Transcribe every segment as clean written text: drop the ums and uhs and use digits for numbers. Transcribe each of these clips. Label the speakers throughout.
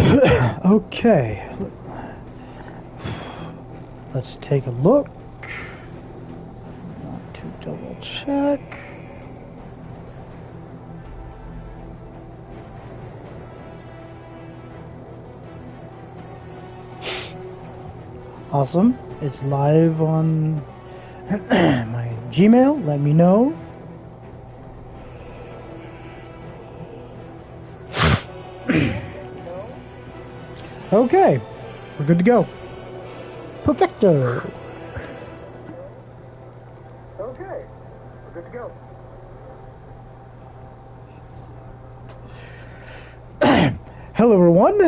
Speaker 1: Okay. Let's take a look. Want to double check. Awesome. It's live on my Gmail. Let me know. Okay. We're good to go. Perfecto. Okay. We're good to go. Hello everyone,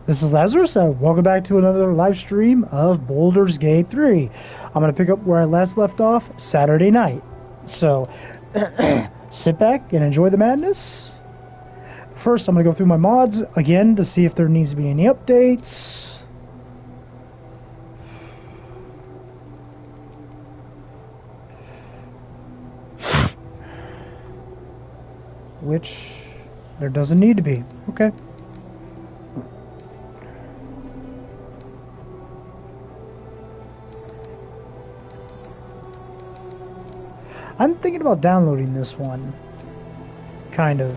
Speaker 1: this is Lazarus. Welcome back to another live stream of Baldur's Gate 3. I'm going to pick up where I last left off Saturday night. So, sit back and enjoy the madness. First, I'm going to go through my mods again to see if there needs to be any updates. Which there doesn't need to be. Okay. I'm thinking about downloading this one. Kind of.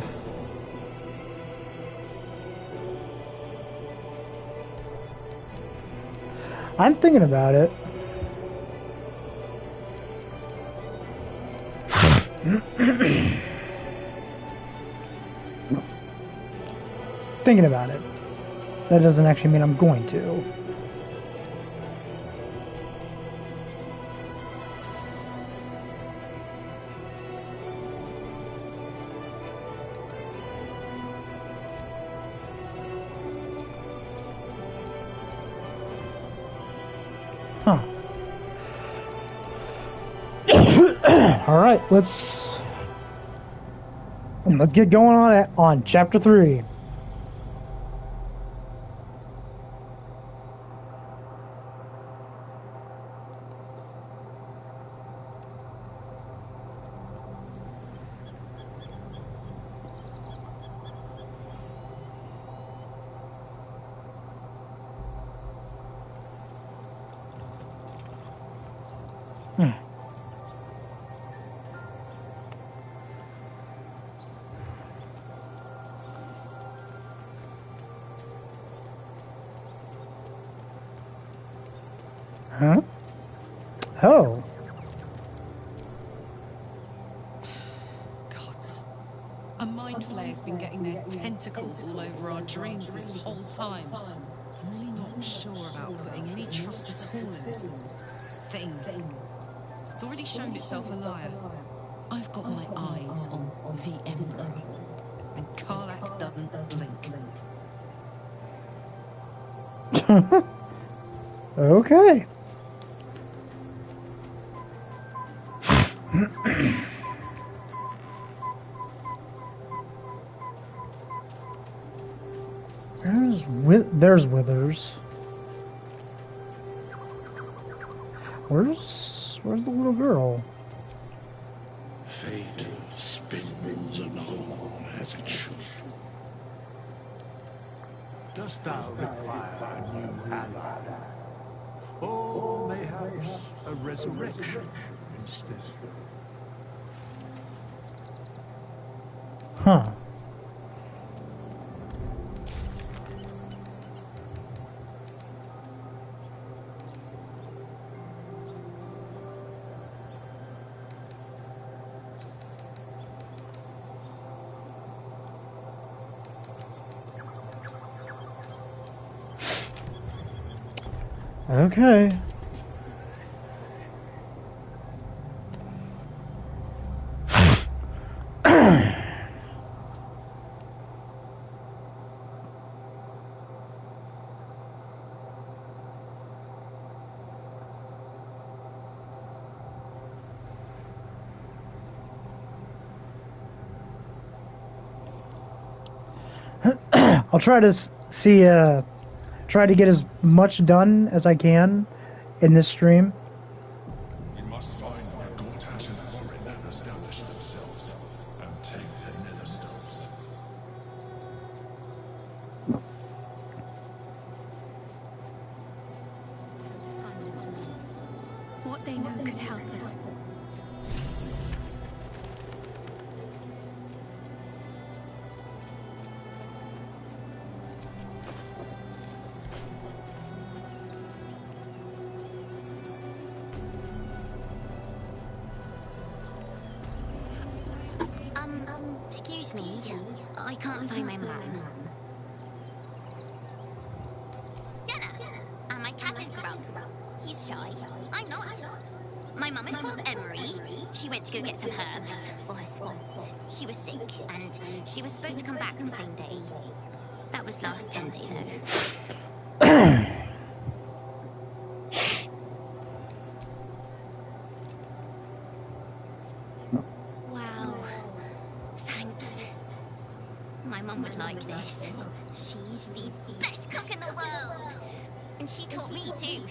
Speaker 1: I'm thinking about it. Thinking about it. That doesn't actually mean I'm going to. Huh. All right, let's get going on chapter 3. Huh? Oh.
Speaker 2: Gods. A mind flayer's been getting their tentacles all over our dreams this whole time. I'm really not sure about putting any trust at all in this thing. It's already shown itself a liar. I've got my eyes on the Emperor, and Karlach doesn't blink.
Speaker 1: Okay. There's Withers. Where's the little girl?
Speaker 3: Fate spins along as it should. Dost thou require a new ally? Or mayhaps a resurrection instead?
Speaker 1: Huh. Okay. I'll try to see, try to get as much done as I can in this stream.
Speaker 4: We must find where Gortat and Morin have established themselves and take their nether stones.
Speaker 5: they know could help us?
Speaker 6: Excuse me. I can't find my mum. Jenna! And my cat is Grub. He's shy. I'm not. My mum is called Emery. She went to go get some herbs for her spots. She was sick, and she was supposed to come back the same day. That was last 10 day, though. Wow. Thanks. My mum would like this. She's the best cook in the world. And she taught me too.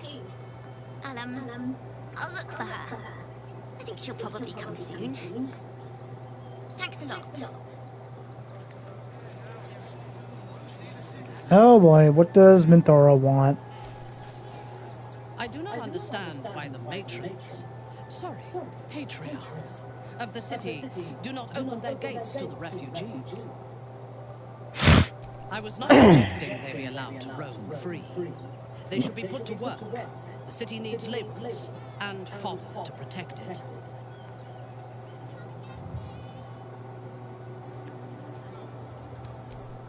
Speaker 6: I'll look for her. I think she'll probably come soon. Thanks a lot.
Speaker 1: Oh boy, what does Minthara want?
Speaker 7: I do not understand why the matrons, patriarchs of the city do not open their gates to the refugees. I was not suggesting they be allowed to roam free. They should be put to work. The city needs laborers and fodder to protect it.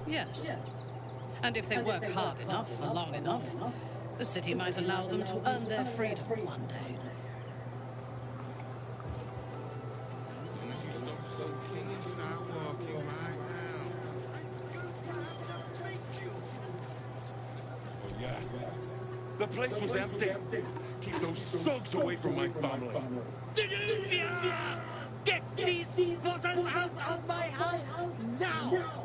Speaker 7: Yes. And if they work hard enough for long enough, the city might allow them to earn their freedom one day.
Speaker 4: Unless you stop sulking and start walking right now. Oh yeah. The place was empty. Keep those thugs away from my family.
Speaker 8: Denuvia! Get these spotters out of my house now!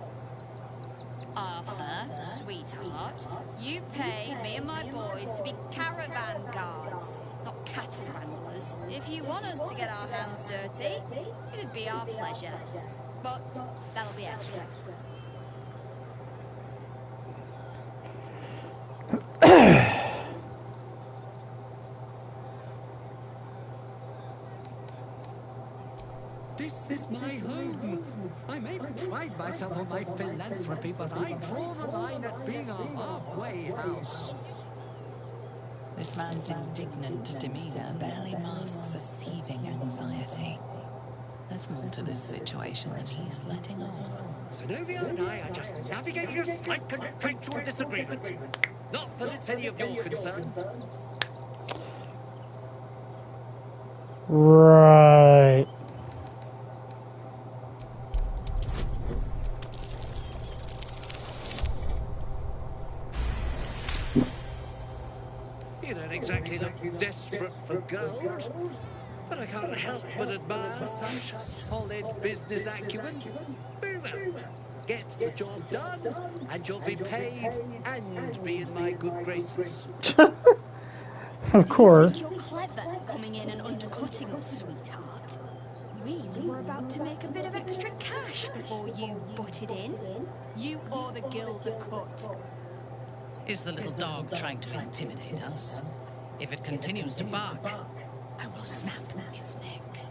Speaker 9: Arthur, sweetheart, you paid me and my boys to be caravan guards, not cattle wranglers. If you want us to get our hands dirty, it'd be our pleasure. But that'll be extra.
Speaker 8: This is my home. I may pride myself on my philanthropy, but I draw the line at being a halfway house.
Speaker 10: This man's indignant demeanor barely masks a seething anxiety. There's more to this situation than he's letting on.
Speaker 8: Zenobia and I are just navigating a slight contractual disagreement. Not that it's any of your concern.
Speaker 1: Right.
Speaker 8: You don't exactly look desperate for gold, but I can't help but admire such solid business acumen. Very well. Get the job done, and you'll be paid and be in my good graces.
Speaker 1: Of course.
Speaker 9: Do you think you're clever coming in and undercutting us, sweetheart? We were about to make a bit of extra cash before you butted in. You owe the guild a cut.
Speaker 7: Is the little dog trying to intimidate us? If it continues to bark, I will snap its neck.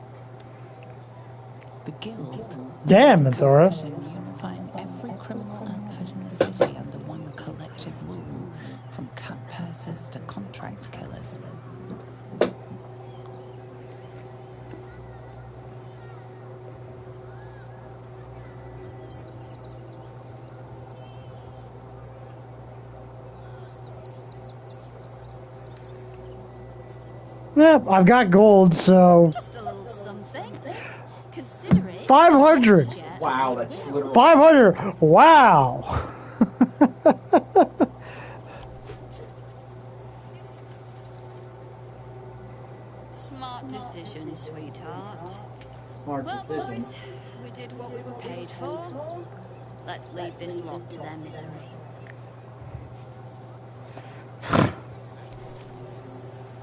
Speaker 10: The guild.
Speaker 1: Damn,
Speaker 10: is a
Speaker 1: Minthara.
Speaker 10: coalition unifying every criminal outfit in the city under one collective rule, from cut purses to contract killers.
Speaker 1: Yep, I've got gold, so
Speaker 9: Just a little something. Consider it.
Speaker 1: 500.
Speaker 9: a gesture of
Speaker 11: Wow, that's
Speaker 9: goodwill.
Speaker 11: literally
Speaker 1: 500. Wow.
Speaker 9: Smart decision, sweetheart.
Speaker 11: smart
Speaker 9: Well,
Speaker 11: decision.
Speaker 9: boys, we did what we were paid for. Let's leave this lot to their misery.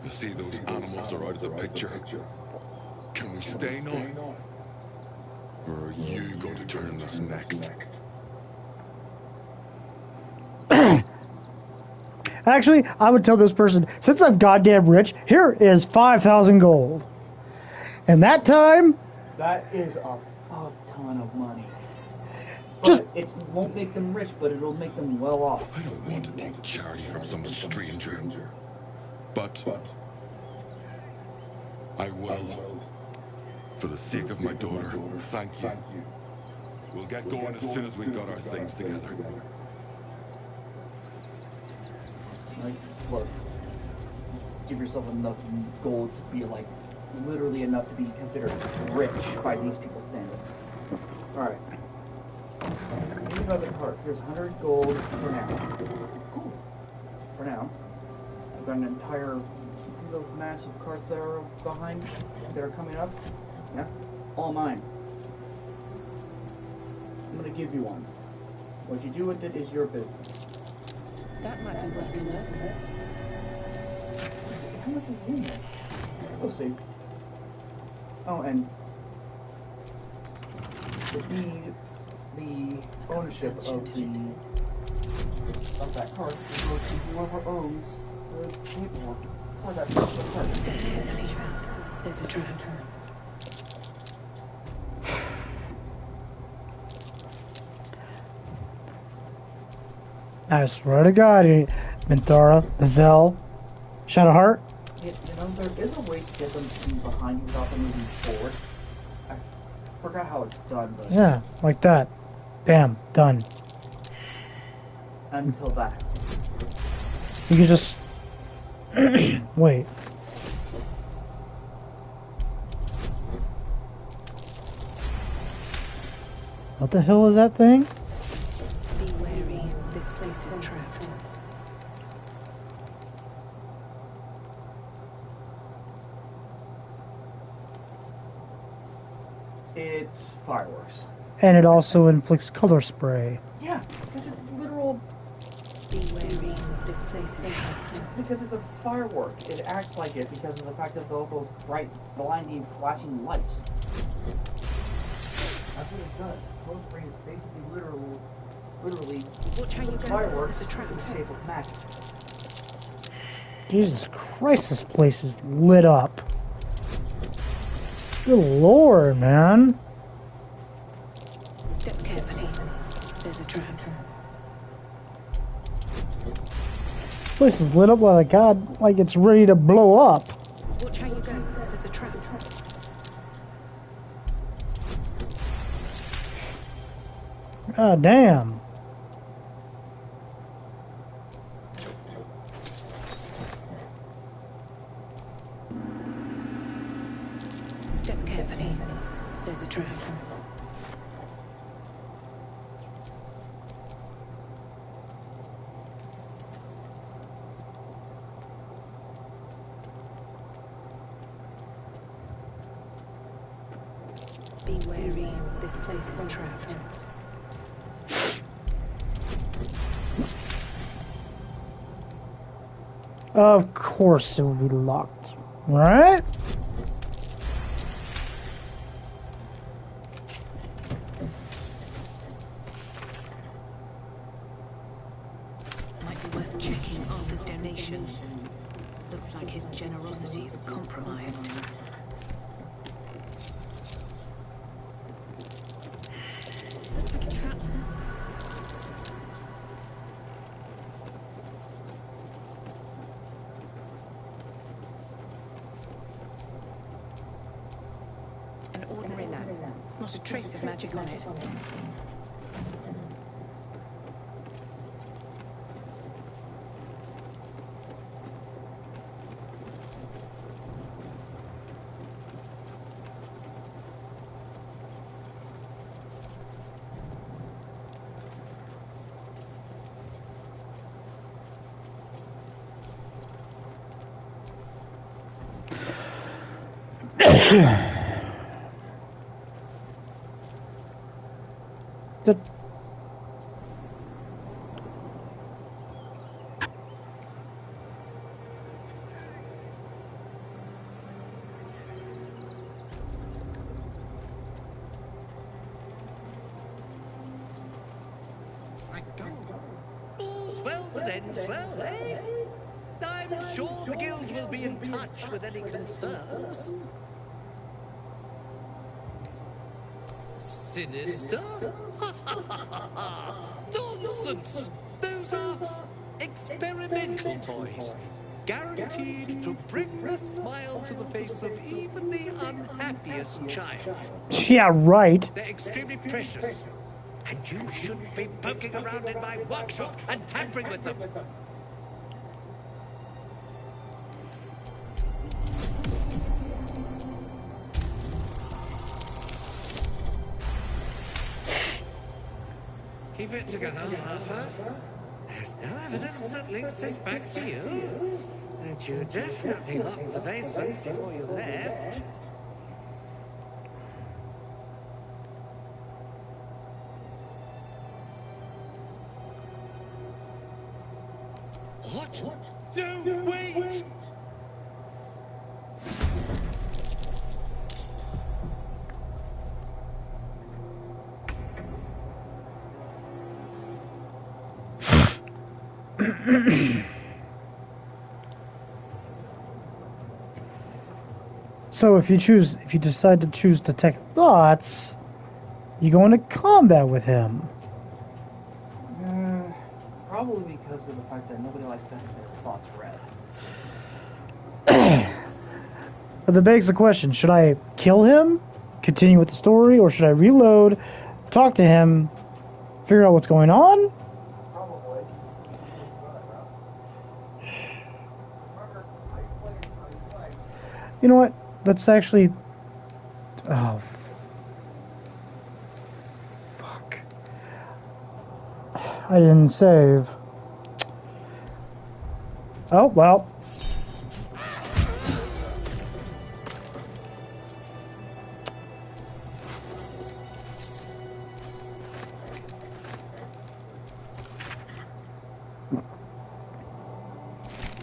Speaker 3: You see, those animals are out of the picture. Can we stay now? Or are you going to turn us next?
Speaker 1: Actually, I would tell this person, since I'm goddamn rich, here is 5,000 gold. And that time,
Speaker 5: That is a fuck ton of money.
Speaker 1: Just-
Speaker 5: But it won't make them rich, but it'll make them well off.
Speaker 3: I don't want to take charity from some stranger, but I will. For the sake of my daughter, thank you. We'll get going as soon as we've got our things together.
Speaker 5: Like, look, give yourself enough gold to be like, literally enough to be considered rich by these people's standards. Alright. Think about the cart. Here's 100 gold for now. Cool. For now. I've got an entire, see those massive carts that are behind, that are coming up? Yeah? All mine. I'm gonna give you one. What you do with it is your business.
Speaker 7: That might be worth a look.
Speaker 5: How much is in there? We'll see. Oh, and the ownership of that cart will go to whoever owns the paperwork for that particular cart.
Speaker 10: Step carefully. There's a trap.
Speaker 1: I swear to God, Minthara, Zell, Shadowheart.
Speaker 5: You know, there is a way to get them to be behind you without them moving forward. I forgot how it's done, but
Speaker 1: Yeah, like that. Bam, done.
Speaker 5: until that.
Speaker 1: You can just wait. What the hell is that thing?
Speaker 10: Be wary. This place is trapped.
Speaker 5: It's fireworks.
Speaker 1: And it also inflicts color spray.
Speaker 5: Yeah, because it's literal.
Speaker 10: Be wary. This place is trapped.
Speaker 5: It's because it's a firework. It acts like it because of the fact that those bright, blinding, flashing lights. That's what it does. Close spray is basically literally
Speaker 10: Watch how you go.
Speaker 5: fireworks
Speaker 10: There's a trap.
Speaker 5: in the shape of magic.
Speaker 1: Jesus Christ, this place is lit up. Good lord, man.
Speaker 10: Step carefully. There's a trap.
Speaker 1: This place is lit up like God, like it's ready to blow up.
Speaker 10: Watch how you go. There's a trap.
Speaker 1: God damn.
Speaker 10: Step carefully. There's a trap. Be wary. This place is trapped.
Speaker 1: Of course it will be locked. Right?
Speaker 10: Might be worth checking Arthur's donations. Looks like his generosity is compromised.
Speaker 9: Looks like a trap.
Speaker 10: An ordinary lamp. Not a trace of magic on it.
Speaker 1: The
Speaker 8: Swell the all ends well, eh? I'm sure the guild will be in touch with any concerns. Sinister? Nonsense! Those are experimental toys, guaranteed to bring a smile to the face of even the unhappiest child.
Speaker 1: Yeah, right.
Speaker 8: They're extremely precious, and you shouldn't be poking around in my workshop and tampering with them. Keep it together, Arthur. There's no evidence that links this back to you. And you definitely locked the basement before you left. What? No, wait!
Speaker 1: So if you decide to choose detect thoughts, you go into combat with him.
Speaker 5: Probably because of the fact that nobody likes to have their thoughts read.
Speaker 1: But that begs the question, should I kill him, continue with the story, or should I reload, talk to him, figure out what's going on?
Speaker 5: Probably.
Speaker 1: You know what? Let's actually... Oh. Fuck. I didn't save. Oh, well.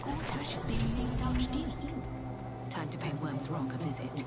Speaker 11: Gortash is being named Archduke. Time to pay Worm's Rock a visit.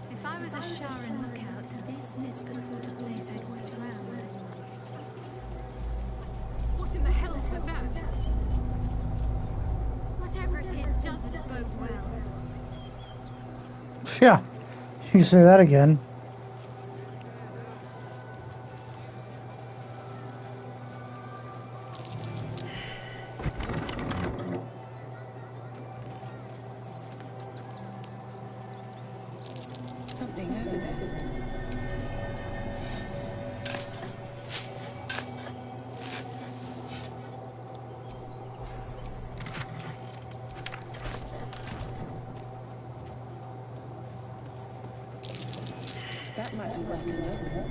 Speaker 12: If I was a Sharan lookout, this is the sort of place I'd wait around.
Speaker 13: What in the hells was that?
Speaker 12: Whatever it is doesn't bode well.
Speaker 1: Yeah, you can say that again.
Speaker 10: Something over there. That might be worth a look.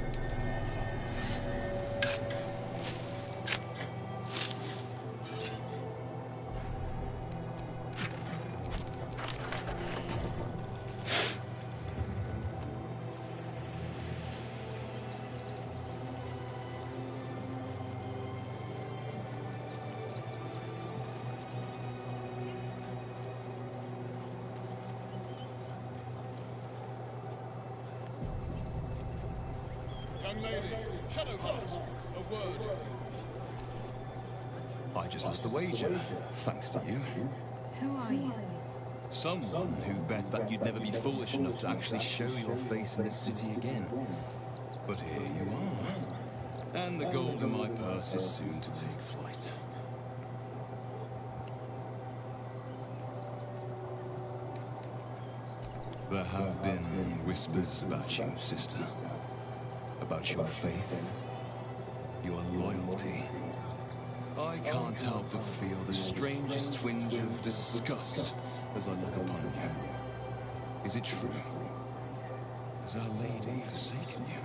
Speaker 4: Young lady, Shadowheart, a word.
Speaker 14: I just lost a wager, thanks to you.
Speaker 12: Who are you?
Speaker 14: Someone who bets that you'd never be foolish enough to actually show your face in this city again. But here you are. And the gold in my purse is soon to take flight. There have been whispers about you, sister. About your faith, your loyalty. I can't help but feel the strangest twinge of disgust as I look upon you. Is it true? Has Our Lady forsaken you?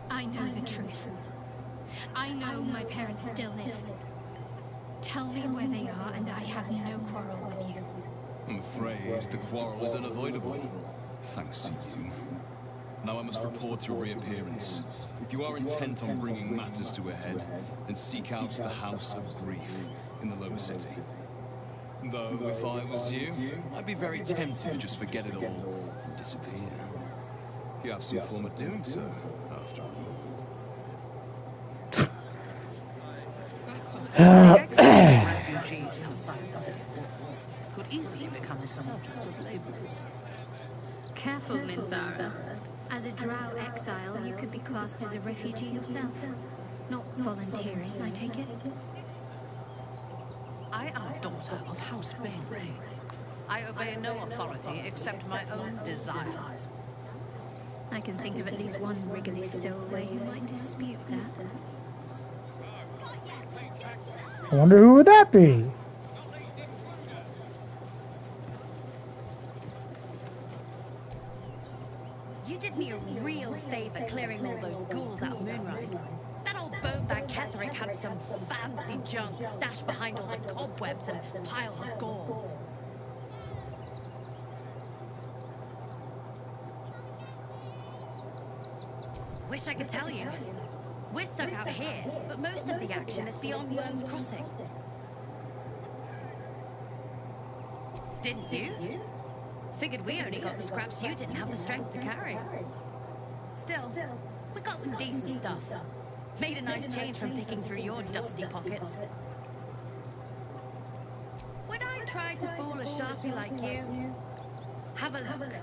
Speaker 12: I know the truth. I know my parents still live. Tell me where they are, and I have no quarrel with you.
Speaker 14: I'm afraid the quarrel is unavoidable, thanks to you. Now I must report your reappearance. If you are intent on bringing matters to a head, then seek out the House of Grief in the lower city. Though, if I was you, I'd be very tempted to just forget it all and disappear. You have some form of doing so, after all.
Speaker 7: The excess of refugees outside the city walls could easily become a surplus of laborers.
Speaker 12: Careful, Minthara. As a drow exile, you could be classed as a refugee yourself. Not volunteering, I take it?
Speaker 7: I am a daughter of House Baldur. I obey no authority except my own desires.
Speaker 12: I can think of at least one Wrigley stowaway who might dispute that.
Speaker 1: I wonder who would that be?
Speaker 11: You did me a real favor clearing all those ghouls out of Moonrise. That old bonebag Ketherick had some fancy junk stashed behind all the cobwebs and piles of gore. Wish I could tell you. We're stuck out here, but most of the action is beyond Worm's Crossing. Didn't you? Figured we only got the scraps you didn't have the strength to carry. Still, we got some decent stuff. Made a nice change from picking through your dusty pockets. Would I try to fool a sharpie like you? Have a look.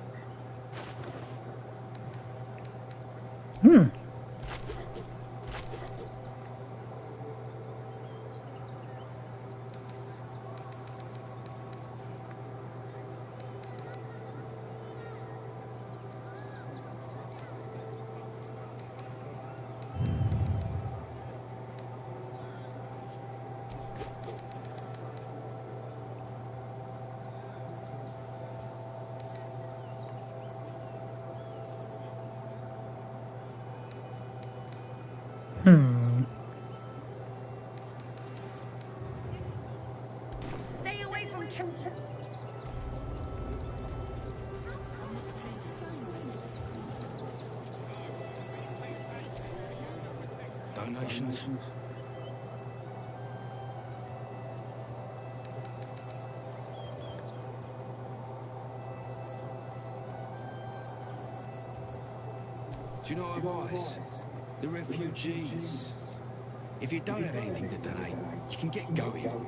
Speaker 11: Stay away from
Speaker 14: Donations?
Speaker 15: Do you not advise? The refugees. If you don't have anything to donate, you can get going.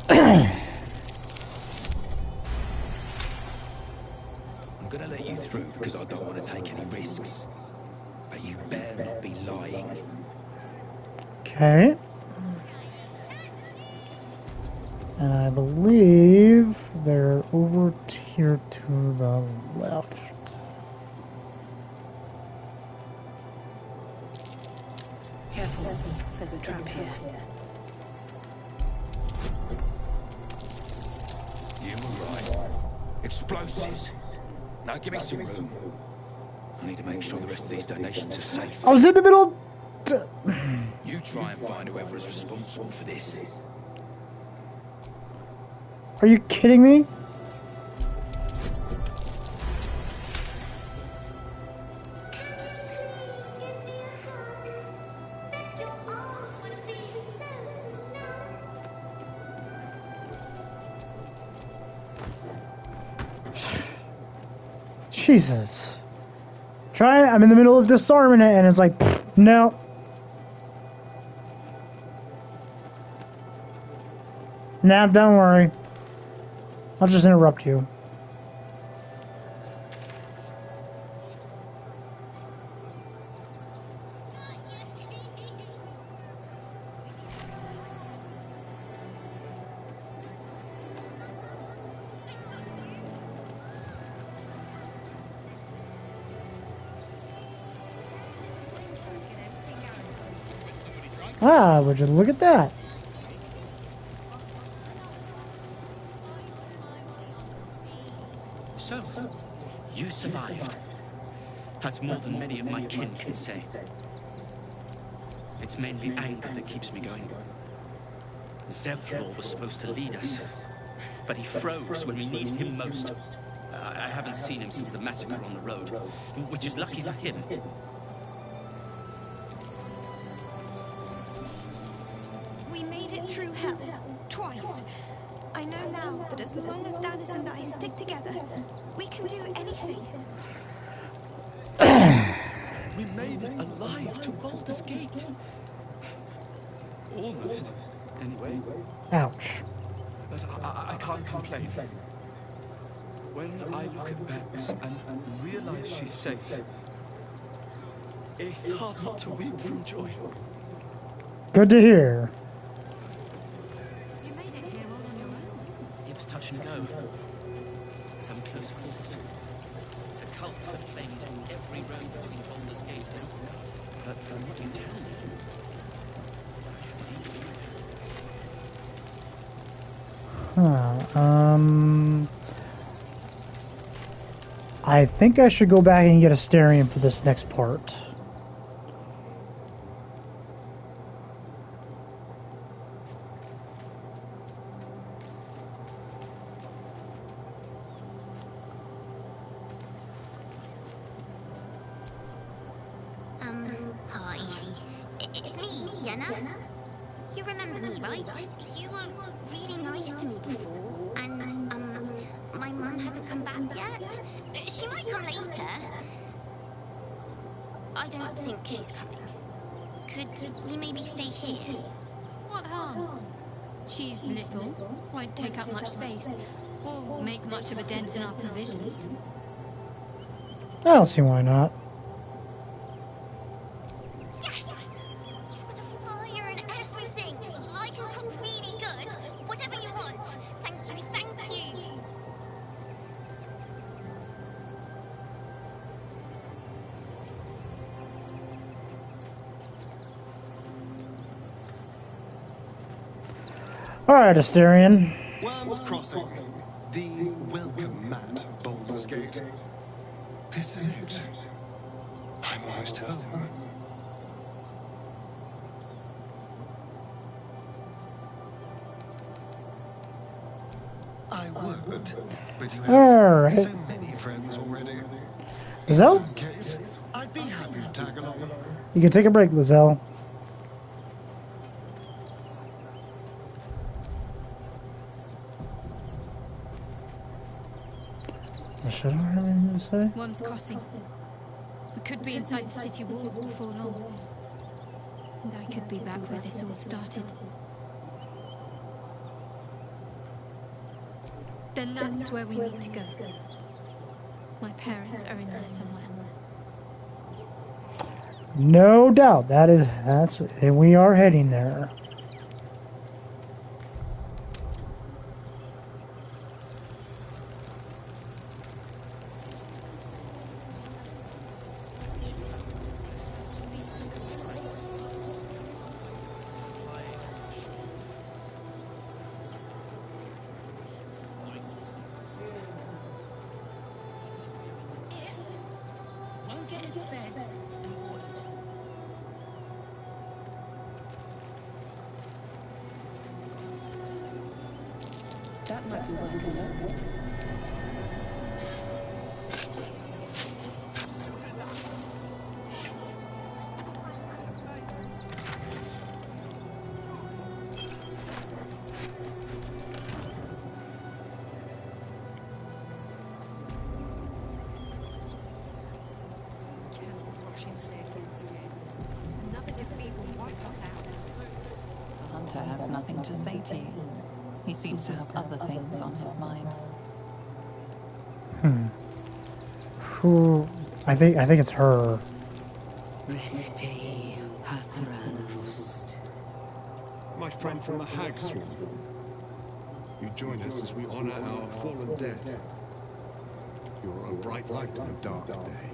Speaker 15: I'm gonna let you through because I don't want to take any risks. But you better not be lying.
Speaker 1: Okay. And I believe they're over here to the left.
Speaker 7: Careful, there's a trap here.
Speaker 15: You were right. Explosives. Now give me some room. I need to make sure the rest of these donations are safe.
Speaker 1: I was in the middle.
Speaker 15: You try and find whoever is responsible for this.
Speaker 1: Are you kidding me? Jesus. I'm in the middle of disarming it, and it's like, no. Nah, don't worry. I'll just interrupt you. Ah, would you look at that?
Speaker 16: So, you survived. That's more than many of my kin can say. It's mainly anger that keeps me going. Zevlor was supposed to lead us, but he froze when we needed him most. I haven't seen him since the massacre on the road, which is lucky for him.
Speaker 17: We made it through hell, twice. I know now that as long as Dennis and I stick together, we can do anything.
Speaker 16: We made it alive to Baldur's Gate. Almost, anyway.
Speaker 1: Ouch.
Speaker 16: But I can't complain. When I look at Bex and realize she's safe, it's hard not to weep from joy.
Speaker 1: Good to hear.
Speaker 11: You made it here all on your own.
Speaker 16: It was touch and go. Some close calls. The cult have claimed every road between Baldur's Gate and Outback. But from what you tell me,
Speaker 1: I think I should go back and get a Asterion for this next part.
Speaker 6: Hi. It's me, Yenna. You remember me, right? You were really nice to me before, and, my mum hasn't come back yet. She might come later. I don't think she's coming. Could we maybe stay here?
Speaker 12: What harm? She's little, won't take up much space, or make much of a dent in our provisions.
Speaker 1: I don't see why not.
Speaker 6: Yes! You've got a fire and everything. I can cook really good. Whatever you want. Thank you, thank you.
Speaker 1: Alright, Asterion.
Speaker 18: Worms Crossing, the welcome mat of Baldur's Gate. This is it. I'm almost home. I would, but you have so many friends already.
Speaker 1: Lizelle?
Speaker 18: In that case, I'd be happy to tag along.
Speaker 1: You can take a break, Lizelle. Should I have anything to say?
Speaker 12: Worms Crossing. We could be inside the city walls before long. And I could be back where this all started. Then that's where we need to go. My parents are in there somewhere.
Speaker 1: No doubt. And we are heading there.
Speaker 11: Won't get us fed and watered.
Speaker 19: That might be worth a look.
Speaker 11: crash into their games again. Another defeat will wipe us out.
Speaker 10: The hunter has nothing to say to you. He seems to have other things on his mind.
Speaker 1: Who? I think it's her.
Speaker 18: My friend from the Hag Swarm. You join us as we honor our fallen dead. You're a bright light on a dark day.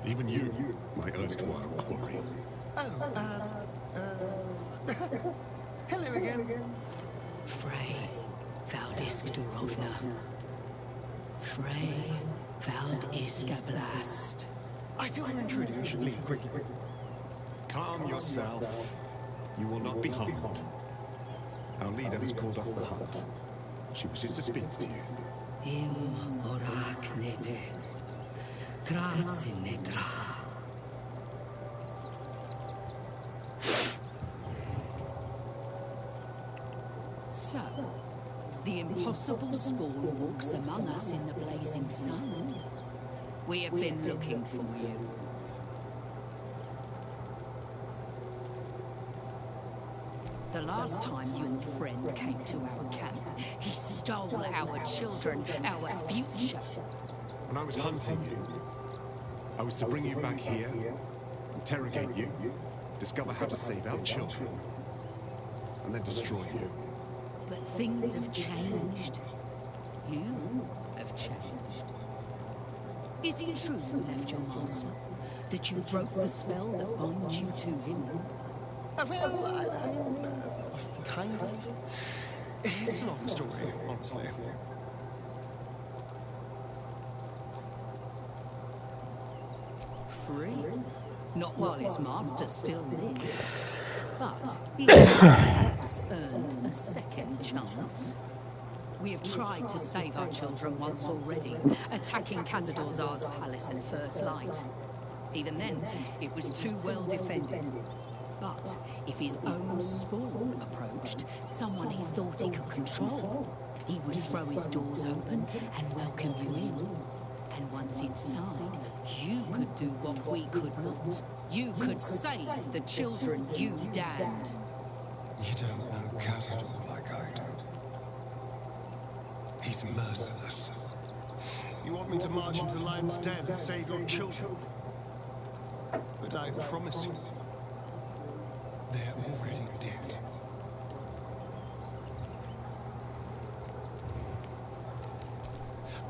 Speaker 18: Even you, my erstwhile quarry.
Speaker 20: Hello again.
Speaker 21: Frey, Vald Iskdurovna. Frey, Vald Iskablast.
Speaker 18: I feel we're intruding. We should leave quickly. Calm yourself. You will not be harmed. Our leader has called off the hunt. She wishes to speak to you.
Speaker 21: Im oraknete. Trasinedra. So, the impossible spawn walks among us in the blazing sun. We have been looking for you. The last time your friend came to our camp, he stole our children, our future.
Speaker 18: When I was hunting you, I was to bring you back here, interrogate you, discover how to save our children, and then destroy you.
Speaker 21: But things have changed. You have changed. Is it true you left your master? That you broke the spell that binds you to him?
Speaker 20: Well, I mean, kind of. It's a long story, honestly.
Speaker 21: Free? Not while his master still lives. But he has perhaps earned a second chance. We have tried to save our children once already, attacking Khazad-dûr's palace at first light. Even then, it was too well defended. But if his own spawn approached, someone he thought he could control, he would throw his doors open and welcome you in. And once inside, you could do what we could not. You could save the children you damned.
Speaker 18: You don't know Khazad-dûr like I do. He's merciless.
Speaker 20: You want me to march into the lion's den and save your children? But I promise you,
Speaker 18: they're already dead.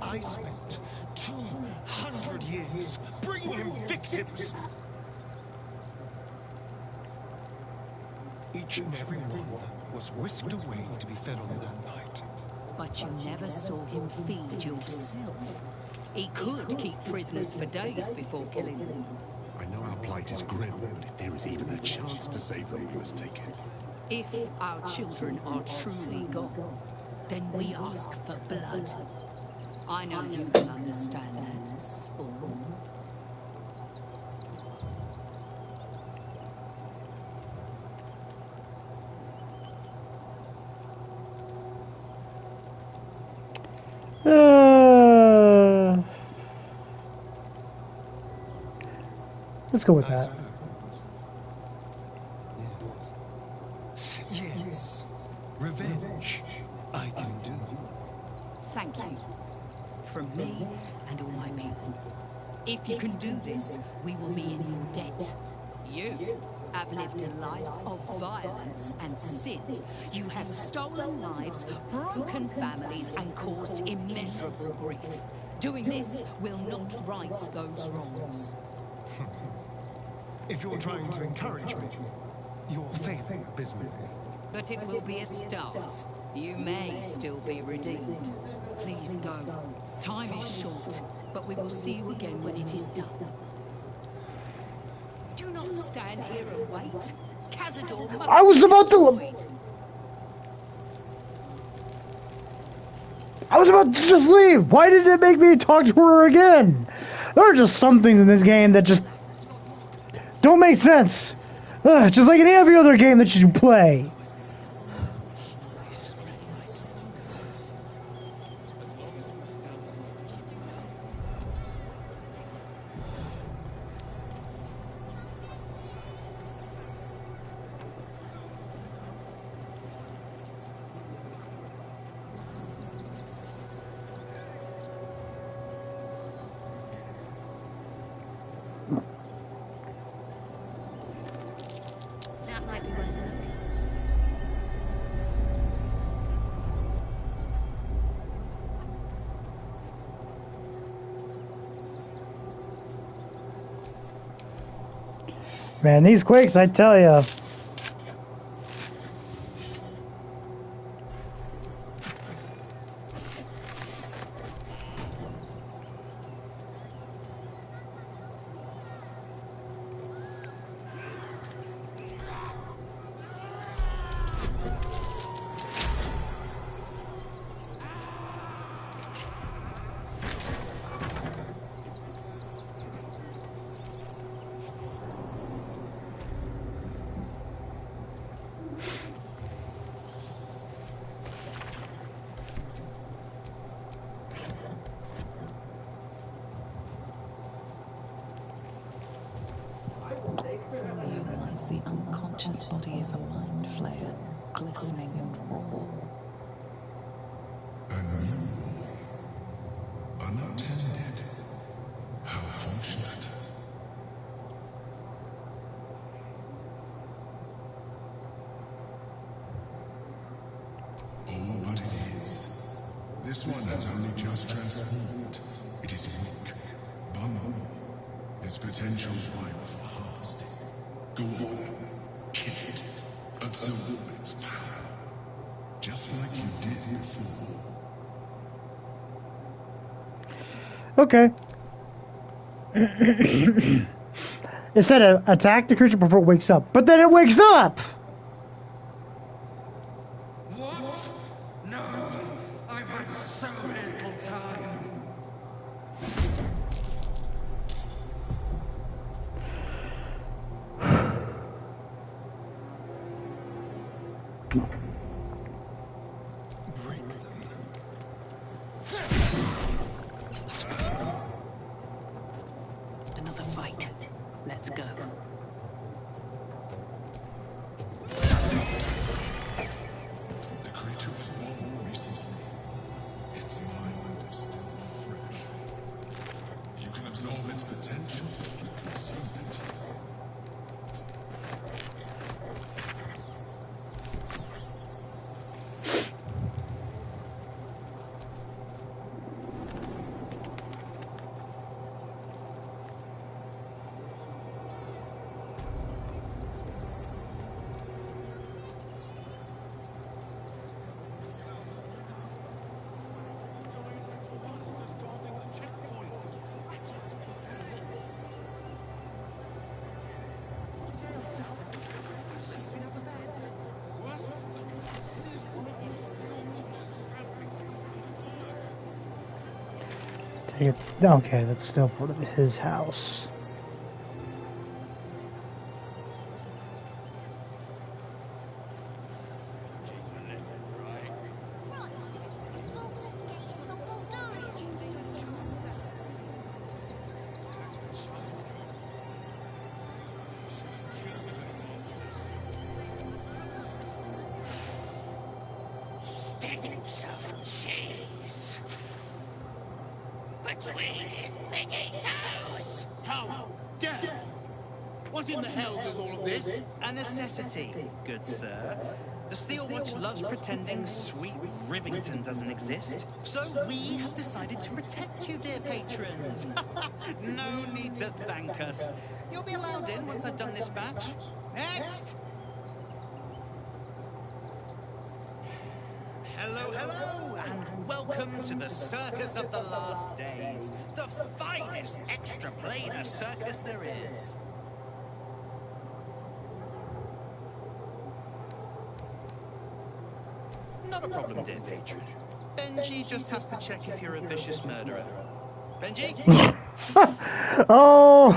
Speaker 20: I spent 200 years bringing him victims. Each and every one was whisked away to be fed on that night.
Speaker 21: But you never saw him feed yourself. He could keep prisoners for days before killing them.
Speaker 18: I know our plight is grim, but if there is even a chance to save them, we must take it.
Speaker 21: If our children are truly gone, then we ask for blood. I know you will understand that, Spawn.
Speaker 1: Let's go with that.
Speaker 18: Yes. Revenge. I can do.
Speaker 21: Thank you. From me and all my people. If you can do this, we will be in your debt. You have lived a life of violence and sin. You have stolen lives, broken families, and caused immeasurable grief. Doing this will not right those wrongs.
Speaker 20: If you're trying to encourage me, you're failing abysmally.
Speaker 21: But it will be a start. You may still be redeemed. Please go. Time is short, but we will see you again when it is done. Do not stand here and wait. Khazad-dûr must
Speaker 1: I was
Speaker 21: be
Speaker 1: about
Speaker 21: destroyed.
Speaker 1: I was about to just leave. Why did it make me talk to her again? There are just some things in this game that just don't make sense. Just like in every other game that you play.
Speaker 12: That might be worth a look.
Speaker 1: Man, these quakes, I tell ya.
Speaker 10: Before you lies the unconscious body of a mind flayer, glistening and raw.
Speaker 4: A newborn. Unattended. How fortunate. Oh, but it is. This one has only just transformed. It is weak, vulnerable. Its potential ripe for harvesting. Go on, kill it. Absorb its power. Just like you did before.
Speaker 1: Okay. It said attack the creature before it wakes up, but then it wakes up!
Speaker 15: What? No, I've had so little time. Break them.
Speaker 11: Another fight. Let's go.
Speaker 4: The creature was born recently. Its mind is still fresh. You can absorb its potential if you consume it.
Speaker 1: Take it. Okay, that's still part of his house.
Speaker 15: Sticks of cheese. Between his piggy toes.
Speaker 2: How dare! What in the hell does all of this?
Speaker 16: A necessity, good sir. The Steel Watch loves pretending sweet Rivington doesn't exist. So we have decided to protect you, dear patrons. No need to thank us. You'll be allowed in once I've done this batch. Next! Hello, hello, and welcome to the Circus of the Last Days. The finest extra-planar circus there is. Not a problem, dear patron. Benji just has to check if you're a vicious murderer. Benji?
Speaker 1: Oh!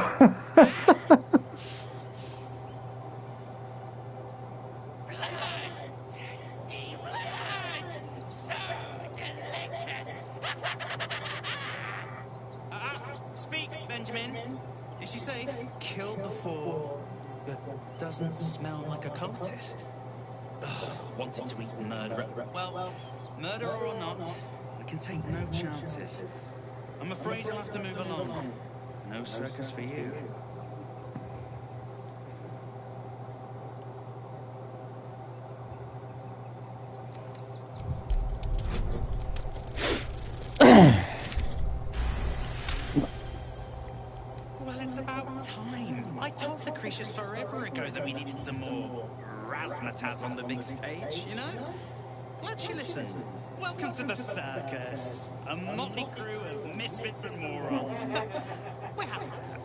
Speaker 15: Tasty blood! So delicious!
Speaker 16: Speak, Benjamin. Is she safe? Killed before, but doesn't smell like a cultist. Ugh, wanted to eat murderer. Well, murderer or not, I can take no chances. I'm afraid you'll have to move along. No circus for you.
Speaker 3: Well, it's about time. I told Lucretius forever ago that we needed some more razzmatazz on the big stage, you know? Glad she listened. Welcome to the circus. A motley crew of misfits and morons. We're happy to have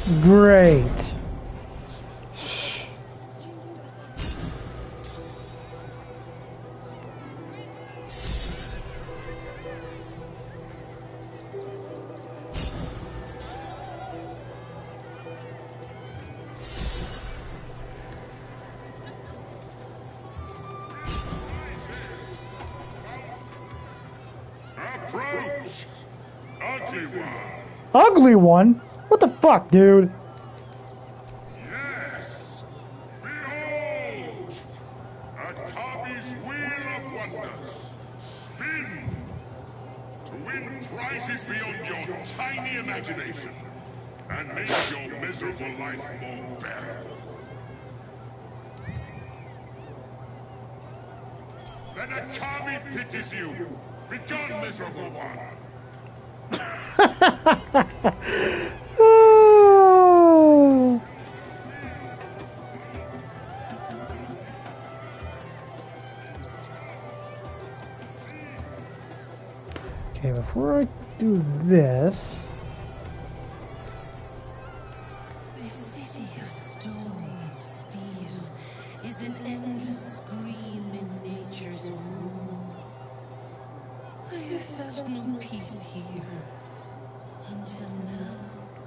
Speaker 3: you.
Speaker 1: Great.
Speaker 4: Approach! Ugly one!
Speaker 1: Ugly one? What the fuck, dude?
Speaker 4: Yes! Behold! Akabi's Wheel of Wonders! Spin! To win prizes beyond your tiny imagination and make your miserable life more bearable. Then Akabi pities you! Begone, miserable one!
Speaker 1: Okay, before I do this...
Speaker 22: The city of stone and steel is an endless scream in nature's womb. I have felt no peace here until now.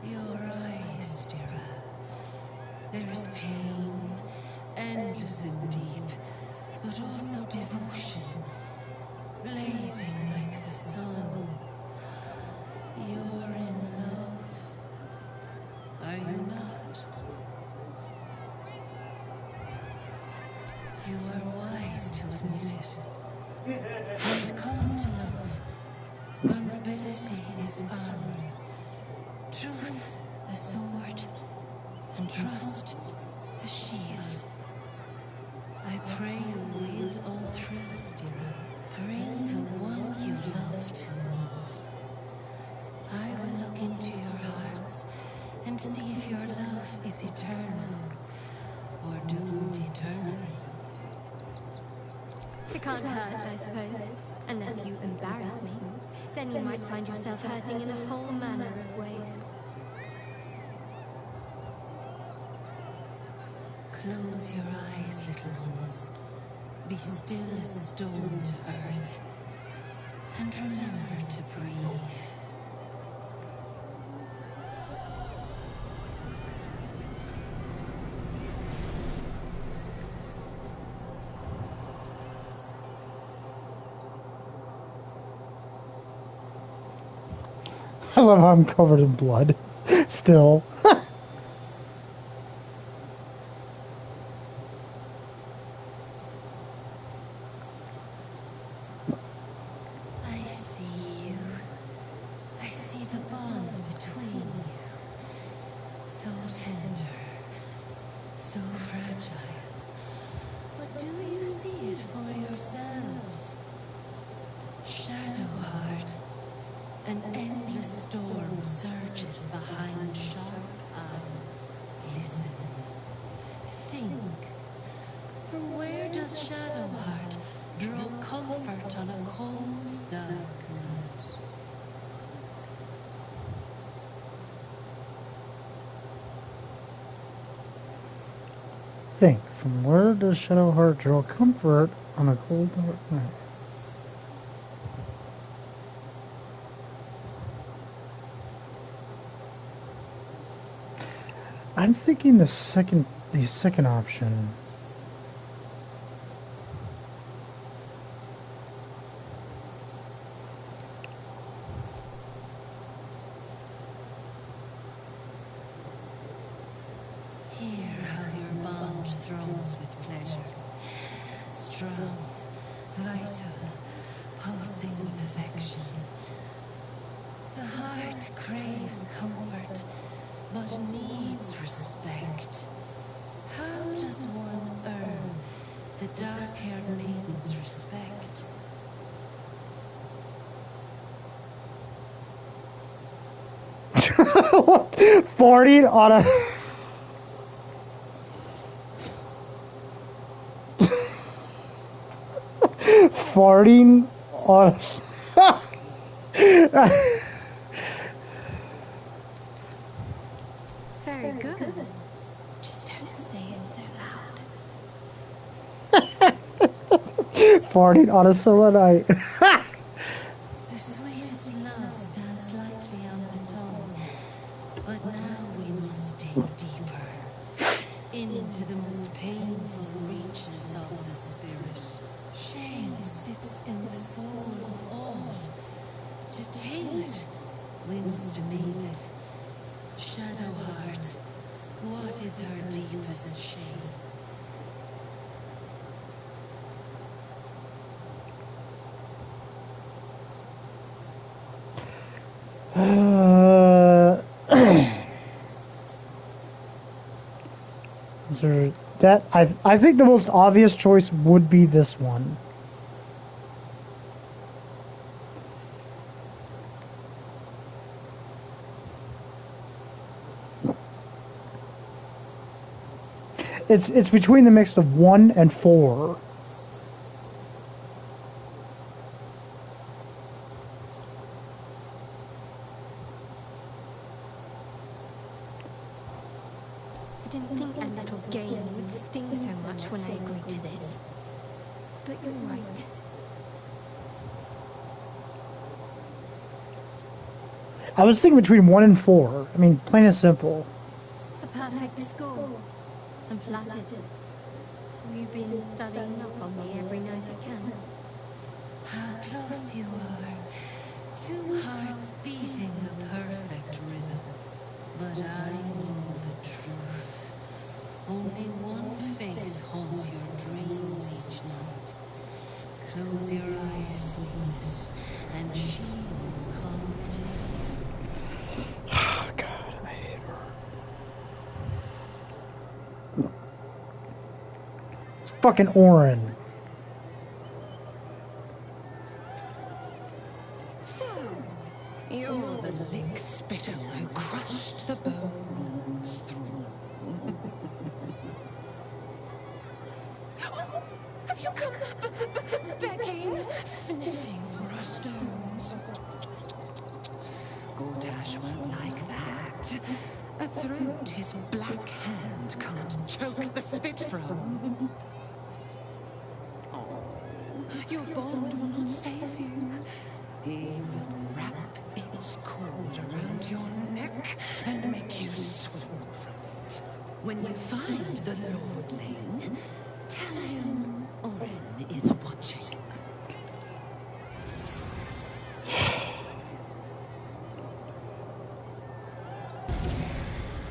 Speaker 22: Your eyes, Stira. There is pain, endless and deep, but also devotion, blazing like the sun. You're in love, are you not? You are wise to admit it. When it comes to love, vulnerability is armor, truth a sword, and trust a shield. I pray you wield all three, Stira. Bring the one you love to me. I will look into your hearts and see if your love is eternal or doomed eternally.
Speaker 12: It can't hurt, I suppose. Unless you embarrass me. Then you might find yourself hurting in a whole manner of ways.
Speaker 22: Close your eyes, little ones. Be still as stone to earth. And remember to breathe.
Speaker 1: I love how I'm covered in blood. Still.
Speaker 22: I see you. I see the bond between you. So tender. So fragile. But do you see it for yourselves? Shadowheart. An endless storm surges behind sharp eyes. Listen. Think. From where does Shadowheart draw comfort on a cold, dark night?
Speaker 1: Think, from where does Shadowheart draw comfort on a cold, dark night? I'm thinking the second option.
Speaker 22: Hear how your bond throws with pleasure. Strong, vital, pulsing with affection. The heart heart craves comfort, but needs respect. How does one earn the dark-haired maiden's respect?
Speaker 1: Farting on a... Farting on a...
Speaker 12: Very good.
Speaker 17: Just don't say it so
Speaker 1: Farting on a selenite.
Speaker 22: The sweetest love stands lightly on the tongue, but now we must dig deeper into the most painful reaches of the spirit. Shame sits in the soul of all. To tame it, we must name it. Shadowheart, what is her deepest shame?
Speaker 1: That I think the most obvious choice would be this one. It's between the mix of 1 and 4.
Speaker 12: I didn't think a little game would sting so much when I agreed to this. But you're right.
Speaker 1: I was thinking between 1 and 4. I mean, plain and simple.
Speaker 12: A perfect score. I'm flattered. You've been studying up on me every night I can.
Speaker 22: How close you are. Two hearts beating a perfect rhythm. But I know the truth. Only one face haunts your dreams each night. Close your eyes, sweetness, and she will come to you.
Speaker 1: Oh, God, I hate her. It's fucking Orin.
Speaker 22: So, you're the lick spitter who crushed the bone lords through. Have you come begging, sniffing for our stones? Gortash won't like that. A throat his black hand can't choke the spit from. Oh, your bond will not save you. He will wrap its cord around your neck and make you swing from it. When you find the lordling, tell him Orin is watching.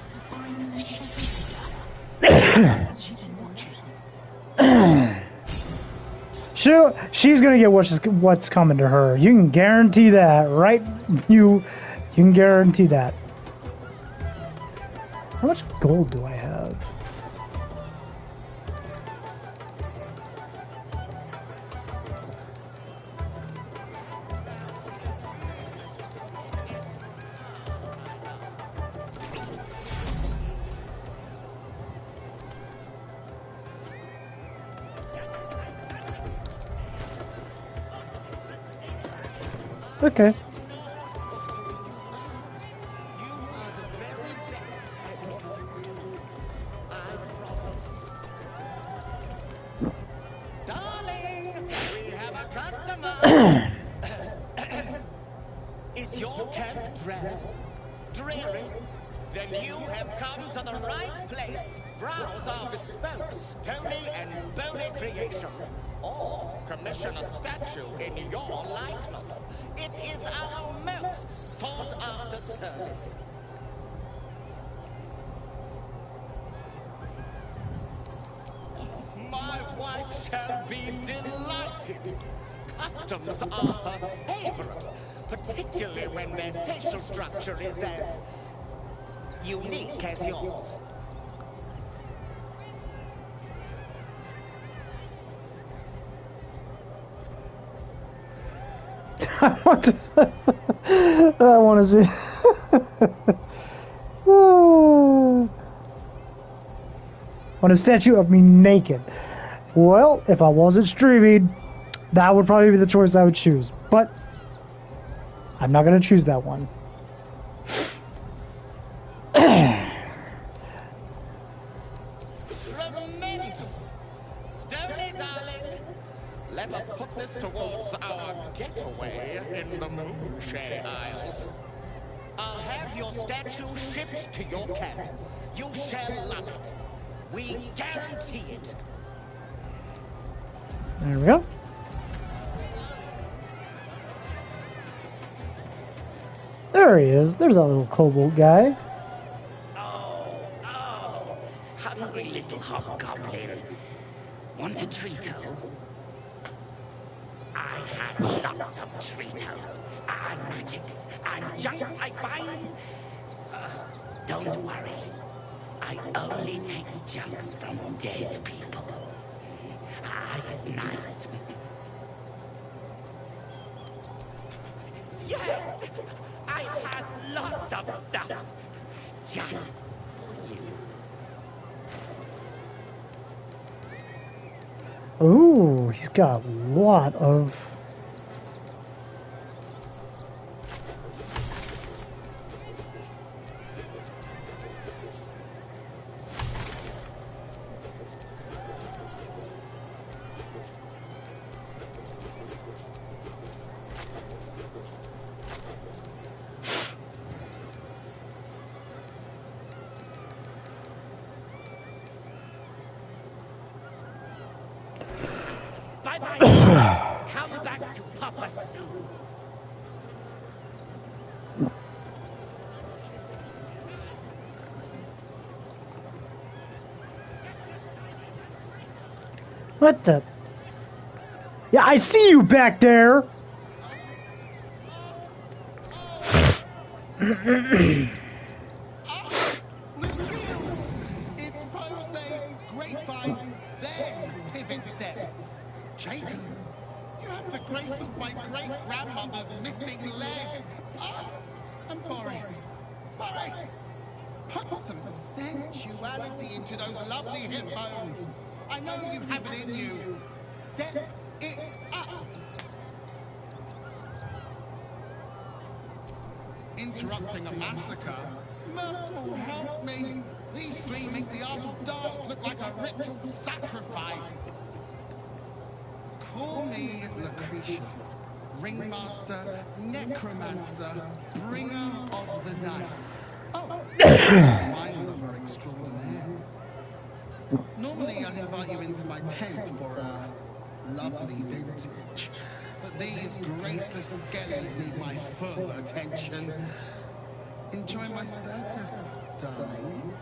Speaker 22: So Orin is a shapeshifter. Has she been watching?
Speaker 1: She's gonna get what's coming to her. You can guarantee that, right? You can guarantee that. How much gold do I have? Okay.
Speaker 2: Darling, we have a customer. Is your camp drab? Dreary? Then you have come to the right place. Browse our bespoke, stony and bony creations. Or commission a statue in your likeness. It is our most sought-after service. My wife shall be delighted. Customs are her favorite, particularly when their facial structure is as unique as yours.
Speaker 1: I want to see. On a statue of me naked. Well, if I wasn't streaming, that would probably be the choice I would choose. But I'm not going to choose that one.
Speaker 2: Tremendous! Stony, darling, let us put this towards our getaway in the Moonshade Isles. I'll have your statue shipped to your camp. You shall love it. We guarantee it.
Speaker 1: There we go. There he is. There's that little kobold guy.
Speaker 16: Hungry little hobgoblin. Want a treato? I has lots of treatos, and magics, and junks I finds. Don't worry. I only takes junks from dead people. I is nice. Yes! I has lots of stuff. Just for you.
Speaker 1: Ooh, he's got a lot of...
Speaker 16: Bye-bye. Come back to Papa soon.
Speaker 1: What the? Yeah, I see you back there!
Speaker 2: It's Pose, grapevine, then pivot step. Jacob, you have the grace of my great-grandmother's missing leg. And Boris, put some sensuality into those lovely hip bones. I know you have it in you. Step it up. Interrupting a massacre? Merkel, help me. These three make the art of dance look like a ritual sacrifice. Call me Lucretius, ringmaster, necromancer, bringer of the night. Oh, wine lover extraordinaire. Normally I'd invite you into my tent for a lovely vintage, but these graceless skellies need my full attention. Enjoy my circus, darling.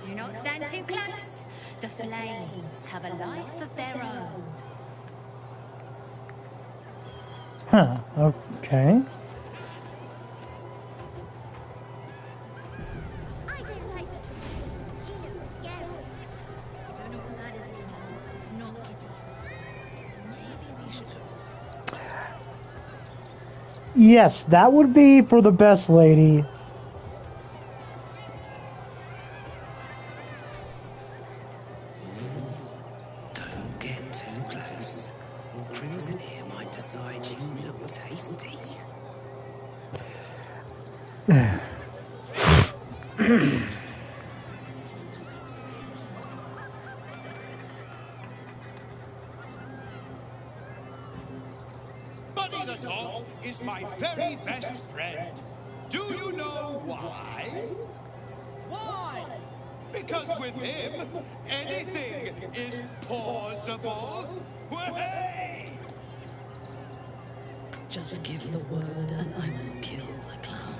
Speaker 11: Do not stand too close. The flames have a life of their own.
Speaker 1: Huh, okay.
Speaker 6: I don't like it. She looks scary.
Speaker 17: I don't know what that is, Mina, but it's not Kitty. Maybe we should go.
Speaker 1: Yes, that would be for the best lady.
Speaker 15: Don't get too close, or Crimson here might decide you look tasty.
Speaker 3: Buddy the dog is my very best friend. Do you know why? Why? Because with him, anything is possible. Way!
Speaker 10: Just give the word and I will kill the clown.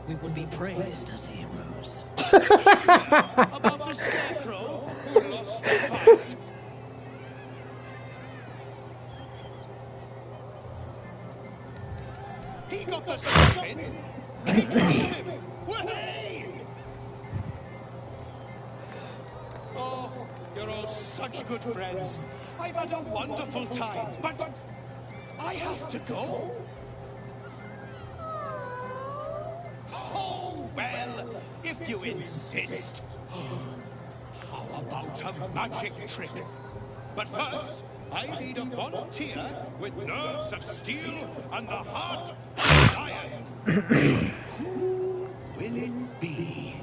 Speaker 7: we would be praised as heroes.
Speaker 3: About the scarecrow who lost a fight. He got the stuffing. Keep rid of him. Way! Oh, you're all such good friends. I've had a wonderful time, but I have to go. Oh, well, if you insist. How about a magic trick? But first, I need a volunteer with nerves of steel and the heart of iron. Who will it be?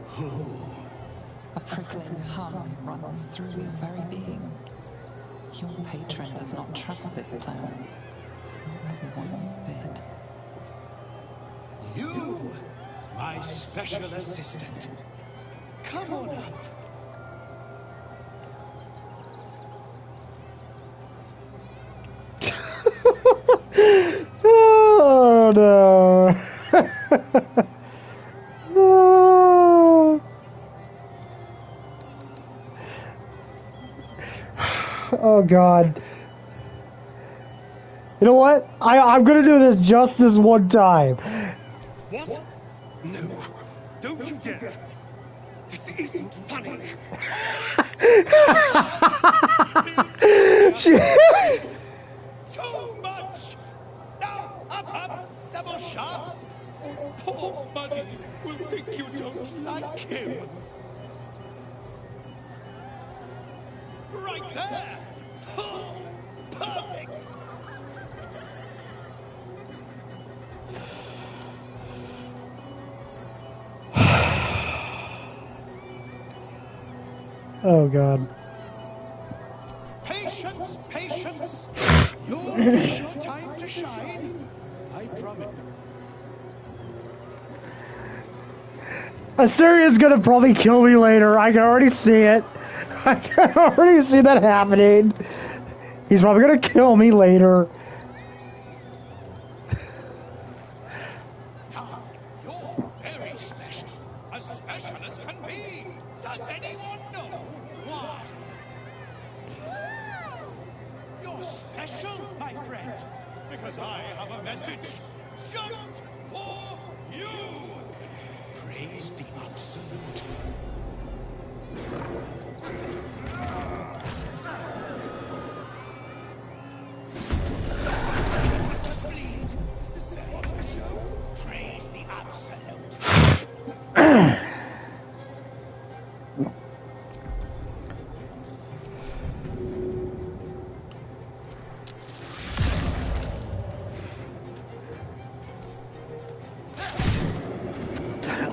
Speaker 3: Who?
Speaker 10: A prickling hum runs through your very being. Your patron does not trust this plan. Not one bit.
Speaker 3: You, my special assistant. Come on up.
Speaker 1: Oh no. Oh. Oh god. You know what? I'm gonna do this just this one time.
Speaker 3: What? No, don't you dare. This isn't funny. Too much! Now, up, double sharp. Poor Muddy will think you don't like him. Right there! Oh, perfect!
Speaker 1: Oh god.
Speaker 3: Patience, patience! You'll get your time to shine. I promise.
Speaker 1: Assyrian's gonna probably kill me later. I can already see it. I can already see that happening. He's probably gonna kill me later.
Speaker 3: Now, you're very special. As special as can be. Does anyone know why? You're special, my friend. Because I have a message just for you. Praise the Absolute. Bleed is the saying of the show. Praise the Absolute.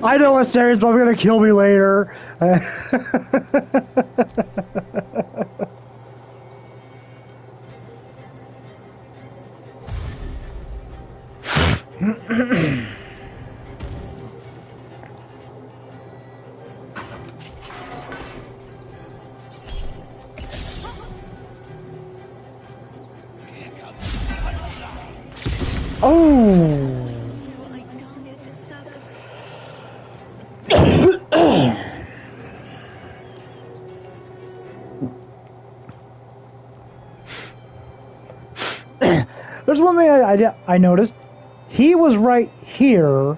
Speaker 1: I know Assyrian's probably gonna kill me later. Oh. There's one thing I noticed. He was right here,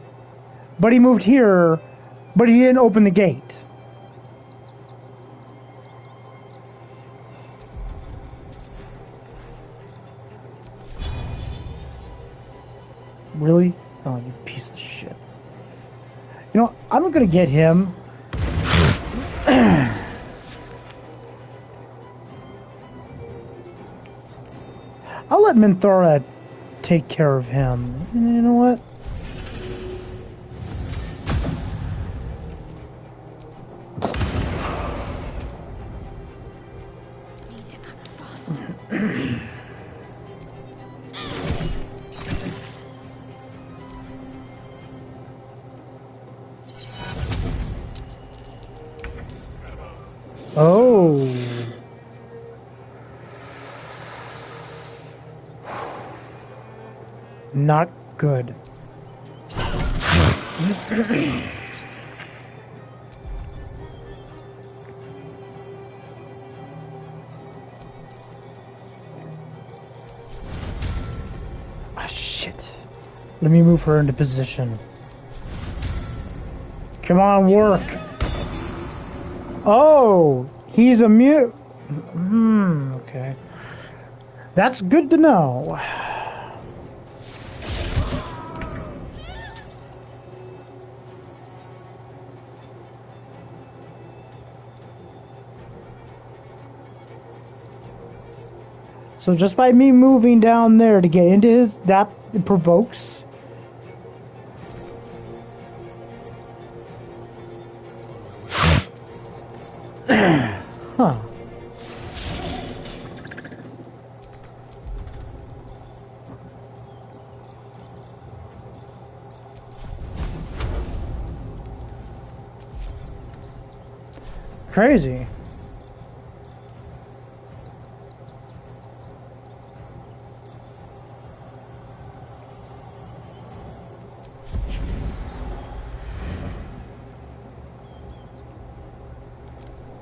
Speaker 1: but he moved here, but he didn't open the gate. Really? Oh, you piece of shit. You know, I'm not gonna get him. I'll let Minthara take care of him. You know what?
Speaker 12: Need to act fast.
Speaker 1: Oh. Not good. Ah, shit. Let me move her into position. Come on, work. Oh, he's a mute. Okay. That's good to know. So just by me moving down there to get into his, that provokes. Huh. Crazy.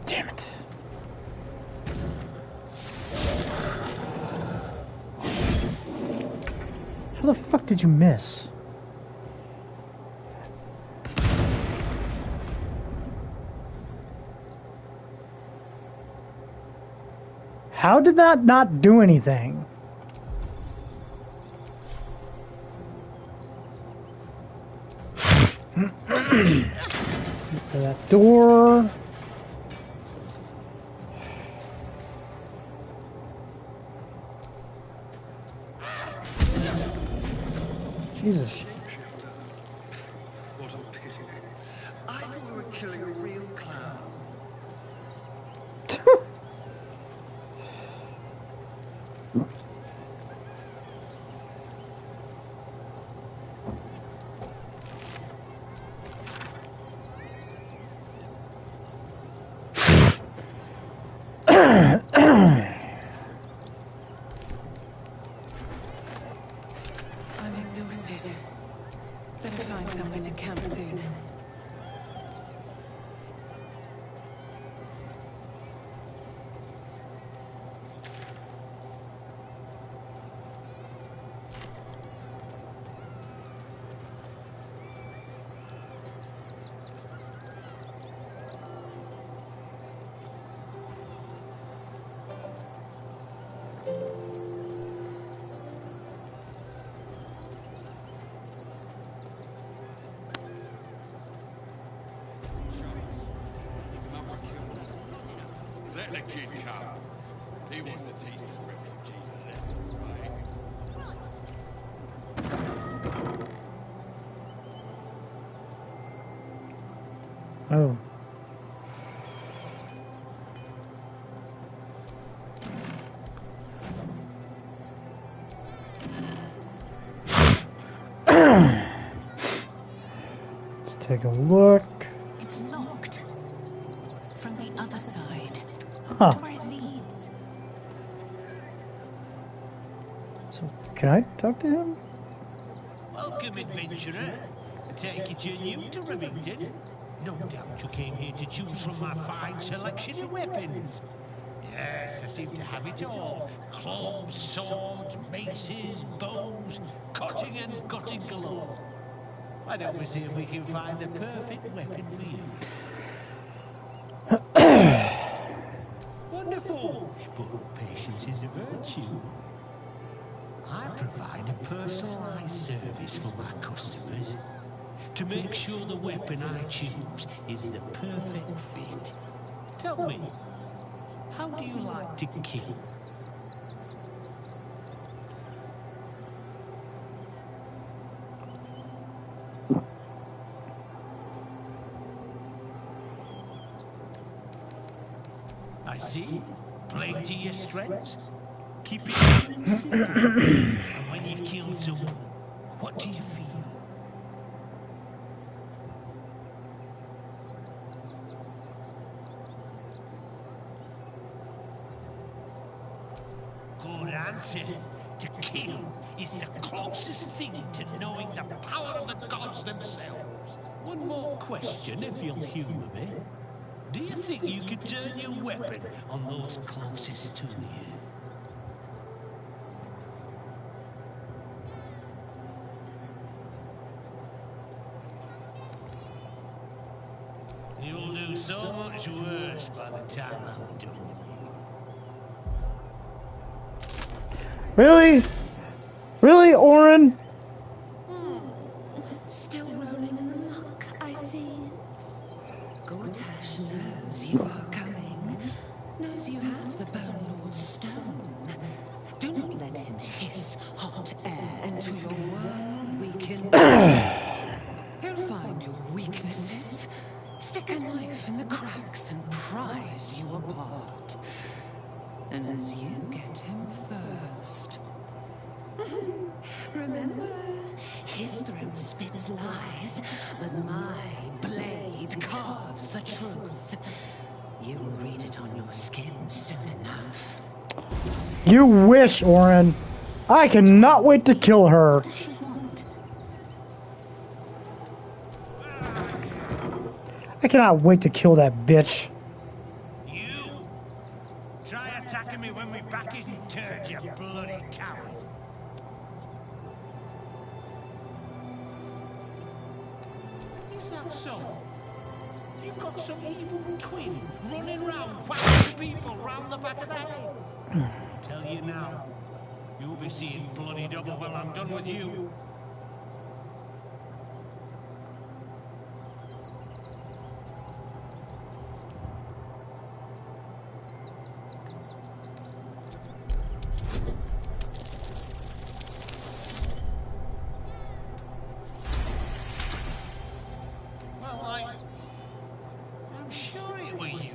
Speaker 1: Damn it. How the fuck did you miss? How did that not do anything? For that door. Jesus.
Speaker 20: What a pity. I thought we were killing a real clown.
Speaker 10: I'm exhausted. Better find somewhere to camp soon.
Speaker 14: Let the kid come. He wants to teach the refugees a lesson, right?
Speaker 1: Oh. Let's take a look.
Speaker 10: It's locked. From the other side.
Speaker 1: Huh.
Speaker 10: To where it leads.
Speaker 1: So, can I talk to him?
Speaker 8: Welcome, adventurer. I take it you're new to Remington. No doubt you came here to choose from my fine selection of weapons. Yes, I seem to have it all. Clubs, swords, maces, bows, cutting and gutting galore. Why don't we see if we can find the perfect weapon for you? Wonderful, but patience is a virtue. I provide a personalized service for my customers to make sure the weapon I choose is the perfect fit. Tell me, how do you like to kill? I see. Play to your strengths. Keep it simple. And when you kill someone, what do you feel? Good answer. To kill is the closest thing to knowing the power of the gods themselves. One more question, if you'll humor me. Do you think you could turn your weapon on those closest to you? You'll do so much worse by the time I'm done with you.
Speaker 1: Really? Really, Oren?
Speaker 22: Still rolling in the muck, I see. Gortash knows you are coming. Knows you have the Bone Lord's stone. Do not let him hiss hot air into your worm-weakened He'll find your weaknesses, stick a knife in the cracks and prise you apart. Unless you get him first. Remember, his throat spits lies, but my blade carves the truth. You will read it on your skin soon enough.
Speaker 1: You wish, Oren. I cannot wait to kill her. I cannot wait to kill that bitch.
Speaker 8: You? Try attacking me when my back isn't turned, you bloody coward. Is that so? You've got some evil twin running round whacking people round the back of the head. Tell you now, you'll be seeing bloody double when I'm done with you. I'm sure it were you.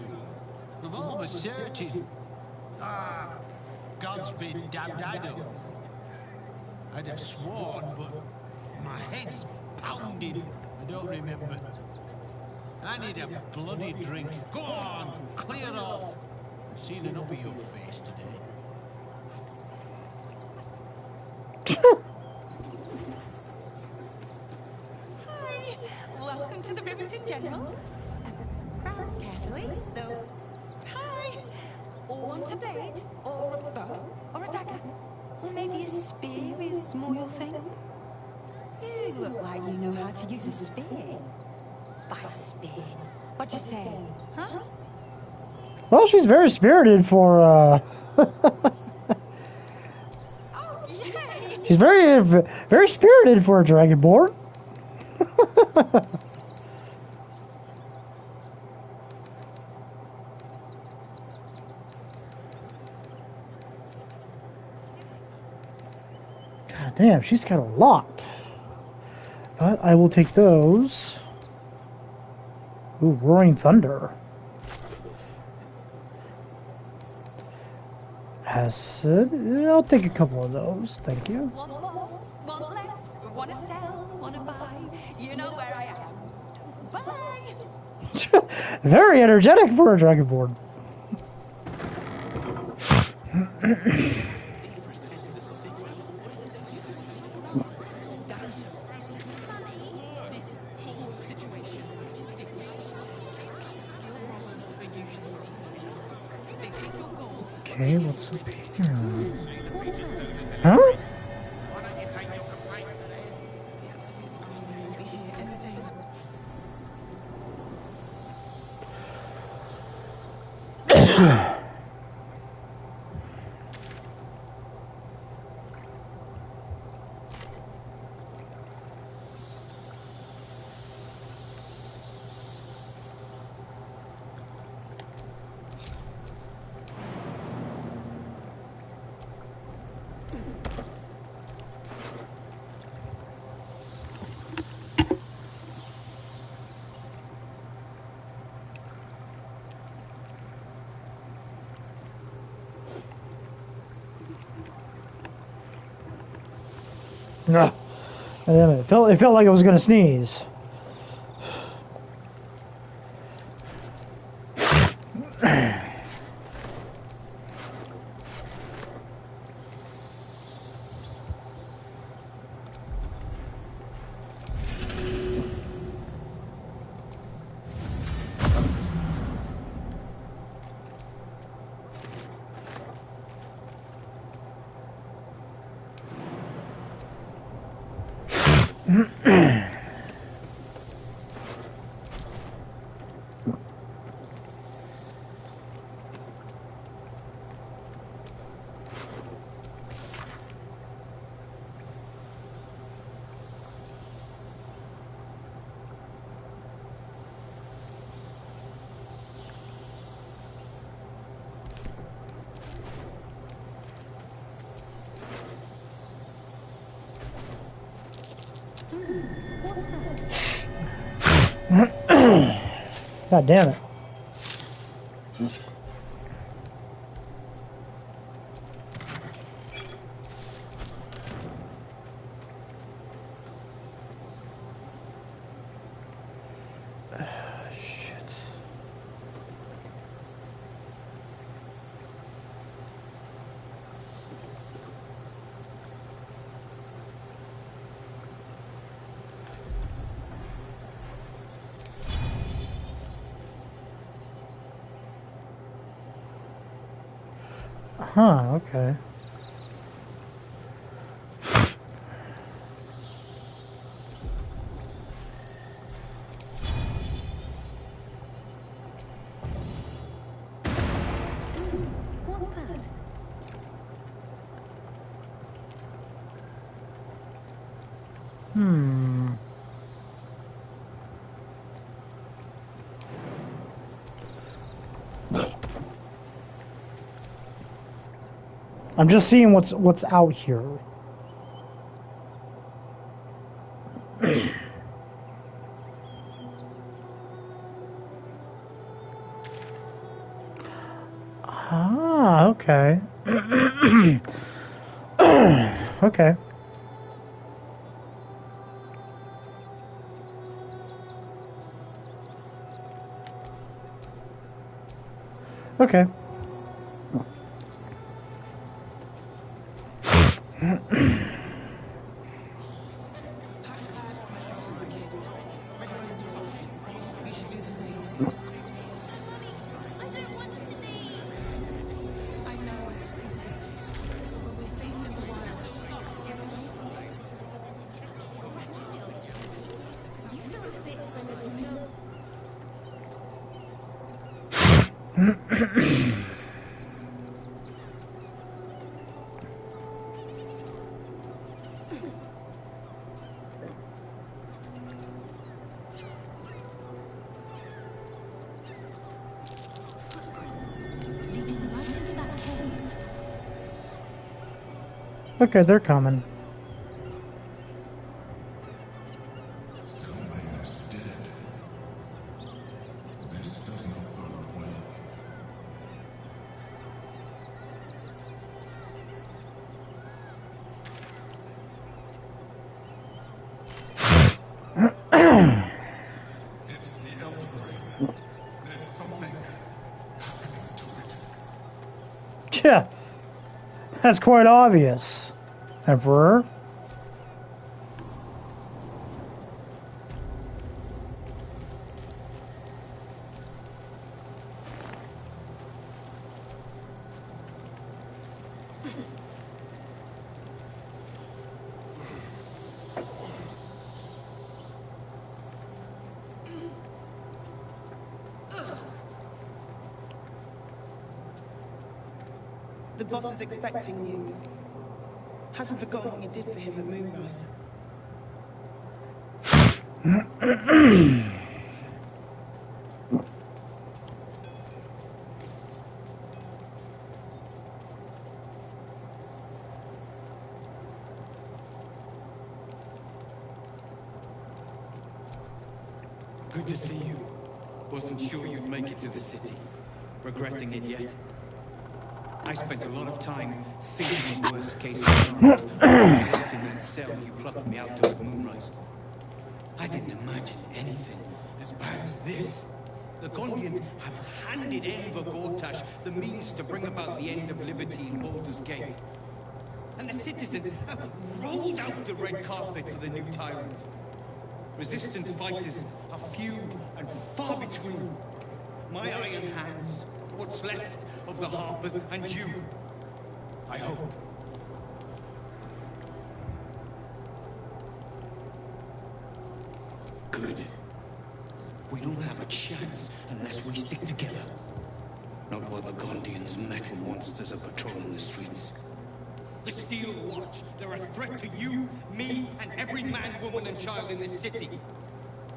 Speaker 8: I'm almost certain. God's been damned, I don't know. I'd have sworn, but my head's pounding. I don't remember. I need a bloody drink. Go on, clear off. I've seen enough of your face today.
Speaker 11: Hi! Welcome to the Rivington General. Browse carefully, though. Hi! Want a blade, or a bow, or a dagger? Or maybe a spear is more your thing? You look like you know how to use a spear. By spear. What'd you say, huh?
Speaker 1: Well, she's very spirited for,
Speaker 11: Oh, yay!
Speaker 1: She's very spirited for a Dragonborn. God damn, she's got a lot. But I will take those. Ooh, Roaring Thunder. Acid. Yeah, I'll take a couple of those. Thank you.
Speaker 11: One more, one less, wanna sell, wanna buy. You know where I am. Bye!
Speaker 1: Very energetic for a Dragonborn. Okay, what's up here? Huh? No. It felt like I was gonna sneeze. God damn it. Huh, okay.
Speaker 12: What's that?
Speaker 1: Hmm. I'm just seeing what's out here. Ah, okay. Okay. Okay.
Speaker 12: Leading right into that cave.
Speaker 1: Okay, they're coming.
Speaker 4: Stelmane is dead. This does not bode well. It's the Elder Brain. There's something happening to it.
Speaker 1: Yeah. That's quite obvious, Emperor.
Speaker 5: The boss is expecting you. Hasn't forgotten what you did for him at Moonrise.
Speaker 15: Good to see you. Wasn't sure you'd make it to the city. Regretting it yet? I spent a lot of time thinking of worst case scenarios. I was locked in that cell and you plucked me out to at Moonrise. I didn't imagine anything as bad as this. The Gondians have handed Enver Gortash the means to bring about the end of liberty in Baldur's Gate. And the citizens have rolled out the red carpet for the new tyrant. Resistance fighters are few and far between. My iron hands, what's left of the Harpers, and you. I hope. Good. We don't have a chance unless we stick together. Not while the Gondians' metal monsters are patrolling the streets. The Steel Watch, they're a threat to you, me, and every man, woman, and child in this city.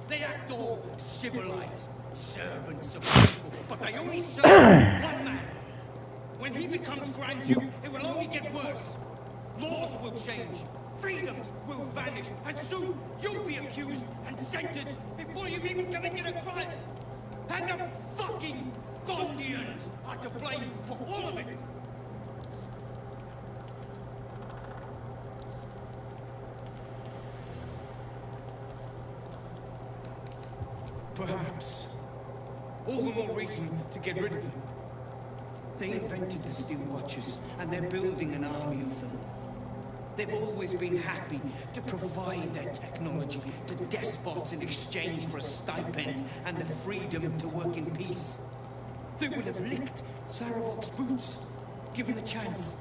Speaker 15: They act all civilized, servants of people, but they only serve one man. When he becomes Grand Duke, it will only get worse. Laws will change, freedoms will vanish, and soon you'll be accused and sentenced before you've even committed a crime. And the fucking Gondians are to blame for all of it. Perhaps. All the more reason to get rid of them. They invented the Steel Watchers, and they're building an army of them. They've always been happy to provide their technology to despots in exchange for a stipend and the freedom to work in peace. They would have licked Saravok's boots, given the chance.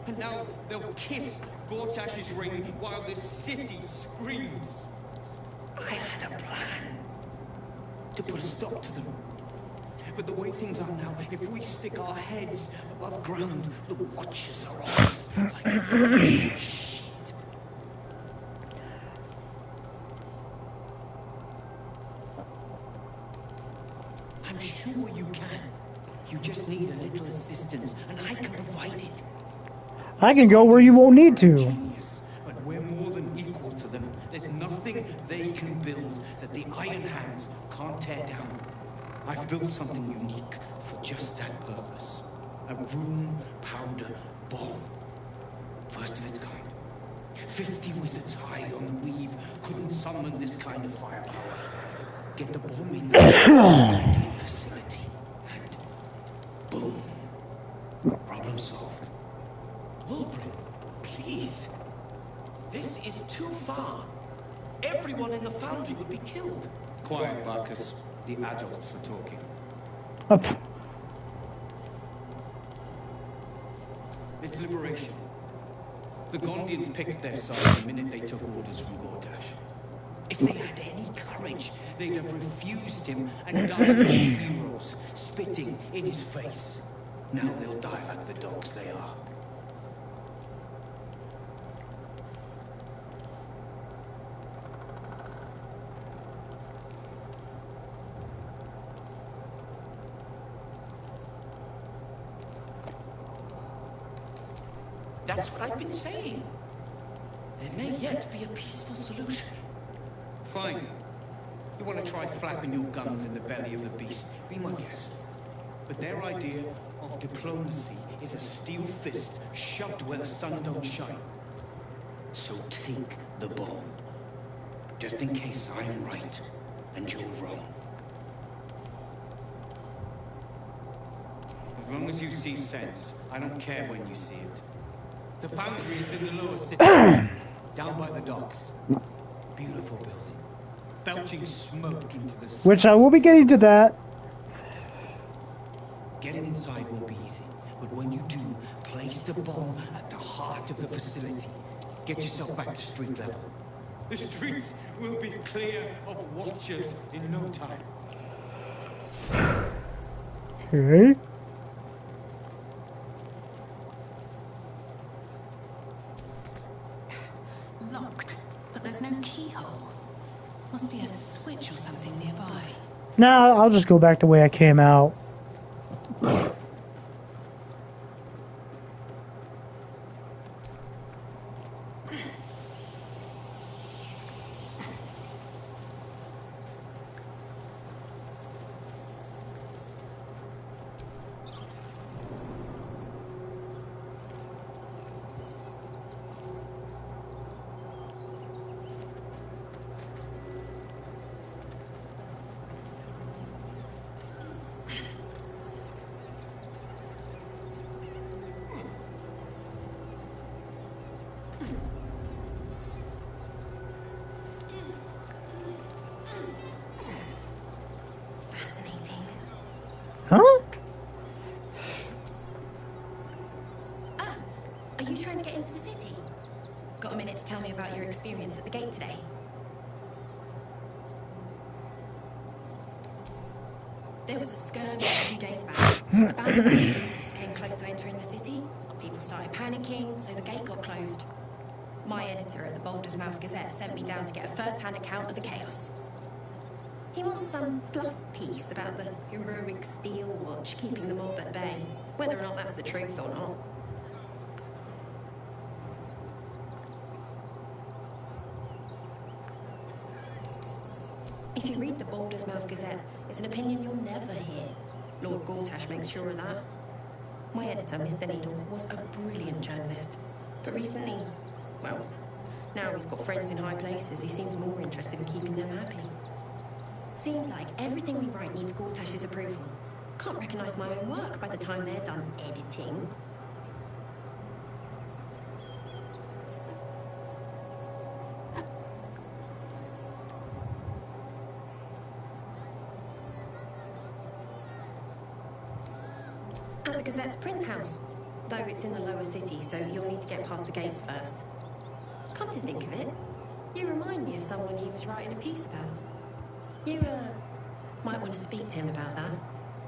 Speaker 15: And now they'll kiss Gortash's ring while this city screams. I had a plan to put a stop to them. But the way things are now, if we stick our heads above ground, the Watchers are on us like frozen shit. I'm sure you can. You just need a little assistance, and I can provide it.
Speaker 1: I can go where you won't need to.
Speaker 15: But we're more than equal to them. There's nothing they can build that the Iron Hands can't tear down. I've built something unique for just that purpose. A room powder bomb. First of its kind. 50 wizards high on the weave couldn't summon this kind of firepower. Get the bomb inside the Gondian facility, and boom. Problem solved.
Speaker 16: Wolbrin, please. This is too far. Everyone in the foundry would be killed.
Speaker 15: Quiet, Barkus. The adults are talking. It's liberation. The Gondians picked their side the minute they took orders from Gortash. If they had any courage, they'd have refused him and died like heroes, spitting in his face. Now they'll die like the dogs they are.
Speaker 16: That's what I've been saying. There may yet be a peaceful solution.
Speaker 15: Fine. You want to try flapping your guns in the belly of the beast? Be my guest. But their idea of diplomacy is a steel fist shoved where the sun don't shine. So take the bomb. Just in case I'm right and you're wrong. As long as you see sense, I don't care when you see it. The foundry is in the lower city, down by the docks. Beautiful building, belching smoke into the sky.
Speaker 1: Which I will be getting to that.
Speaker 15: Getting inside won't be easy, but when you do, place the bomb at the heart of the facility. Get yourself back to street level. The streets will be clear of Watchers in no time.
Speaker 1: Okay.
Speaker 10: Locked, but there's no keyhole. Must be a switch or something nearby.
Speaker 1: Now I'll just go back the way I came out. Huh?
Speaker 17: Ah, are you trying to get into the city? Got a minute to tell me about your experience at the gate today?
Speaker 9: There was a skirmish a few days back. A band of absolutists came close to entering the city. People started panicking, so the gate got closed. My editor at the Baldur's Mouth Gazette sent me down to get a first-hand account of the chaos. He wants some fluff piece about the heroic steel watch keeping the mob at bay, whether or not that's the truth or not. If you read the Baldur's Mouth Gazette, it's an opinion you'll never hear. Lord Gortash makes sure of that. My editor, Mr. Needle, was a brilliant journalist. But recently, well, now he's got friends in high places. He seems more interested in keeping them happy. Seems like everything we write needs Gortash's approval. Can't recognise my own work by the time they're done editing. At the Gazette's print house, though it's in the lower city, so you'll need to get past the gates first. Come to think of it, you remind me of someone he was writing a piece about. You, might want to speak to him about that.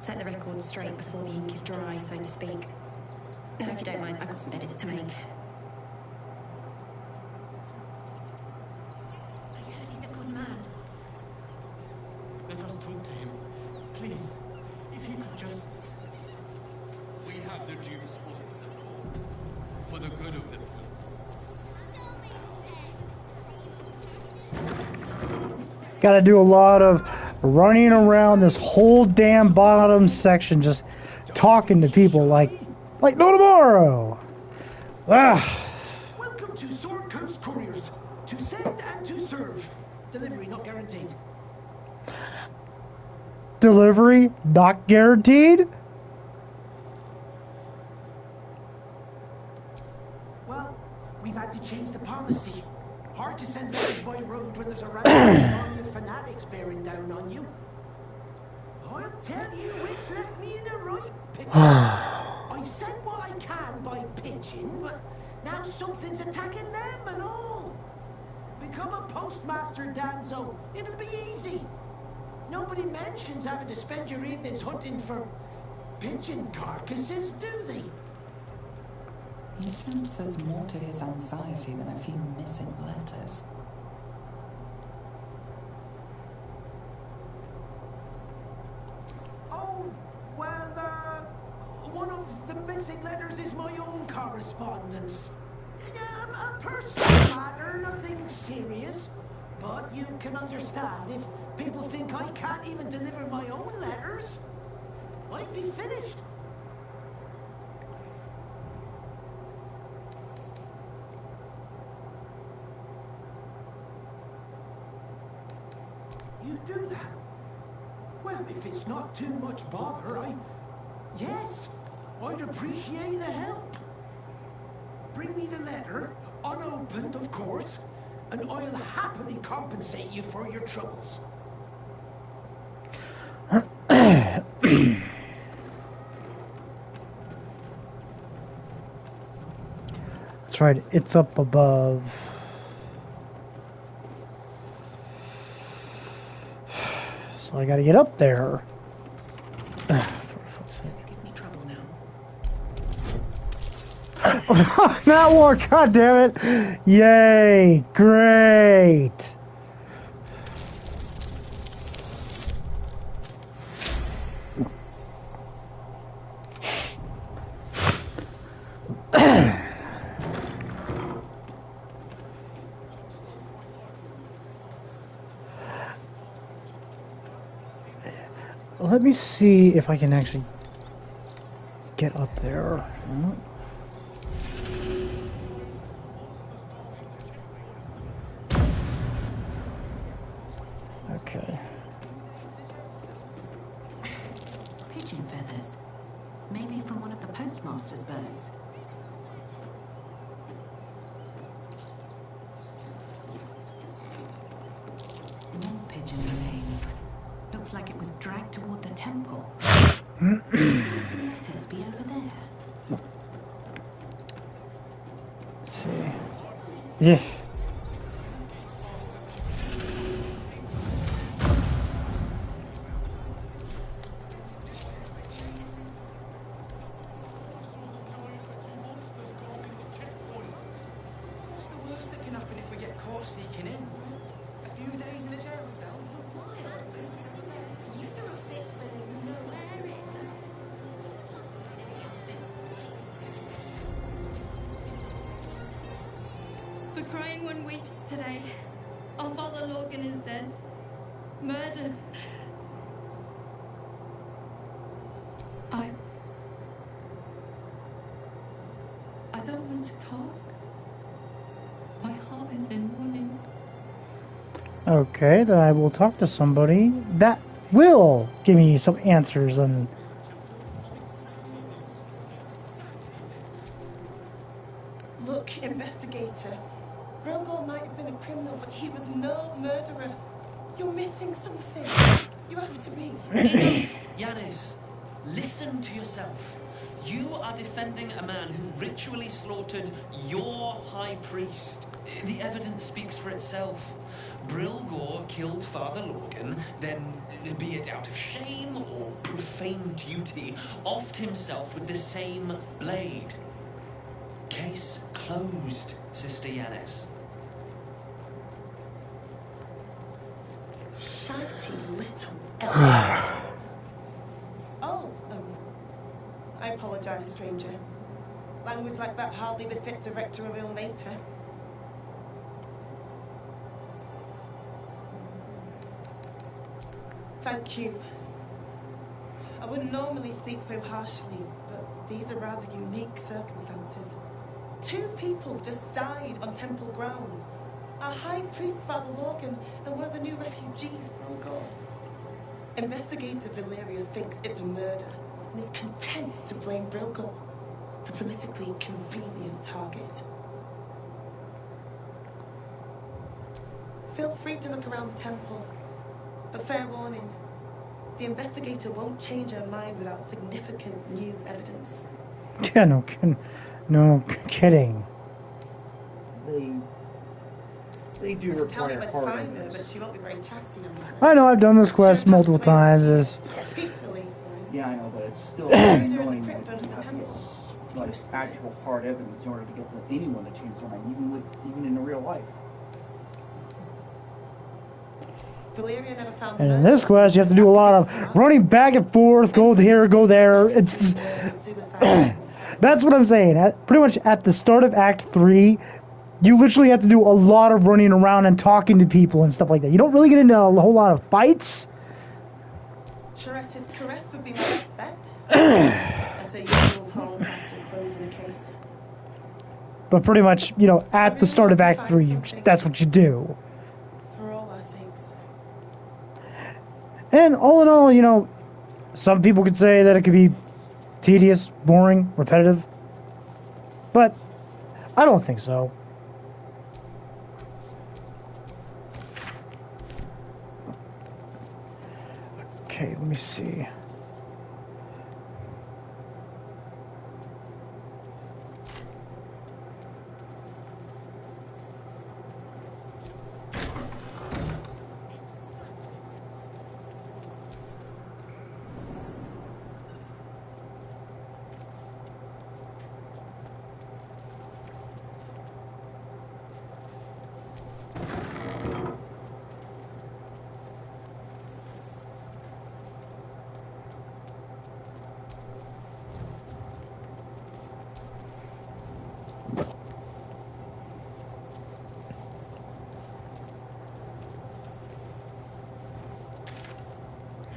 Speaker 9: Set the record straight before the ink is dry, so to speak. Now, if you don't mind, I've got some edits to make.
Speaker 17: I heard he's a good man.
Speaker 20: Let us talk to him. Please, if you could just...
Speaker 14: We have the Duke's full support. For the good of the people.
Speaker 1: Gotta do a lot of running around this whole damn bottom section just talking to people like no tomorrow.
Speaker 13: Welcome to Sword Coast Couriers. To send and to serve. Delivery not guaranteed.
Speaker 1: Delivery not guaranteed?
Speaker 13: Well, we've had to change the policy. Hard to send letters by road when there's a rampage army of fanatics bearing down on you. I'll tell you, it's left me in a right pickle. I've sent what I can by pigeon, but now something's attacking them and all. Become a postmaster, Danzo. It'll be easy. Nobody mentions having to spend your evenings hunting for pigeon carcasses, do they?
Speaker 10: You sense there's more to his anxiety than a few missing letters.
Speaker 13: Oh, well, one of the missing letters is my own correspondence. A personal matter, nothing serious. But you can understand if people think I can't even deliver my own letters, I'd be finished. You do that? Well, if it's not too much bother, yes, I'd appreciate the help. Bring me the letter, unopened, of course, and I'll happily compensate you for your troubles.
Speaker 1: That's right, it's up above. So I gotta get up there.
Speaker 21: Give me trouble now.
Speaker 1: That one, god damn it! Yay! Great! Let me see if I can actually get up there. Okay.
Speaker 21: Pigeon feathers. Maybe from one of the postmaster's birds. More pigeon remains. Looks like it was dragged toward the temple. Could the missing letters be over there?
Speaker 1: Let's see. Yeah.
Speaker 13: sneaking in. A few days in a jail cell.
Speaker 11: You threw a fit when you swear it.
Speaker 18: The crying one weeps today. Our father Logan is dead. Murdered. I don't want to talk. My heart is in running.
Speaker 1: Okay, then I will talk to somebody that will give me some answers on.
Speaker 5: Look, investigator. Brilgor might have been a criminal, but he was no murderer. You're missing something. You have to be.
Speaker 16: Enough, Yanis. Listen to yourself. You are defending a man who ritually slaughtered your high priest. The evidence speaks for itself. Brilgor killed Father Logan, then, be it out of shame or profane duty, offed himself with the same blade. Case closed, Sister Yanis.
Speaker 5: Shitey little elephant. Oh, I apologize, stranger. Language like that hardly befits a rector of ill mater. Thank you. I wouldn't normally speak so harshly, but these are rather unique circumstances. 2 people just died on temple grounds. Our High Priest, Father Logan, and one of the new refugees, Brilgor. Investigator Valeria thinks it's a murder and is content to blame Brilgor, the politically convenient target. Feel free to look around the temple, but fair warning, the investigator won't change her mind without significant new evidence.
Speaker 1: Yeah, no kidding.
Speaker 19: They do
Speaker 5: I can tell you
Speaker 19: require
Speaker 5: where to
Speaker 19: hard
Speaker 5: find her,
Speaker 19: evidence.
Speaker 5: but she won't be very chatty, I'm afraid.
Speaker 1: I know I've done this quest multiple times.
Speaker 5: Peacefully.
Speaker 19: Yeah, I know, but it's still annoying that you have to get like actual hard evidence in order to get anyone to change their mind, even in real life.
Speaker 5: Valeria never found
Speaker 1: And in this quest, you have to do a lot of running back and forth, go here, go there. It's that's what I'm saying. Pretty much at the start of Act 3, you literally have to do a lot of running around and talking to people and stuff like that. You don't really get into a whole lot of fights.
Speaker 5: Chares's caress would be my best bet. That's a usual haunt after closing a case.
Speaker 1: But pretty much, at the start of Act 3, that's what you do.
Speaker 5: For all our sakes.
Speaker 1: And all in all, some people could say that it could be tedious, boring, repetitive. But I don't think so. Okay, let me see.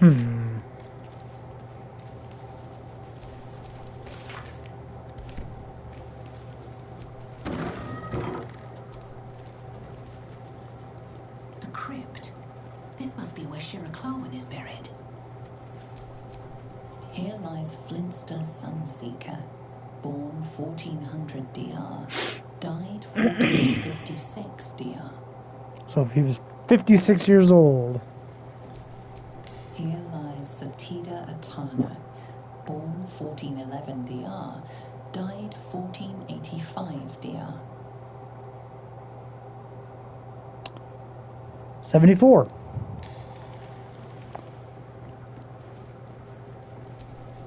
Speaker 10: A crypt. This must be where Shiraclarwen is buried. Here lies Flintster Sunseeker, born 1400 DR, died 1456 DR.
Speaker 1: So if he was 56 years old.
Speaker 10: Here lies Satida Atana, born 1411 DR, died 1485 DR.
Speaker 1: 74.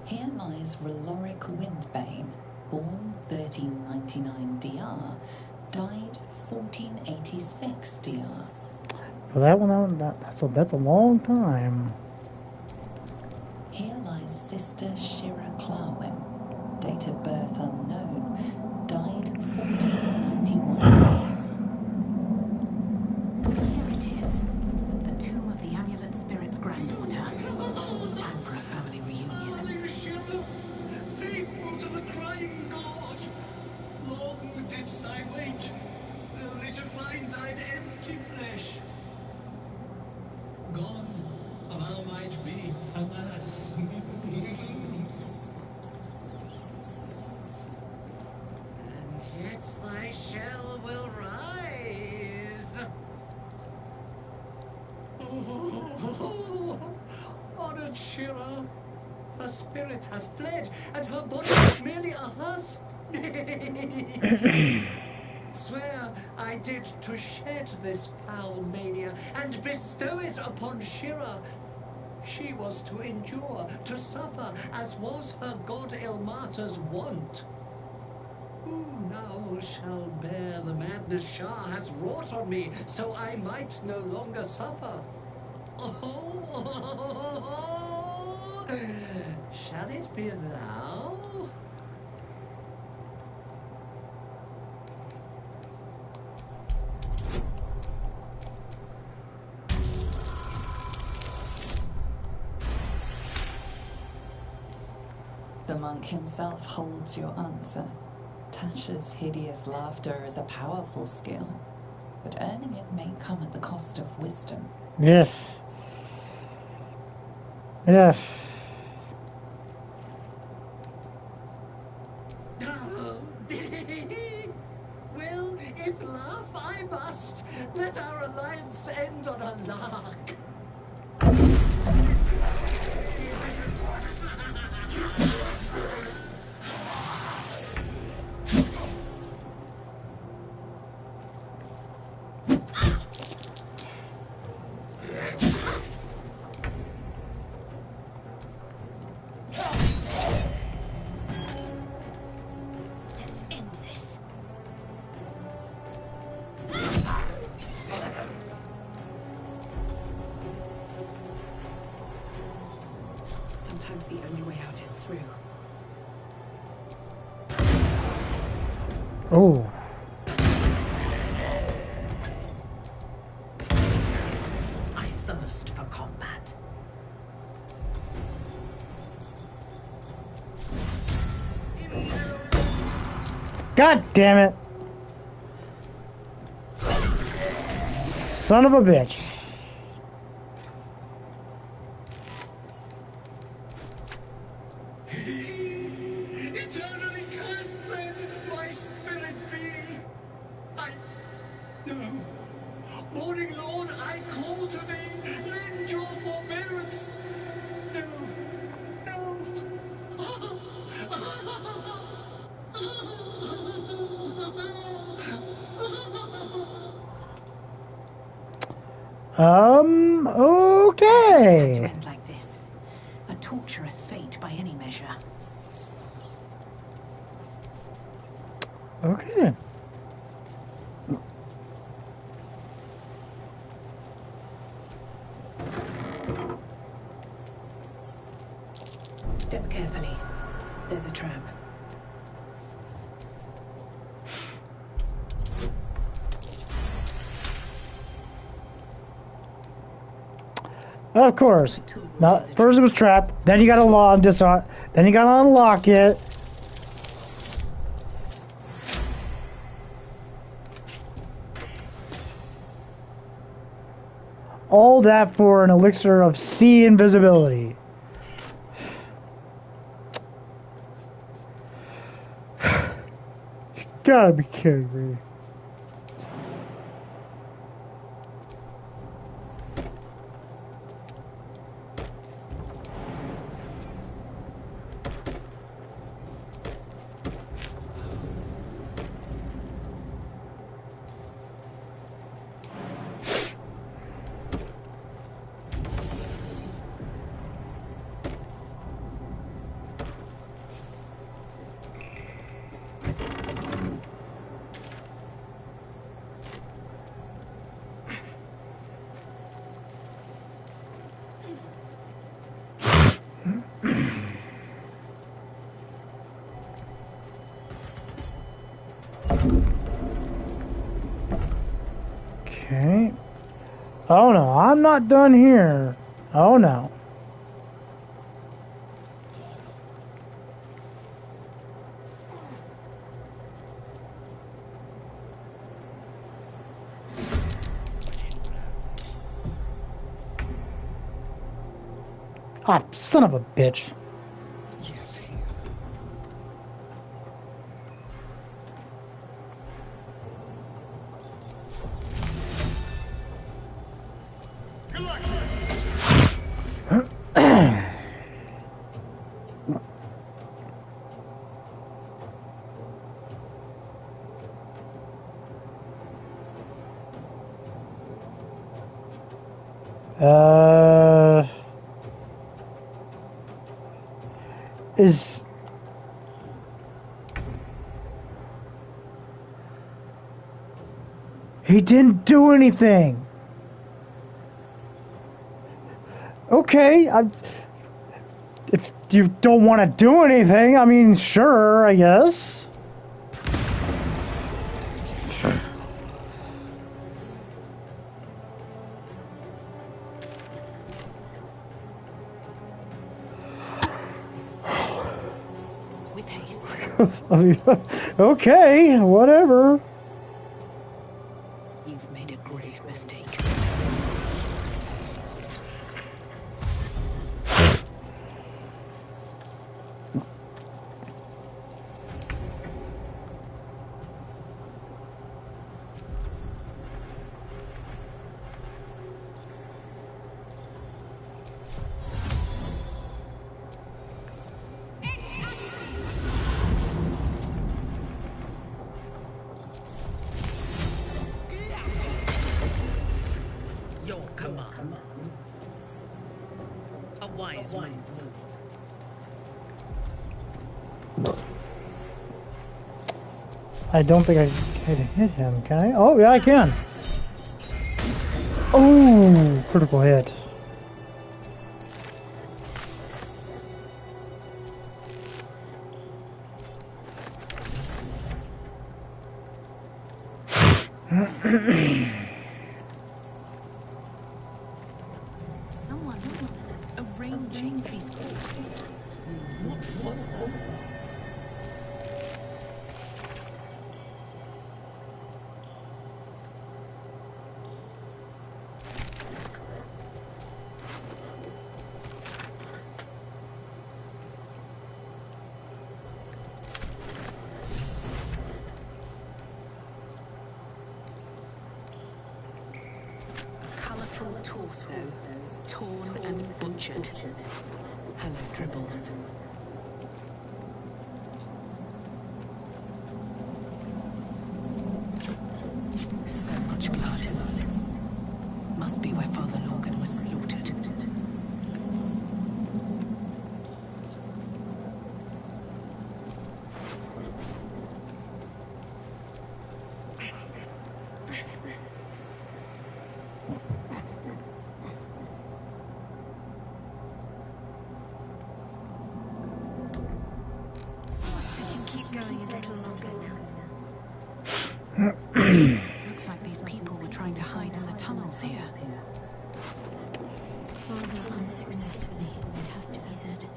Speaker 10: Here lies Reloric Windbane, born 1399 DR, died 1486 steel.
Speaker 1: For that one, that's a long time.
Speaker 10: Here lies Sister Shira Clarwin, date of birth unknown, died 1491.
Speaker 2: Here it is, the tomb of the amulet spirit's granddaughter. Time for a family reunion.
Speaker 6: Shira, faithful to the crying god, long didst I wait, only to find thine empty flesh. Gone, thou might be, alas. And yet thy shell will rise. Oh, honored Shira, her spirit hath fled, and her body is merely a husk. Swear I did to shed this foul mania and bestow it upon Shira. She was to endure, to suffer, as was her god Ilmata's wont. Who now shall bear the madness Shah has wrought on me, so I might no longer suffer? Oh, shall it be thou?
Speaker 10: The monk himself holds your answer. Tasha's hideous laughter is a powerful skill, but earning it may come at the cost of wisdom.
Speaker 1: Yes. Yes.
Speaker 6: Well, if laugh I must, let our alliance end on a lark.
Speaker 12: Let's end this.
Speaker 2: Sometimes the only way out is through.
Speaker 1: Oh.
Speaker 2: I thirst for combat.
Speaker 1: God damn it. Son of a bitch.
Speaker 6: Eternally cursed then, my spirit be. No. Morning Lord, I call to thee, lend your forbearance. No.
Speaker 1: Okay.
Speaker 2: To end like this. A torturous fate by any measure.
Speaker 1: Okay.
Speaker 2: Step carefully. There's a trap.
Speaker 1: Of course. Now, first it was trapped, then you gotta then you gotta unlock it. All that for an elixir of sea invisibility. You gotta be kidding me. Oh no, I'm not done here. Oh no. Ah, son of a bitch.
Speaker 20: Yes, here.
Speaker 1: Is he didn't do anything. Okay, if you don't want to do anything, I mean, sure, I guess.
Speaker 2: With haste.
Speaker 1: I mean, okay, whatever.
Speaker 2: You've made a grave mistake.
Speaker 10: Your command. A wise move.
Speaker 1: I don't think I can hit him, can I? Oh, yeah, I can. Oh, critical hit.
Speaker 2: Someone was arranging these forces. What was that? Colourful torso, torn and butchered. Hello, dribbles. So much blood. Must be where Father Lorgan was slaughtered.
Speaker 12: I can keep going a little longer now.
Speaker 2: Looks like these people were trying to hide in the tunnels here.
Speaker 12: Although unsuccessfully, it has to be said.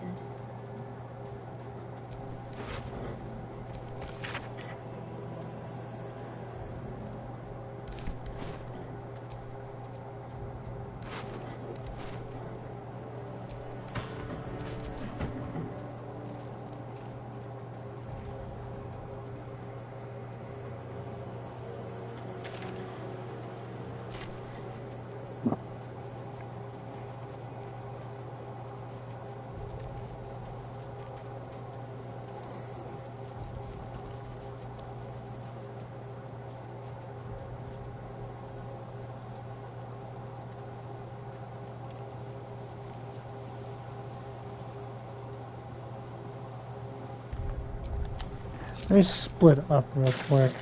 Speaker 1: Let me split up real quick.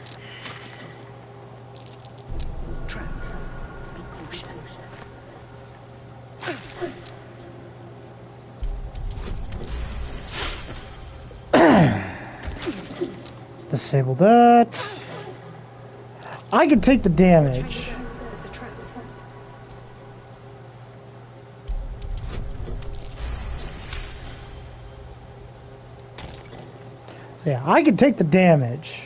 Speaker 2: Trap. Be cautious.
Speaker 1: Disable that. I can take the damage.
Speaker 2: There's a trap.
Speaker 1: Yeah, I can take the damage.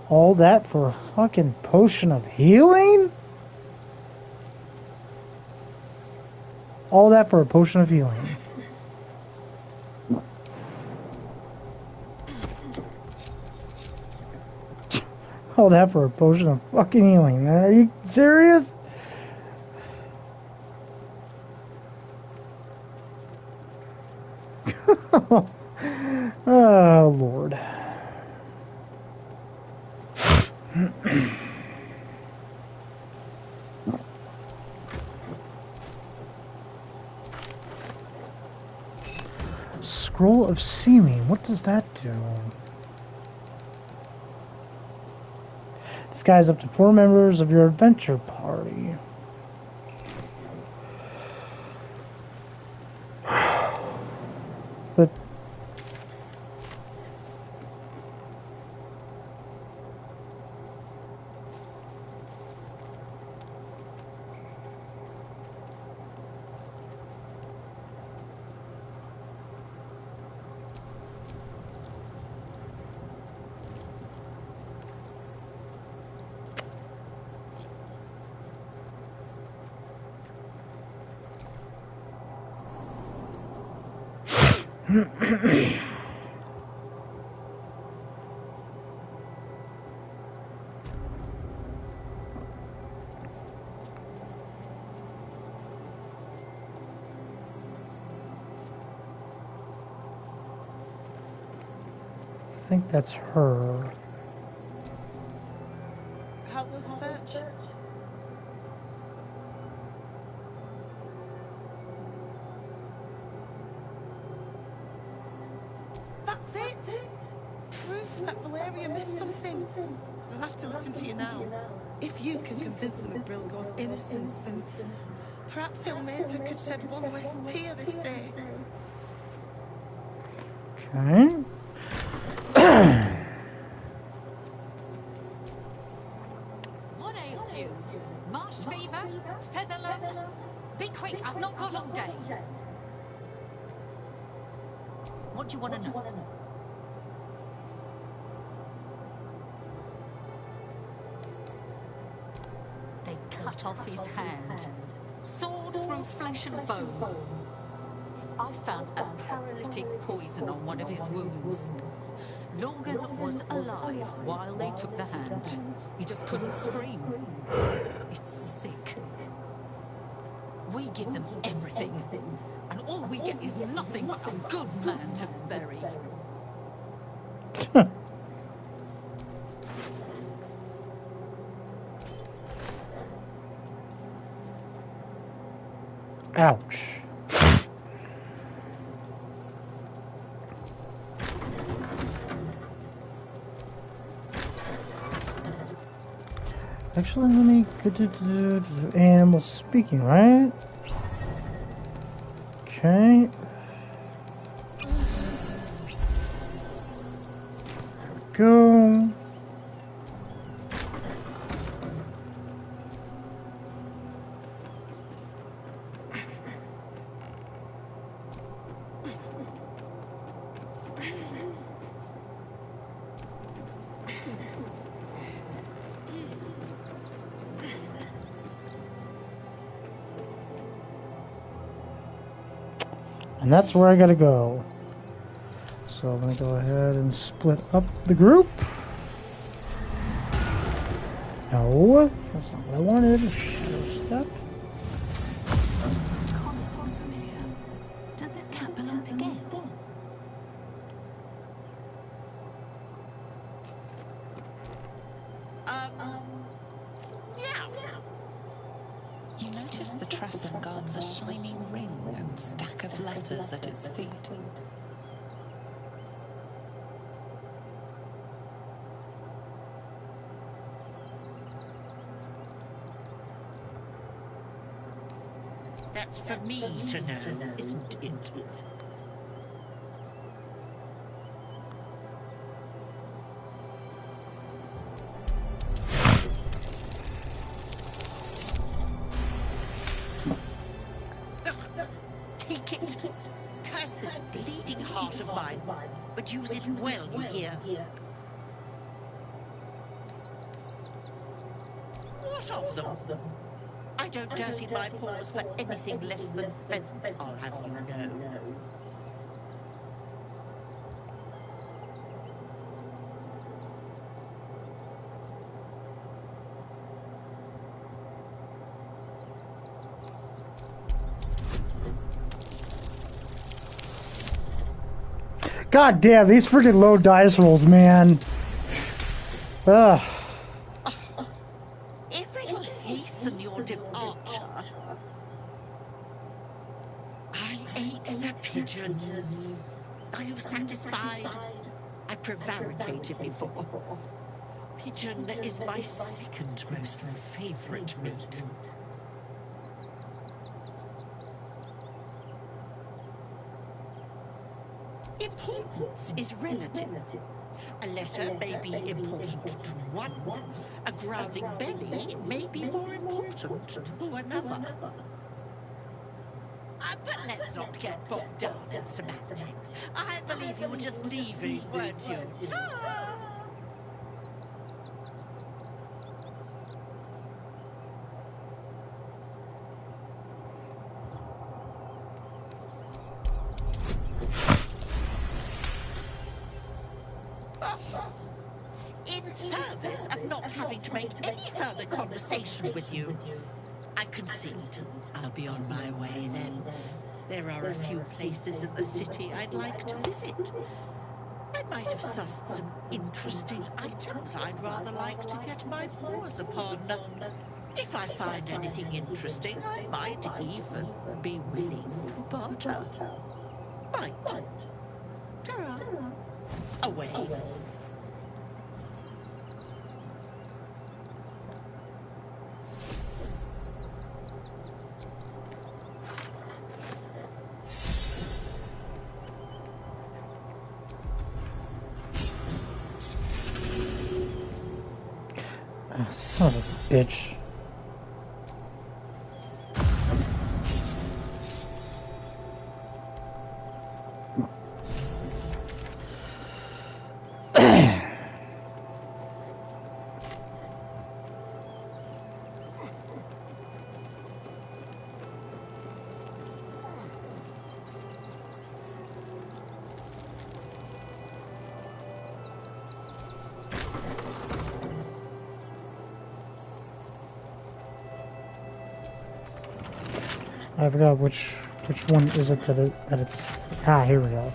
Speaker 1: All that for a fucking potion of healing? All that for a potion of healing. All that for a potion of fucking healing, man. Are you serious? Oh, Lord. Scroll of Seeming. What does that do? Disguise up to 4 members of your adventure party. But I think that's her.
Speaker 5: How was the search? That's it! Proof that Valeria missed something. They'll have to listen to you now. If you can convince them of Brilgor's innocence, then perhaps Ilmater could shed one less tear this day.
Speaker 1: Okay.
Speaker 21: What ails you? Marsh fever? Featherland? Be quick, I've not got all day. What do you want to know? They cut off his hand. Sword through flesh and bone. I found a paralytic poison on one of his wounds. Logan was alive while they took the hand. He just couldn't scream. It's sick. We give them everything, and all we get is nothing but a good man to bury.
Speaker 1: Ouch. Actually, let me go to animal speaking, right? Okay. There we go. And that's where I gotta go. So I'm gonna go ahead and split up the group. No, that's not what I wanted. Shadow step.
Speaker 2: Collar looks familiar. Does this cat belong to Gale?
Speaker 10: You notice the Trassen guards a shiny ring and stack of letters at its feet.
Speaker 8: That's for me to know, isn't it?
Speaker 3: art of mine, but use it well, you hear? What of them? I don't dirty my paws for anything less than pheasant, I'll have you know.
Speaker 1: God damn, these freaking low dice rolls, man. Ugh.
Speaker 3: If it'll hasten your departure... I ate the pigeons. Are you satisfied? I prevaricated before. Pigeon is my second most favorite meat. Importance is relative. A letter may be important to one. A growling belly may be more important to another. But let's not get bogged down in semantics. I believe you were just leaving, weren't you? Ta! In service of not having to make any further conversation with you, I concede. I'll be on my way then. There are a few places in the city I'd like to visit. I might have sussed some interesting items I'd rather like to get my paws upon. If I find anything interesting, I might even be willing to barter. Might. Ta-ra. Away.
Speaker 1: Son of a bitch. I forgot which one is it that it's here we go.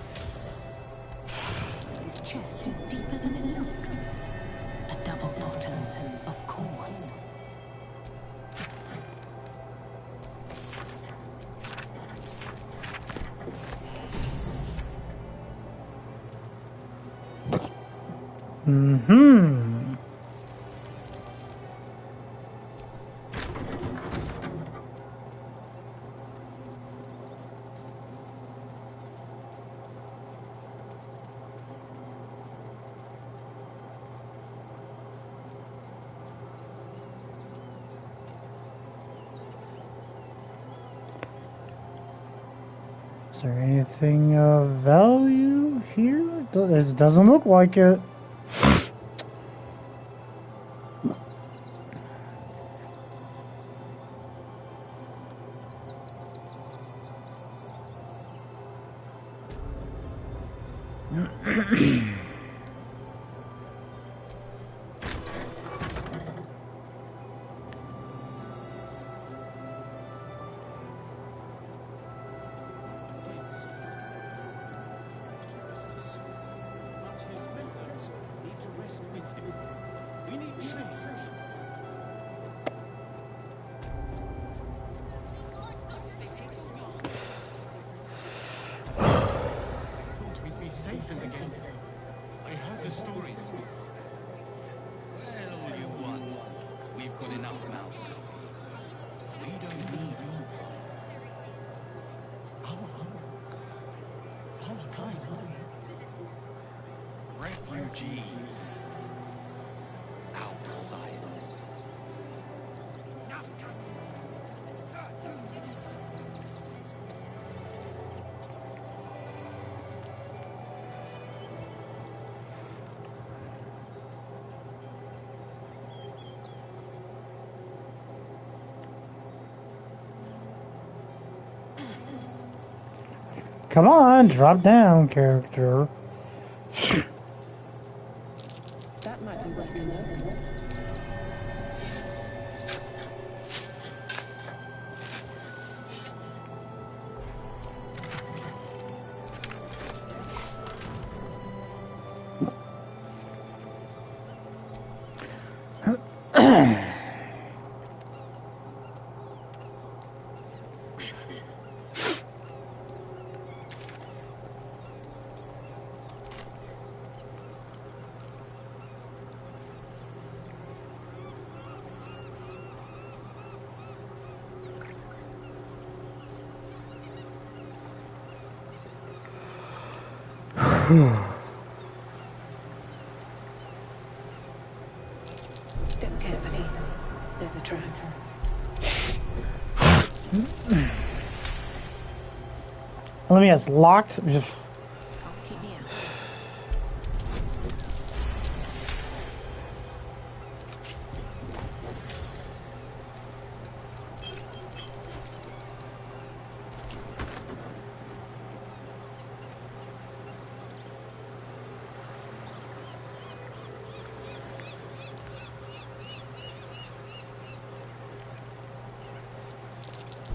Speaker 2: This chest is deeper than it looks. A double bottom, of course.
Speaker 1: Mm-hmm. Is there anything of value here? It doesn't look like it.
Speaker 14: Refugees. Outsiders.
Speaker 1: Come on, drop down, character.
Speaker 10: That might be worth a note. Step carefully. There's a trap.
Speaker 1: Let me guess, locked?
Speaker 10: Keep me out.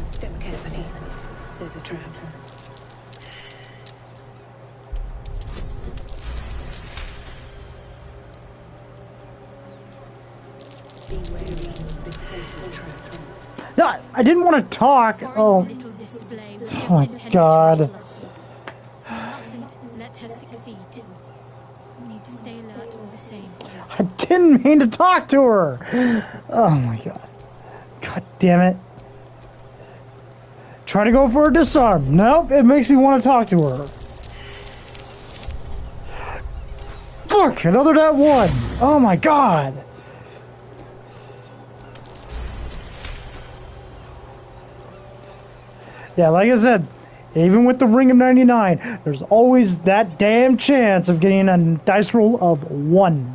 Speaker 10: Step carefully. There's a trap. Be wary. This place is trapped.
Speaker 1: No, I didn't want to talk. Oh,
Speaker 12: Little display was just
Speaker 1: oh my
Speaker 12: intended
Speaker 1: God.
Speaker 12: to rattle us. We mustn't let her succeed. We need to stay alert all the same.
Speaker 1: I didn't mean to talk to her. Oh my God. God damn it. Try to go for a disarm. Nope, it makes me want to talk to her. Fuck, another that one. Oh my God. Yeah, like I said, even with the Ring of 99, there's always that damn chance of getting a dice roll of 1.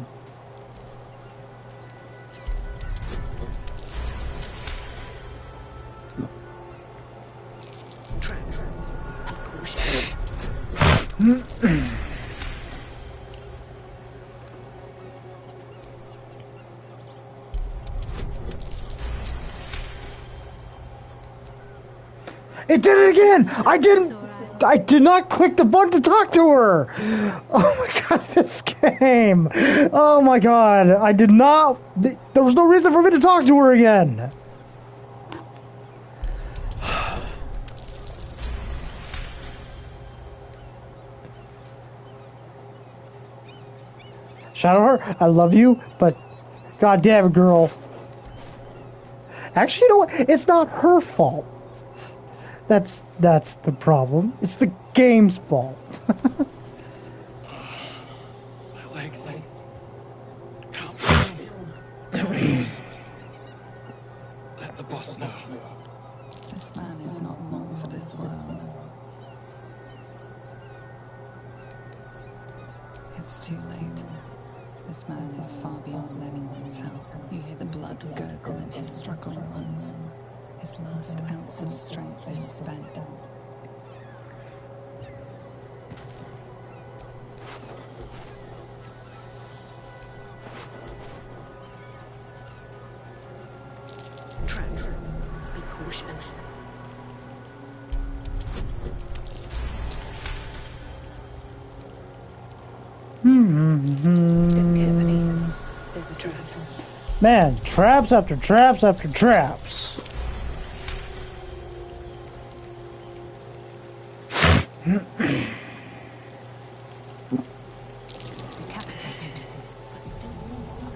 Speaker 1: It did it again! I did not click the button to talk to her! Oh my God, this game! Oh my God, I did not... There was no reason for me to talk to her again! Shadowheart, I love you, but God damn it, girl. Actually, you know what? It's not her fault. That's the problem. It's the game's fault.
Speaker 14: My legs. Can't move. Tell Jesus. Let the boss know.
Speaker 10: This man is not long for this world. It's too late. This man is far beyond anyone's help. You hear the blood gurgle in his struggling lungs. His last ounce of strength is spent.
Speaker 2: Trap. Be cautious.
Speaker 10: Step carefully. There's a trap.
Speaker 1: Man, traps after traps after traps.
Speaker 2: Decapitated, but still warm.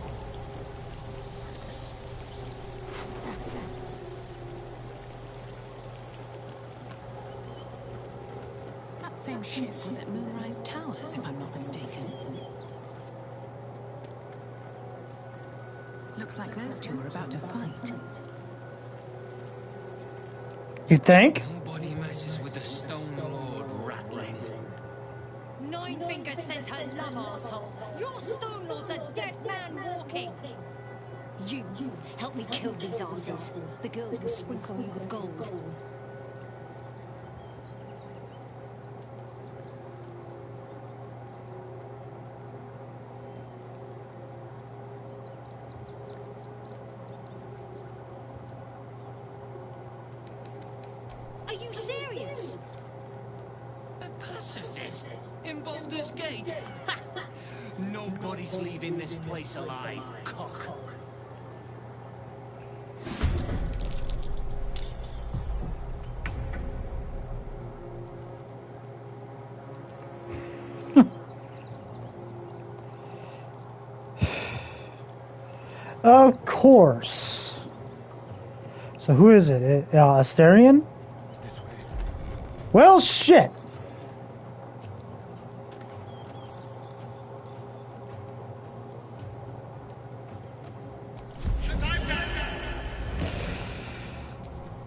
Speaker 2: That same ship was at Moonrise Towers, if I'm not mistaken. Looks like those two are about to fight.
Speaker 1: You think?
Speaker 7: Nobody messes with the Stone Lord rattling.
Speaker 22: Nine Fingers says her love, arsehole. Your Stone Lord's a dead man walking. You, help me kill these asses. The girl will sprinkle you with gold.
Speaker 7: pacifist in Baldur's Gate. Nobody's leaving this place alive, cock.
Speaker 1: Of course. So who is it? Asterion?
Speaker 20: This way.
Speaker 1: Well, shit.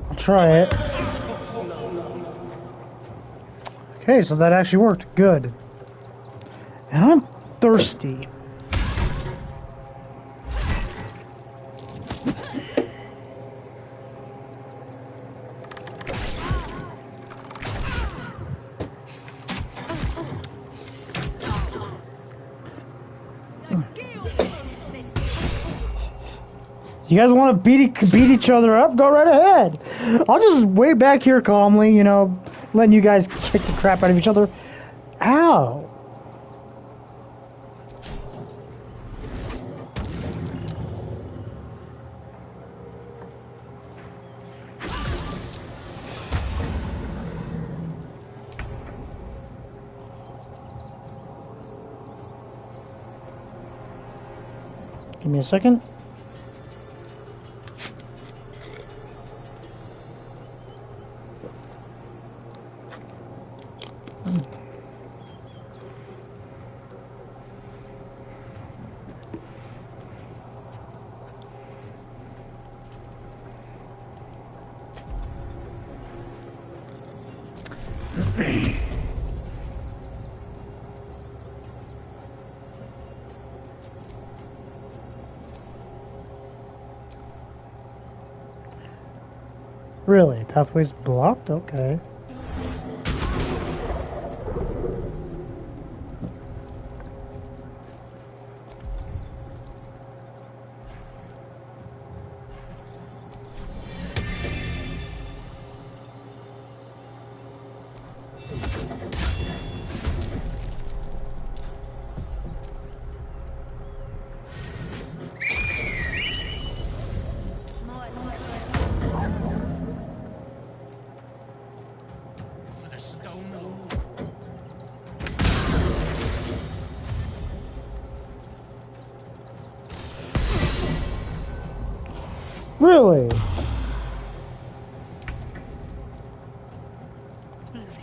Speaker 1: I'll try it. Okay, so that actually worked. Good. And I'm thirsty. You guys want to beat each other up? Go right ahead. I'll just wait back here calmly, you know, letting you guys kick the crap out of each other. Ow. Give me a second. Really? Pathways blocked? Okay. Really?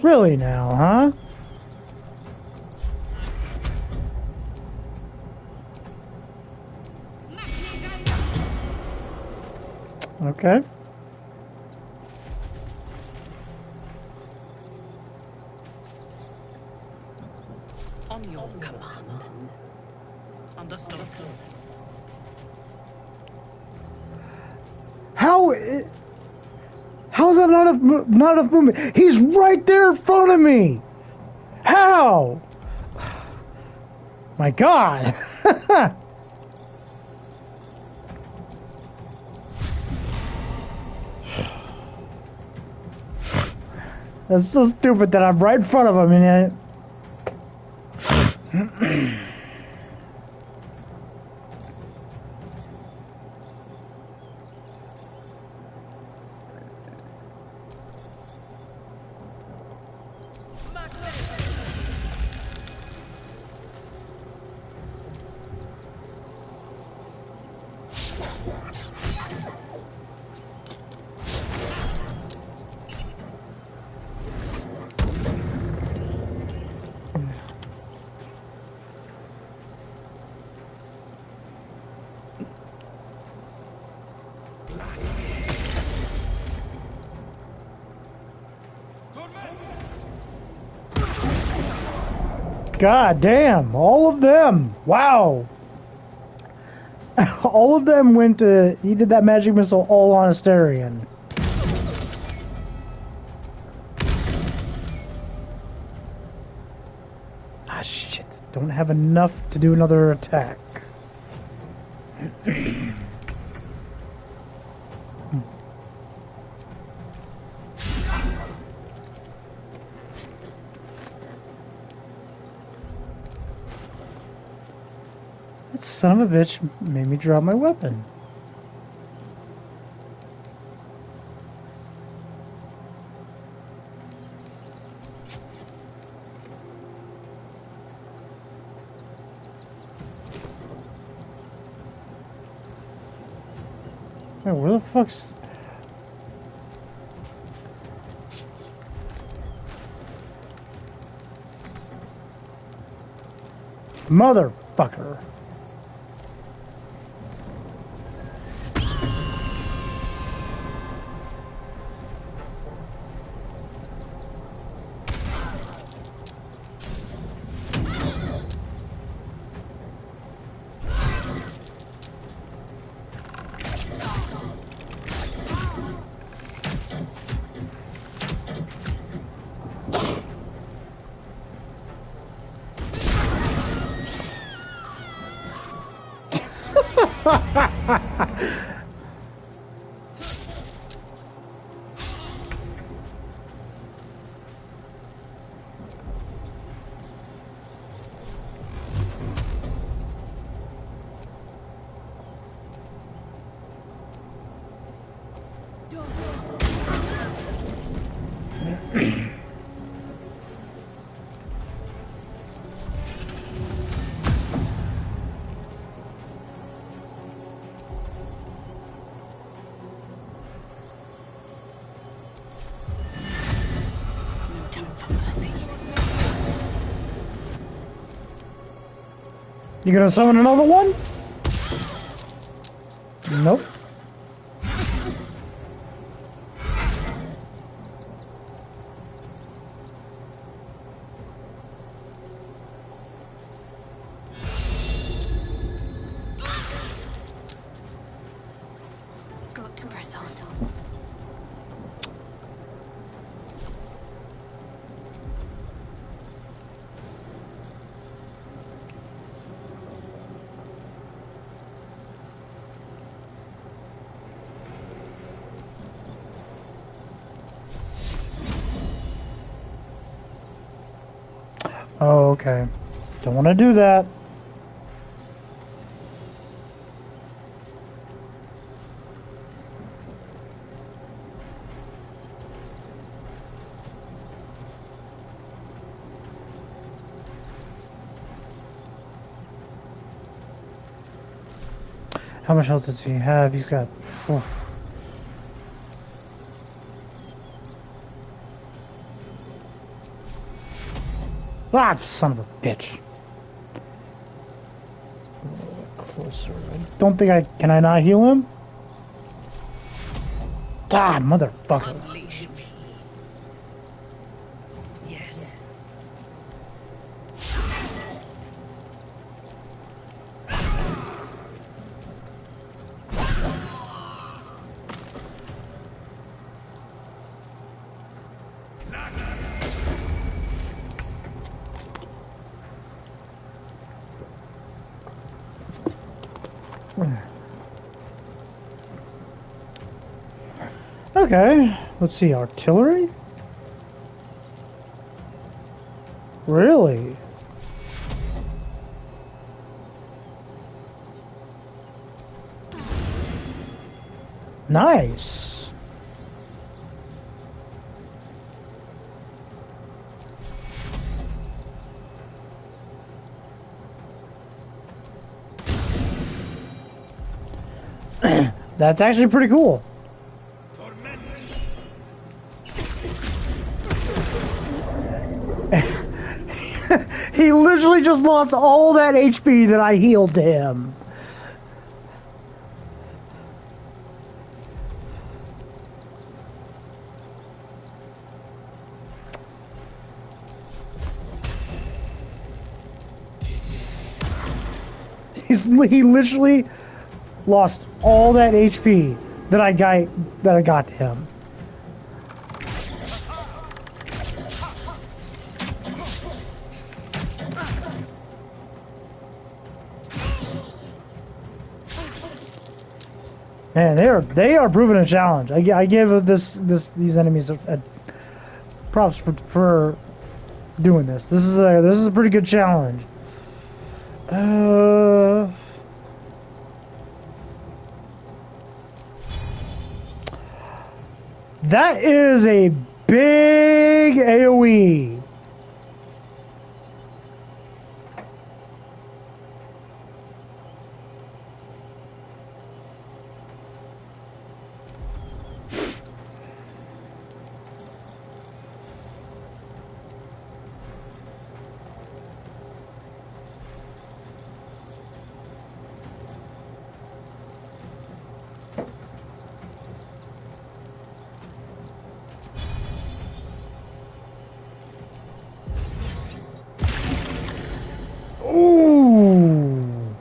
Speaker 1: Really now, huh? Okay.
Speaker 3: On your command. Understood.
Speaker 1: How is that not a movement? He's right there in front of me. How? My God. That's so stupid that I'm right in front of him and God damn, all of them. Wow. All of them went to... He did that magic missile all on Asterion. Ah, shit. Don't have enough to do another attack. son of a bitch made me drop my weapon. Hey, where the fuck's... Motherfucker. You gonna summon another one? Nope.
Speaker 17: Got to press on.
Speaker 1: Oh, okay. Don't want to do that. How much health does he have? He's got... oof. Ah, son of a bitch. Closer. I don't think I... Can I not heal him? Ah, motherfucker.
Speaker 6: Unleash me. Yes.
Speaker 1: Okay, let's see, artillery? Really? Nice. That's actually pretty cool. He literally just lost all that HP that I healed to him. He literally lost all that HP that I got to him. Man, they are proving a challenge. I give these enemies a props for doing this. This is a pretty good challenge. That is a big AoE. Ooh.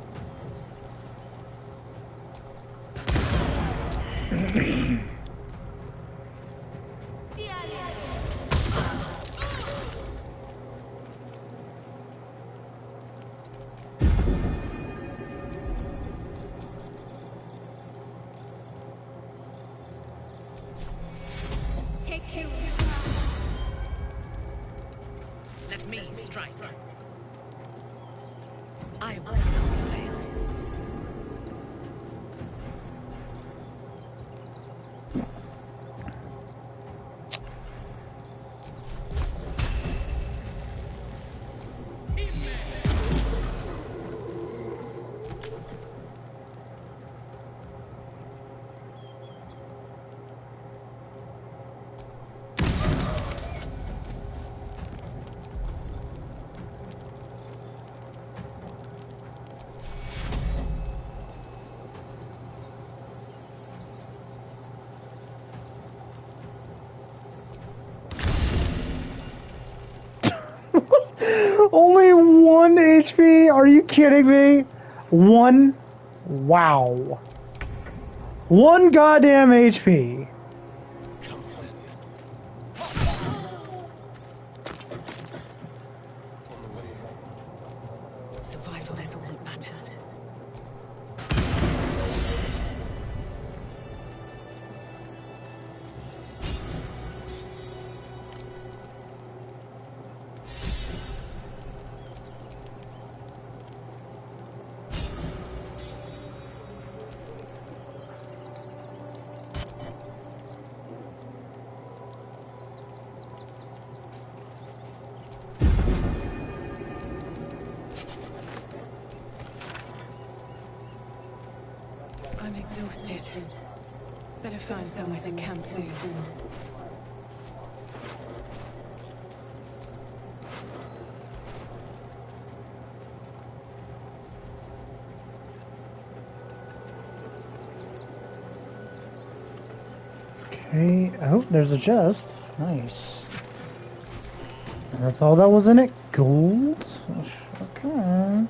Speaker 2: Take you.
Speaker 3: Let me strike. I will not fail.
Speaker 1: Only 1 HP? Are you kidding me? 1? Wow. 1 goddamn HP.
Speaker 2: Survival is all that matters.
Speaker 10: I'm exhausted. Better find somewhere to camp soon.
Speaker 1: Okay. Oh, there's a chest. Nice. And that's all that was in it? Gold? Okay.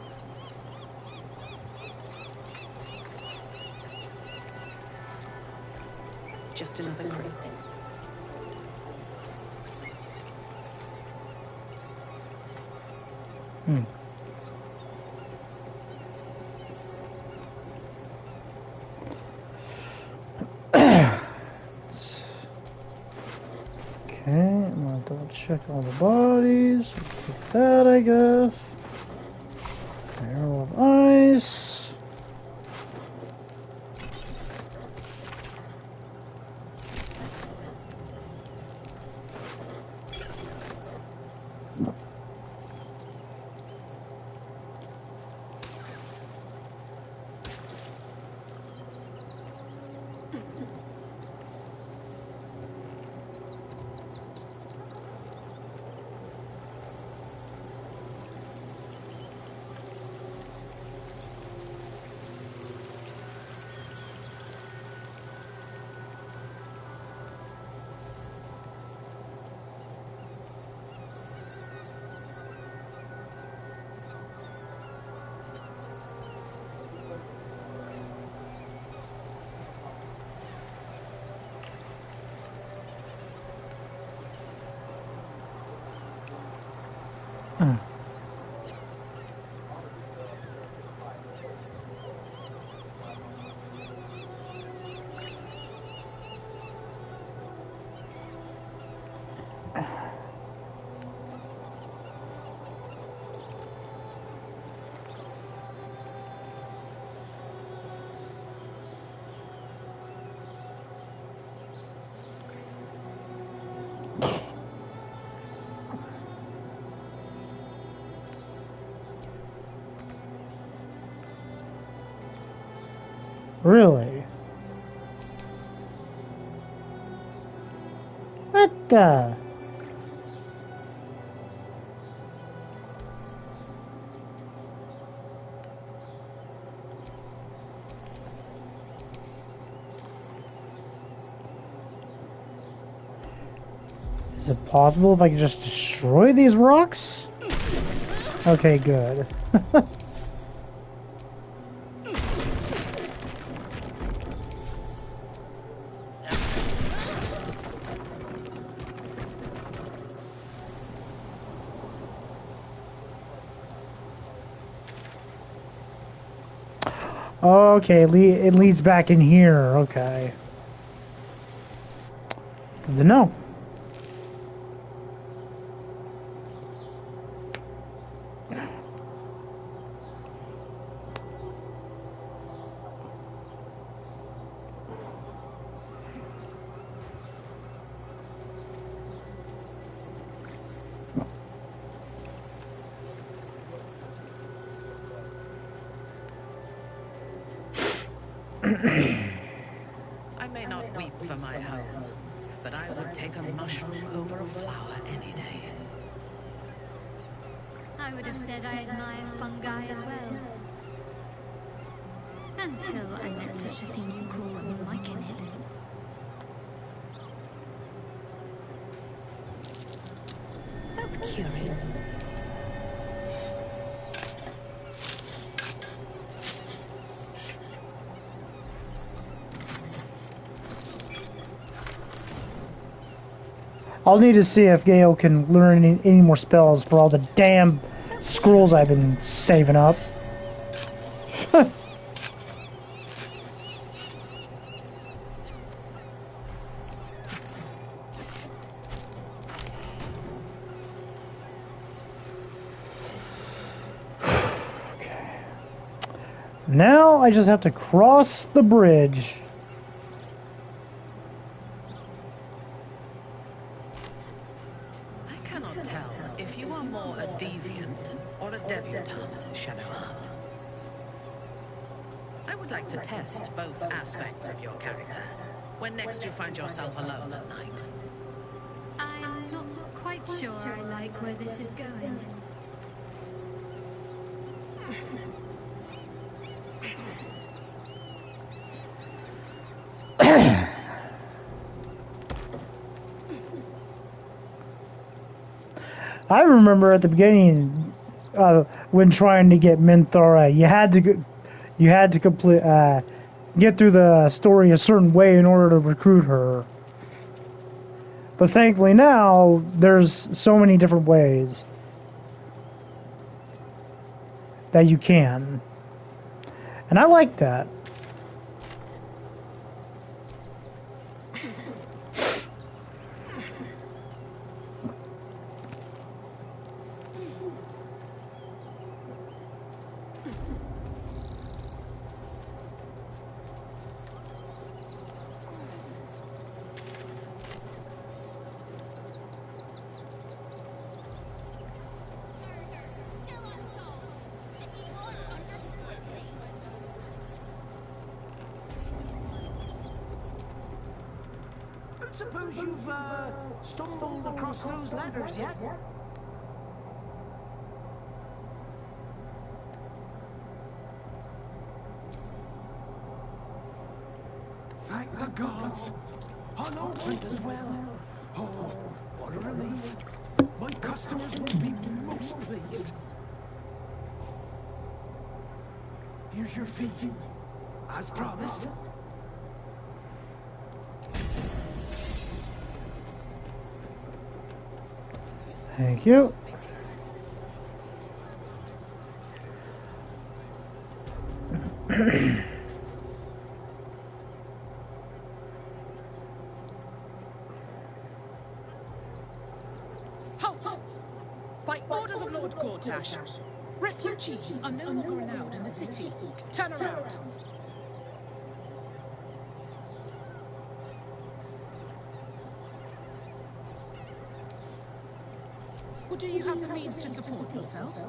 Speaker 10: Just another crate.
Speaker 1: Okay, I'm gonna double check all the bodies. Take that, I guess. Barrel of ice. Really? What the? Is it possible if I could just destroy these rocks? Okay, good. Okay, it leads back in here. Okay. Good to know.
Speaker 2: I may not weep for my home, but I would take a mushroom over a flower any day.
Speaker 12: I would have said I admire fungi as well. Until I met such a thing you call a myconid.
Speaker 2: That's curious.
Speaker 1: I'll need to see if Gale can learn any more spells for all the damn scrolls I've been saving up. Okay. Now I just have to cross the bridge.
Speaker 2: Test both aspects of your character when next you find yourself alone at night.
Speaker 12: I'm not quite sure I like where this is going.
Speaker 1: I remember at the beginning when trying to get Minthara, you had to complete get through the story a certain way in order to recruit her. But thankfully now there's so many different ways that you can. And I like that.
Speaker 13: Suppose you've stumbled across those ladders yet? Thank the gods! Unopened as well. Oh, what a relief. My customers will be most pleased. Here's your fee, as promised.
Speaker 1: Thank you.
Speaker 3: Halt! By orders of Lord Gortash, refugees are no longer allowed in the city. Turn around. Or do you have the means to support yourself?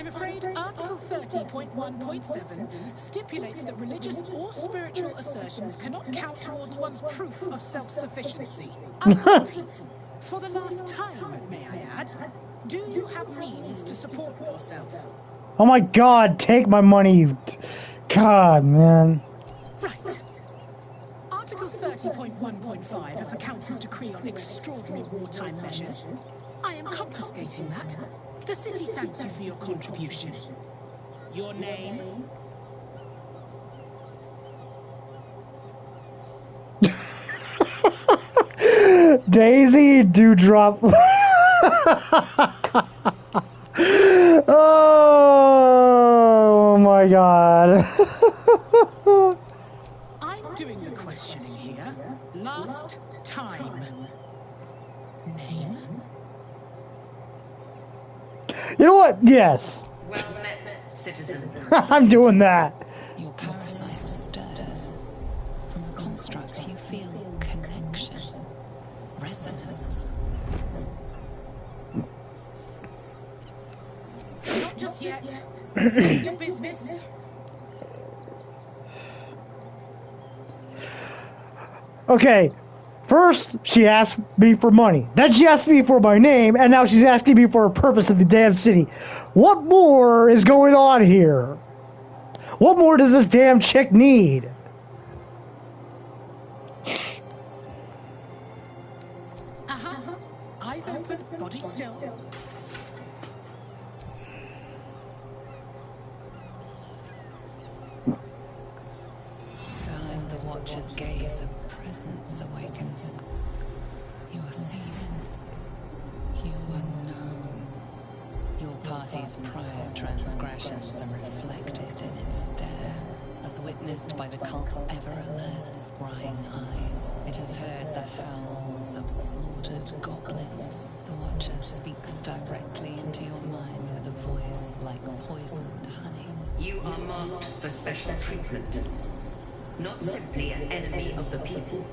Speaker 2: I'm afraid Article 30.1.7 stipulates that religious or spiritual assertions cannot count towards one's proof of self-sufficiency. I will repeat, for the last time, may I add, do you have means to support yourself?
Speaker 1: Oh my God, take my money. God, man.
Speaker 2: Right. Article 30.1.5 of the Council's decree on extraordinary wartime measures. I am confiscating that. The city thanks you for your contribution. Your name?
Speaker 1: Daisy Dewdrop. Oh my God.
Speaker 2: I'm doing the questioning here. Last time. Name?
Speaker 1: You know what? Yes.
Speaker 3: Well met, citizen.
Speaker 1: I'm doing that.
Speaker 10: Your parasite stirs. From the construct, you feel connection, resonance.
Speaker 2: Not just yet. State your business.
Speaker 1: Okay. First, she asked me for money. Then she asked me for my name, and now she's asking me for a purpose of the damn city. What more is going on here? What more does this damn chick need?
Speaker 2: Eyes open, body still.
Speaker 10: Behind the Watcher's gaze, a presence awakens. You are seen. You are known. Your party's prior transgressions are reflected in its stare, as witnessed by the cult's ever-alert, scrying eyes. It has heard the howls of slaughtered goblins. The Watcher speaks directly into your mind with a voice like poisoned honey.
Speaker 3: You are marked for special treatment. Not simply an enemy of the people,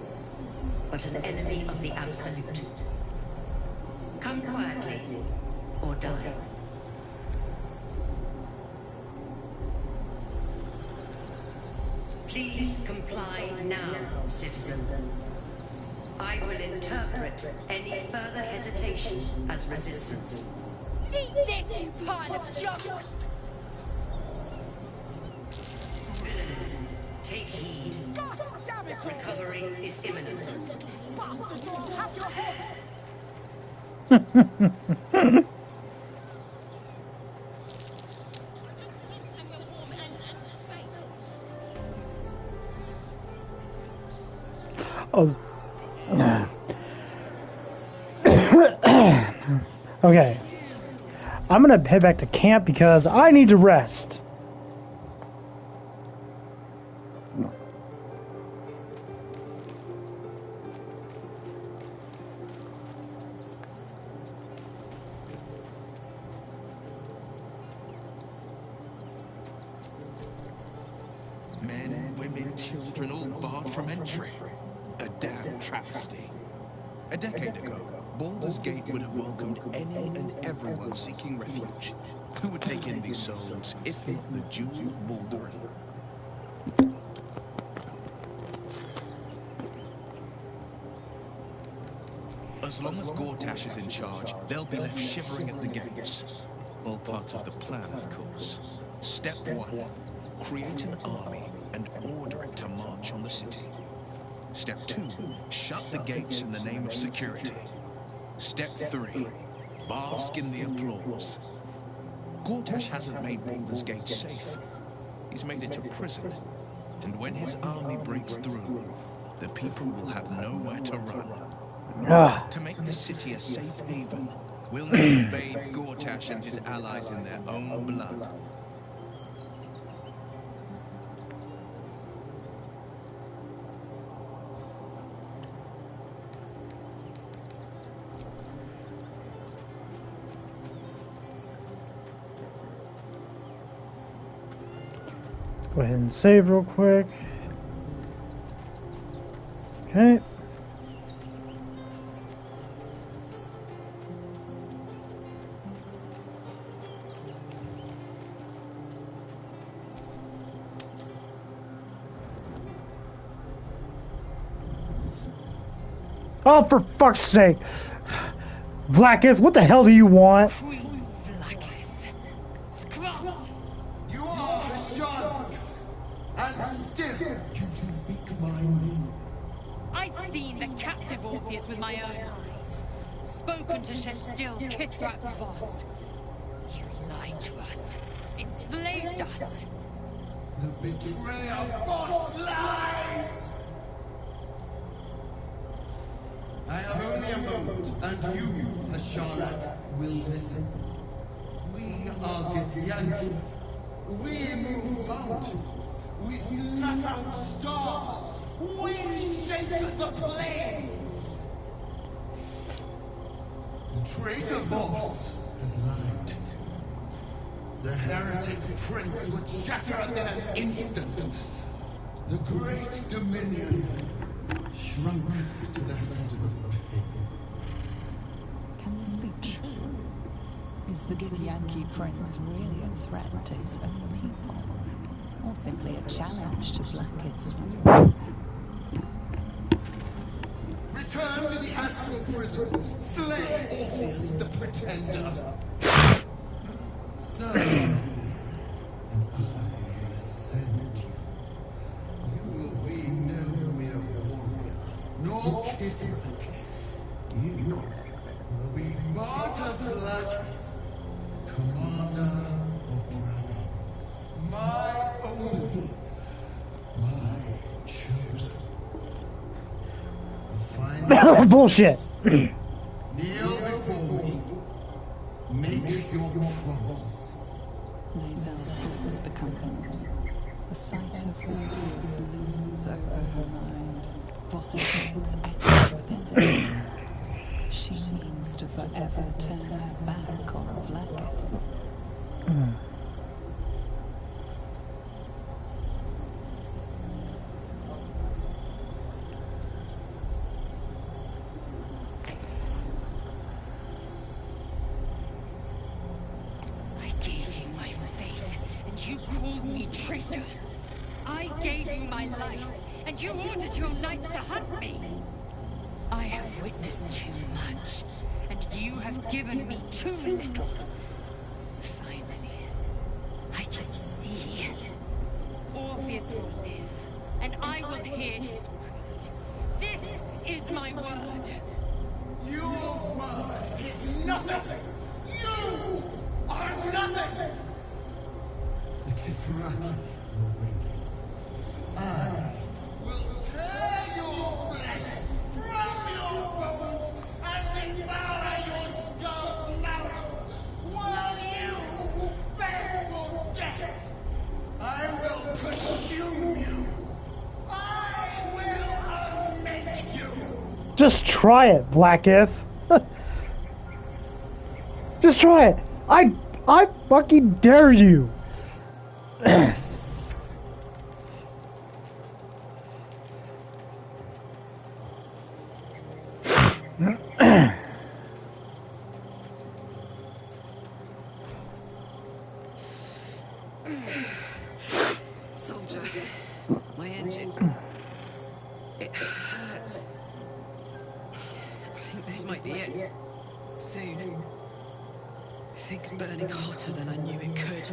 Speaker 3: but an enemy of the Absolute. Come quietly, or die. Please comply now, citizen. I will interpret any further hesitation as resistance.
Speaker 22: Eat this, you pile of junk!
Speaker 3: Villains, take heed.
Speaker 2: God damn it all!
Speaker 3: Recovery is imminent.
Speaker 2: Bastards all have your heads!
Speaker 1: Oh. Okay. I'm gonna head back to camp because I need to rest.
Speaker 7: Men, women, children, all barred from entry. A damn travesty. A decade ago, Baldur's Gate would have welcomed any and everyone seeking refuge. Who would take in these souls, if not the Duke of Baldur? As long as Gortash is in charge, they'll be left shivering at the gates. All part of the plan, of course. Step 1. Create an army and order it to march on the city. Step 2. Shut the gates in the name of security. Step 3. Bask in the applause. Gortash hasn't made Baldur's Gate safe. He's made it a prison. And when his army breaks through, the people will have nowhere to run. To make the city a safe haven, we'll need to bathe Gortash and his allies in their own blood.
Speaker 1: Go ahead and save real quick. Okay. Oh, for fuck's sake. Blacketh, what the hell do you want?
Speaker 4: You are Hashanah, and still you speak my name.
Speaker 22: I've seen the captive Orpheus with my own eyes. Spoken to Shestill Kithrak Voss. You lied to us. Enslaved us.
Speaker 4: The betrayer Voss lies! I have only a moment, and you, Hashanah, will listen. We are Githyanki. We move mountains. We snuff out stars. We shake the plains. The traitor Voss has lied to you. The heretic prince would shatter us in an instant. The great dominion shrunk to the head of a pig.
Speaker 10: Can this be true? Is the Githyanki prince really a threat to his own people? Or simply a challenge to Vlaakith's rule?
Speaker 4: Return to the astral prison. Slay Orpheus the pretender. Serve me, and I will ascend you. You will be no mere warrior, nor Kithrak. You will be part of Vlaakith, commander of dragons. My only, my chosen.
Speaker 1: Bullshit.
Speaker 4: Kneel before me. Make your promise.
Speaker 10: Lae'zel's thoughts become hers. The sight of Orpheus looms over her mind. Voss's words echo within her. She means to forever turn her back on Vlaakith.
Speaker 22: Traitor! I gave you my life, and you ordered your knights to hunt me! I have witnessed too much, and you have given me too little. Finally, I can see. Orpheus will live, and I will hear his creed. This is my word!
Speaker 4: Your word is nothing! You are nothing! The Kithrak will bring you. I will tear your flesh from your bones and devour your skull's marrow while you beg for death. I will consume you. I will unmake you.
Speaker 1: Just try it, Blacketh. Just try it. I fucking dare you.
Speaker 15: Soldier, my engine. It hurts. I think this might be it. Soon. Things burning hotter than I knew it could.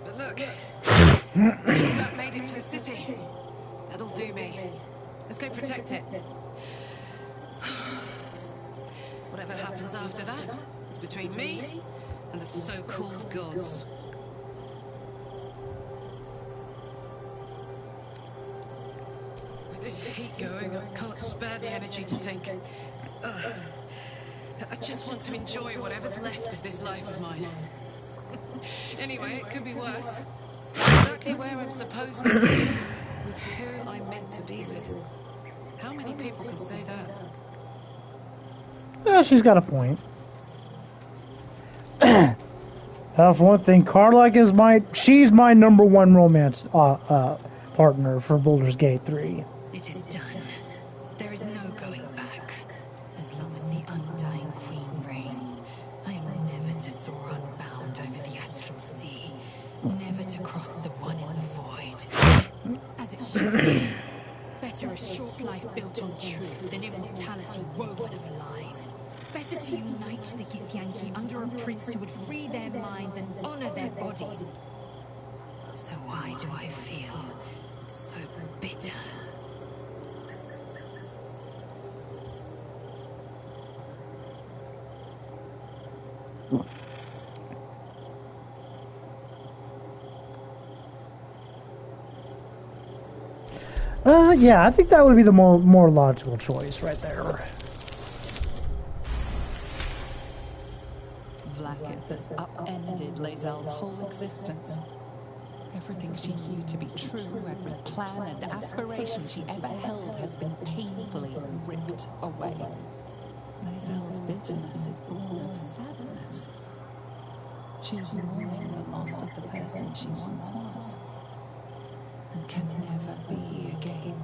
Speaker 15: But look, we just about made it to the city. That'll do me. Let's go protect it. Whatever happens after that is between me and the so-called gods. With this heat going, I can't spare the energy to think. I just want to enjoy whatever's left of this life of mine. Anyway, it could be worse. Exactly where I'm supposed to be. With who I'm meant to be with. How many people can say that?
Speaker 1: Yeah, she's got a point. For one thing, Karlach is she's my #1 romance partner for Baldur's Gate 3.
Speaker 22: It is done. There is no going back. As long as the Undying Queen reigns, I am never to soar unbound over the astral sea. Never to cross the one in the void. As it should be. Better
Speaker 9: better a short life built on truth than immortality woven of lies. Better to unite the Githyanki under a prince who would free their minds and honor their bodies. So why do I feel so bitter?
Speaker 1: Yeah, I think that would be the more logical choice right there.
Speaker 10: Vlaakith has upended Lae'zel's whole existence. Everything she knew to be true, every plan and aspiration she ever held has been painfully ripped away. Lae'zel's bitterness is born of sadness. She is mourning the loss of the person she once was, and can never be again.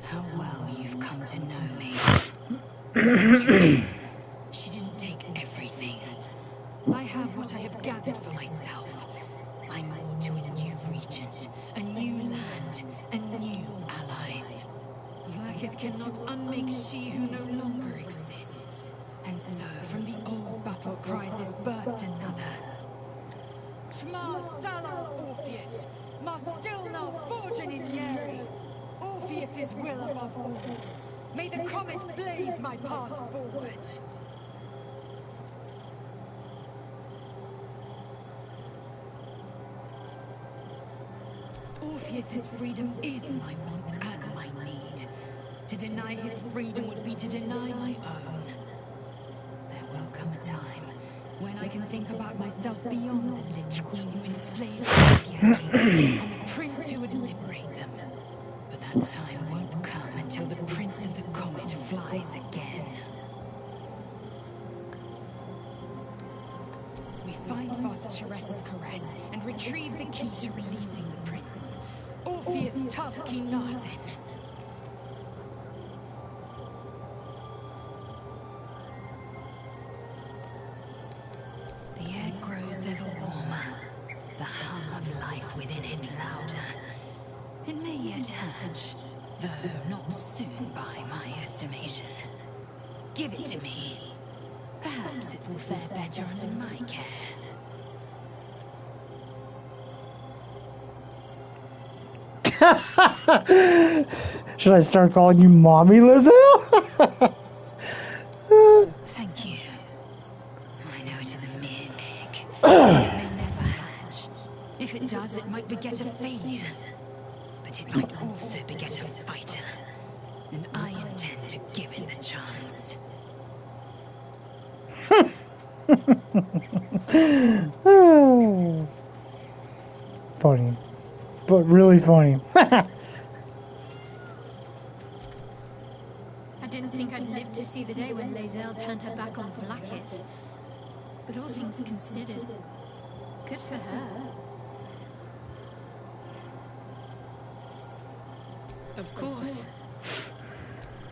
Speaker 9: How well you've come to know me. The truth. She didn't take everything. I have what I have gathered for myself. I'm more to a new regent, a new land, and new allies. Vlaakith cannot unmake she who no longer exists. And so, from the old battle cries is birthed another.
Speaker 11: Shma Salal Orpheus, Ma Stilna Forgin in Yeri. Orpheus's will above all. May the comet blaze my path forward.
Speaker 9: Orpheus's freedom is my want and my need. To deny his freedom would be to deny my own. There will come a time when I can think about myself beyond the Lich Queen who enslaves the Githyanki and the prince who would liberate them. But that time won't come until the Prince of the Comet flies again. We find Foster Cheres's caress and retrieve the key to releasing the prince. Orpheus Tafki Narsen. The air grows ever warmer, the hum of life within it louder. It may yet hatch, though not soon by my estimation. Give it to me. Perhaps it will fare better under my care.
Speaker 1: Should I start calling you Mommy, Lizzo?
Speaker 9: Thank you. I know it is a mere egg. It may never hatch. If it does, it might beget a failure. But it might also beget a fighter. And I intend to give it the chance.
Speaker 1: Funny. But really funny.
Speaker 12: I didn't think I'd live to see the day when Lae'zel turned her back on Vlaakith. But all things considered, good for her.
Speaker 9: Of course.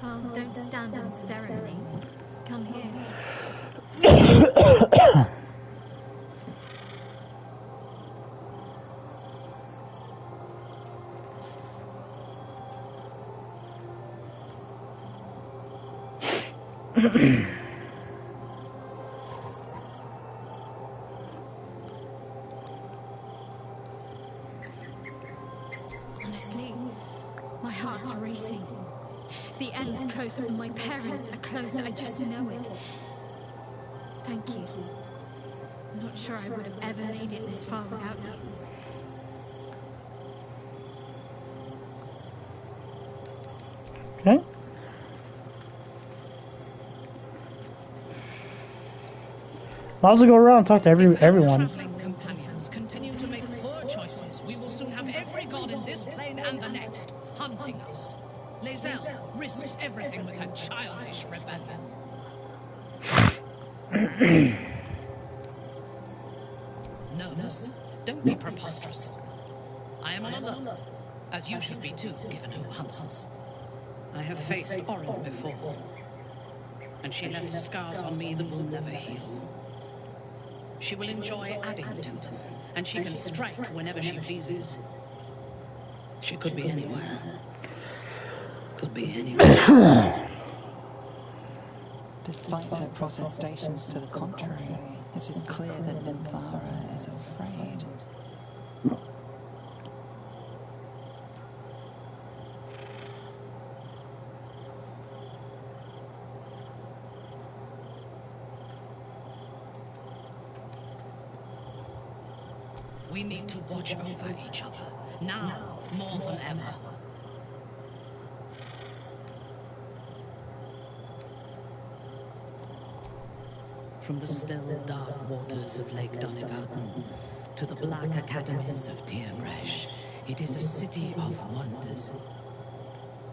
Speaker 12: Well, don't stand on ceremony. Come here. Honestly, my heart's racing. The end's closer, and my parents are closer. I just know it. Thank you. I'm not sure I would have ever made it this far without you.
Speaker 1: Okay. Might as well go around and talk to everyone.
Speaker 23: Traveling companions continue to make poor choices. We will soon have every god in this plane and the next hunting us. Lae'zel risks everything with her childish rebellion. Nervous? Don't be preposterous. I am on alert, as you should be too, given who hunts us. I have faced Orin before, and she left scars on me that will never heal. She will enjoy adding to them, and she can strike whenever she pleases. She could be anywhere. Could be anywhere.
Speaker 10: Despite her protestations to the contrary, it is clear that Minthara is afraid.
Speaker 23: We need to watch over each other, now more than ever. From the still, dark waters of Lake Donegarten to the black academies of Tierbresh, it is a city of wonders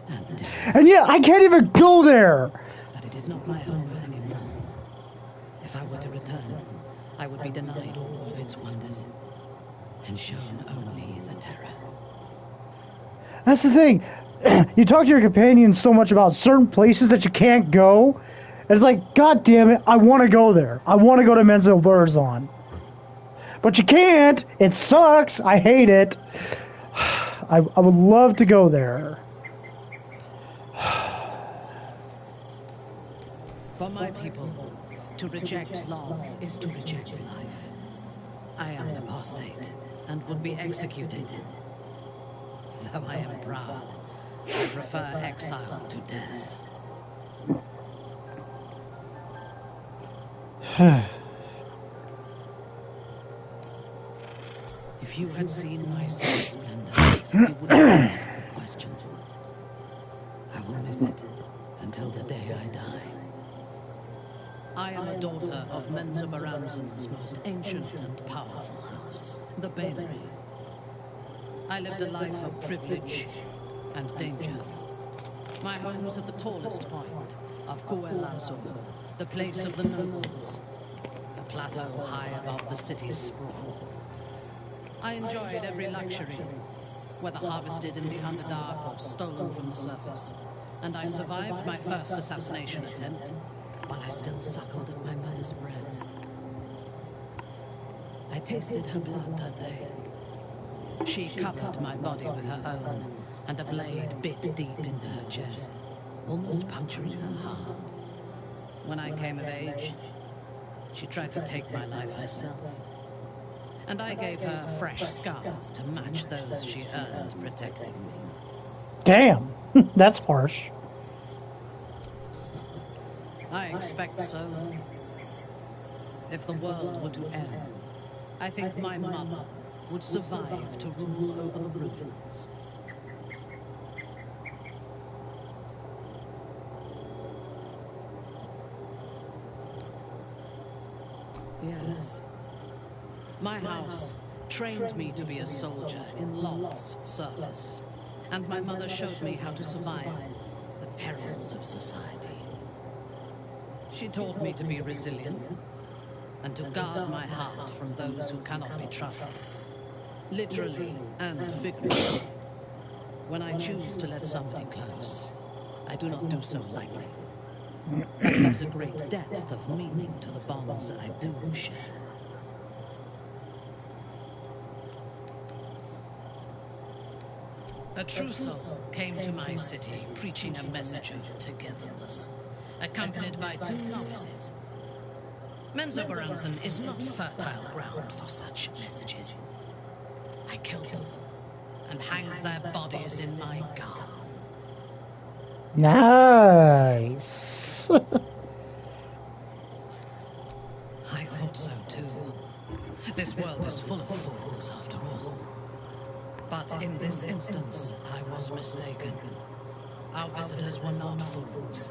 Speaker 23: and death.
Speaker 1: And yet, I can't even go there!
Speaker 23: But it is not my home anymore. If I were to return, I would be denied all of its wonders and shown only the terror.
Speaker 1: That's the thing. You talk to your companions so much about certain places that you can't go. And it's like, God damn it, I want to go there. I want to go to Menzo Burzon. But you can't. It sucks. I hate it. I would love to go there.
Speaker 23: For my people, to reject Loth is to reject life. I am an apostate and would be executed. Though I am proud, I prefer exile to death. If you had seen my son's splendor, you would not ask the question. I will miss it until the day I die. I am a daughter of Menzo Baranzan's most ancient and powerful house, the Banery. I lived a life of privilege and danger. My home was at the tallest point of Kuelazul, the place of the nobles, a plateau high above the city's sprawl. I enjoyed every luxury, whether harvested in the Underdark or stolen from the surface, and I survived my first assassination attempt while I still suckled at my mother's breast. I tasted her blood that day. She covered my body with her own, and a blade bit deep into her chest, almost puncturing her heart. When I came of age, she tried to take my life herself, and I gave her fresh scars to match those she earned protecting me.
Speaker 1: Damn, that's harsh.
Speaker 23: I expect so. If the world were to end, I think my mother would survive to rule over the ruins. Yes. My house trained me to be a soldier in Loth's service, and my mother showed me how to survive the perils of society. She taught me to be resilient and to guard my heart from those who cannot be trusted, literally and figuratively. When I choose to let somebody close, I do not do so lightly. That gives a great depth of meaning to the bonds I do share. A true soul came to my city preaching a message of togetherness, accompanied by 2 novices. Menzo Baranzan is not fertile ground for such messages. I killed them and hanged their bodies in my garden.
Speaker 1: Nice.
Speaker 23: I thought so too. This world is full of fools, after all. But in this instance, I was mistaken. Our visitors were not fools.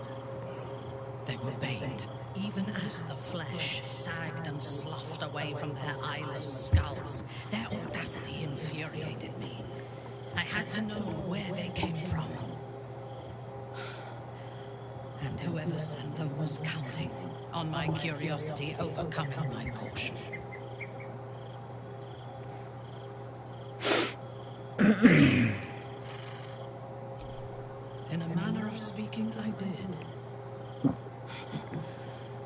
Speaker 23: They were bait, even as the flesh sagged and sloughed away from their eyeless skulls. Their audacity infuriated me. I had to know where they came from. And whoever sent them was counting on my curiosity overcoming my caution. In a manner of of speaking, I did.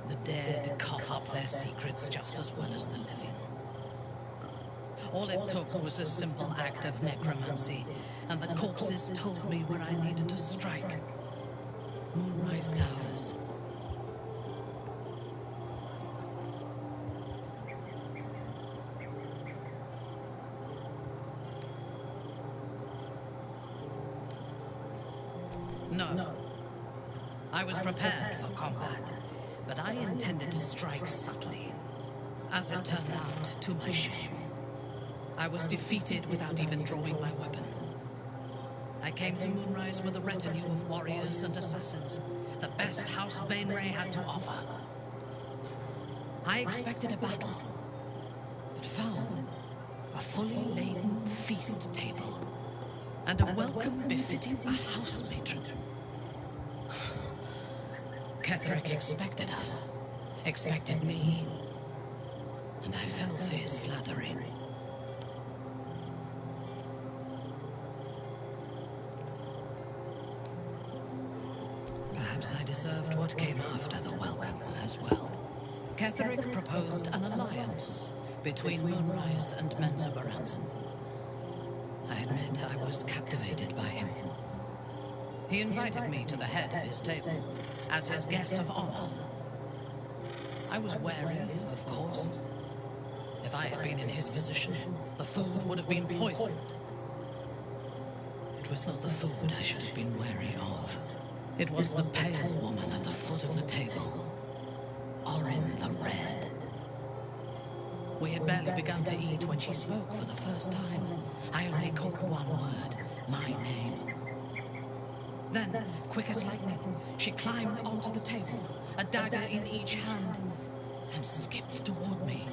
Speaker 23: The dead cough up their secrets just as well as the living. All it took was a simple act of necromancy, and the corpses told me where I needed to strike. Moonrise Towers. No. I was prepared for combat, but I intended to strike subtly. As it turned out, to my shame, I was defeated without even drawing my weapon. I came to Moonrise with a retinue of warriors and assassins, the best House Bainray had to offer. I expected a battle, but found a fully laden feast table and a welcome befitting a house matron. Ketherick expected us, expected me, and I fell for his flattery. Perhaps I deserved what came after the welcome as well. Ketherick proposed an alliance between Moonrise and Mensa Baranzan. I admit I was captivated by him. He invited me to the head of his table as his guest of honor. I was wary, of course. If I had been in his position, the food would have been poisoned. It was not the food I should have been wary of. It was the pale woman at the foot of the table, Orin the Red. We had barely begun to eat when she spoke for the first time. I only caught one word, my name. Then, quick as lightning, she climbed onto the table, a dagger in each hand, and skipped toward me,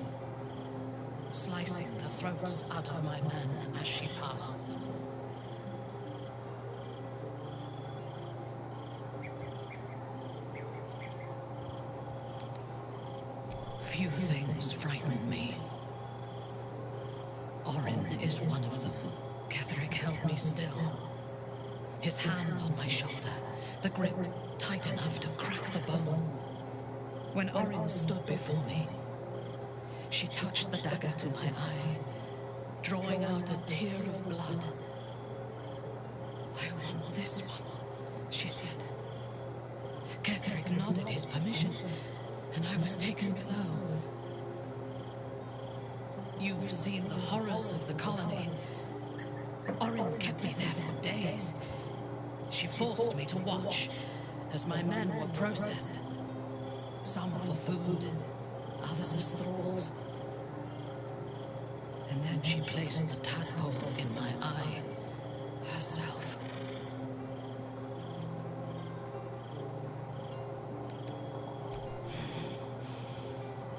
Speaker 23: slicing the throats out of my men as she passed them. Few things frighten me. Orin is one of them. Ketherick held me still. His hand on my shoulder, the grip tight enough to crack the bone. When Orin stood before me, she touched the dagger to my eye, drawing out a tear of blood. I want this one, she said. Ketherick nodded his permission, and I was taken below. You've seen the horrors of the colony. Orin kept me there for days. She forced me to watch as my men were processed. Some for food, others as thralls. And then she placed the tadpole in my eye herself.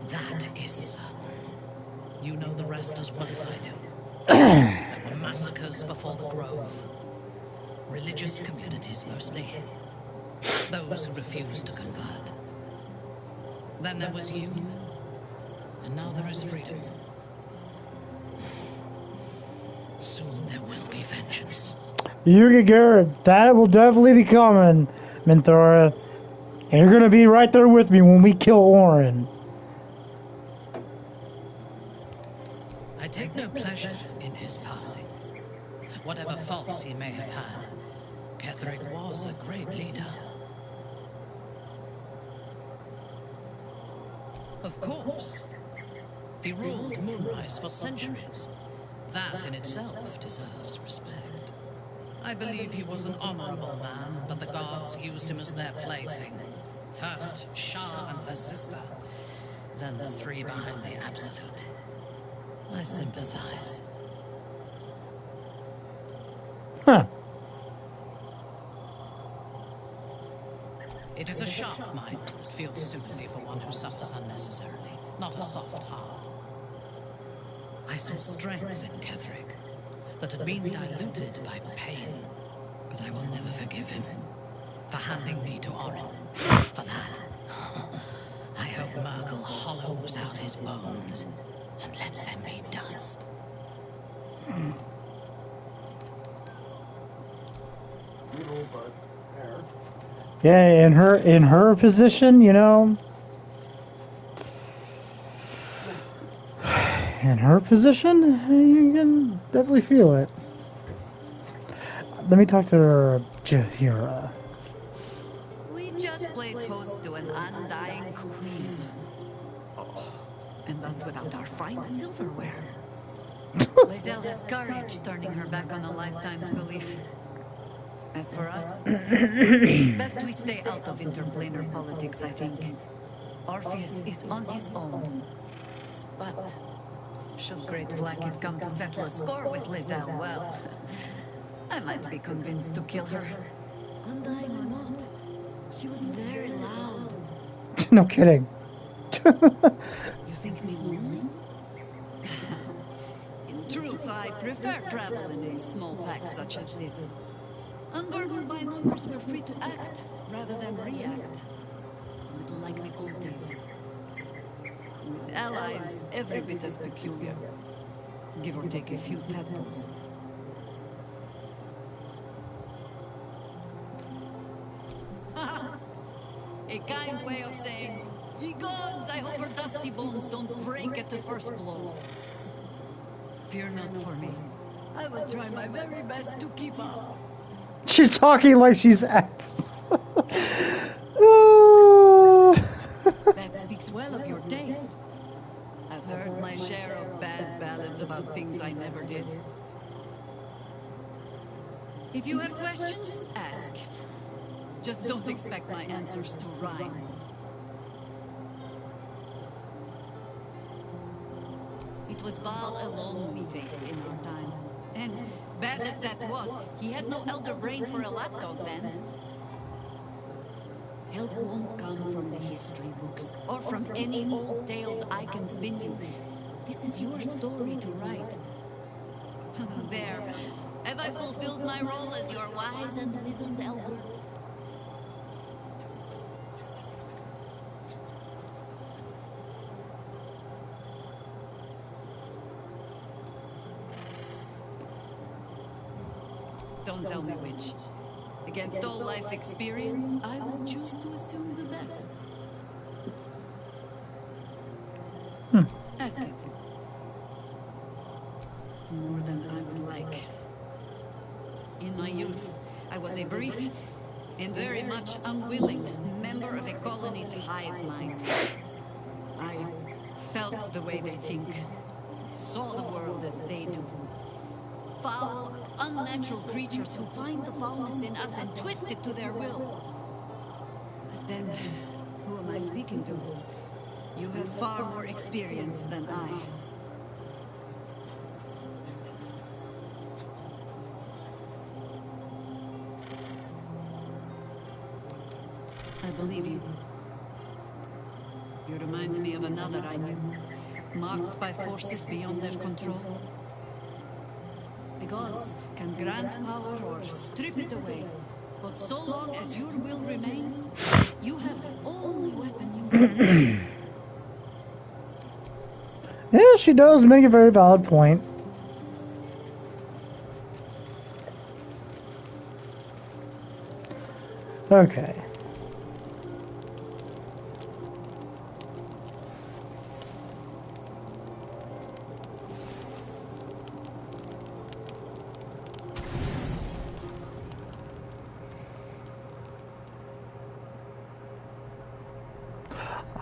Speaker 23: That is certain. You know the rest as well as I do. There were massacres before the Grove. Religious communities mostly. Those who refused to convert. Then there was you. And now there is freedom. Soon there will be vengeance.
Speaker 1: You can get it. That will definitely be coming, Minthara. And you're gonna be right there with me when we kill Orin.
Speaker 23: I take no pleasure in his passing. Whatever faults he may have had, Ketherick was a great leader. Of course. He ruled Moonrise for centuries. That in itself deserves respect. I believe he was an honorable man, but the gods used him as their plaything. First Shah and her sister, then the three behind the Absolute. I sympathize.
Speaker 1: Huh.
Speaker 23: It is a sharp mind that feels sympathy for one who suffers unnecessarily, not a soft heart. I saw strength in Ketherick that had been diluted by pain, but I will never forgive him for handing me to Orin. For that, I hope Merkel hollows out his bones and lets them be dust.
Speaker 20: Good old bud.
Speaker 1: Yeah, in her position, you know, in her position, you can definitely feel it. Let me talk to her, Jahira.
Speaker 21: We just played host to an undying queen. Oh, and that's without our fine silverware. Lizelle has courage, turning her back on a lifetime's belief. As for us, best we stay out of interplanar politics, I think. Orpheus is on his own. But should Great Flag have come to settle a score with Lizelle, well, I might be convinced to kill her. Undying or not, she was very loud.
Speaker 1: No kidding.
Speaker 21: You think me lonely? In truth, I prefer travel in a small pack such as this. Unburdened by numbers, we're free to act rather than react. A little like the old days. With allies, every bit as peculiar. Give or take a few tadpoles. A kind way of saying, ye gods, I hope her dusty bones don't break at the first blow. Fear not for me. I will try my very best to keep up.
Speaker 1: She's talking like she's
Speaker 21: That speaks well of your taste. I've heard my share of bad ballads about things I never did. If you have questions, ask. Just don't expect my answers to rhyme. It was Baal alone we faced in our time. And bad as that was, he had no elder brain for a lapdog then. Help won't come from the history books, or from any old tales I can spin you. This is your story to write. There. Have I fulfilled my role as your wise and wizened elder? Don't tell me which. Against all life experience, I will choose to assume the best. Ask it. More than I would like. In my youth, I was a brief and very much unwilling member of a colony's hive mind. I felt the way they think, saw the world as they do. Foul, unnatural creatures who find the foulness in us and twist it to their will. But then, who am I speaking to? You have far more experience than I. I believe you. You remind me of another I knew, marked by forces beyond their control. The gods can grant power or strip it away, but so long as your will remains, you have the only weapon you have.
Speaker 1: Yeah, she does make a very valid point. Okay.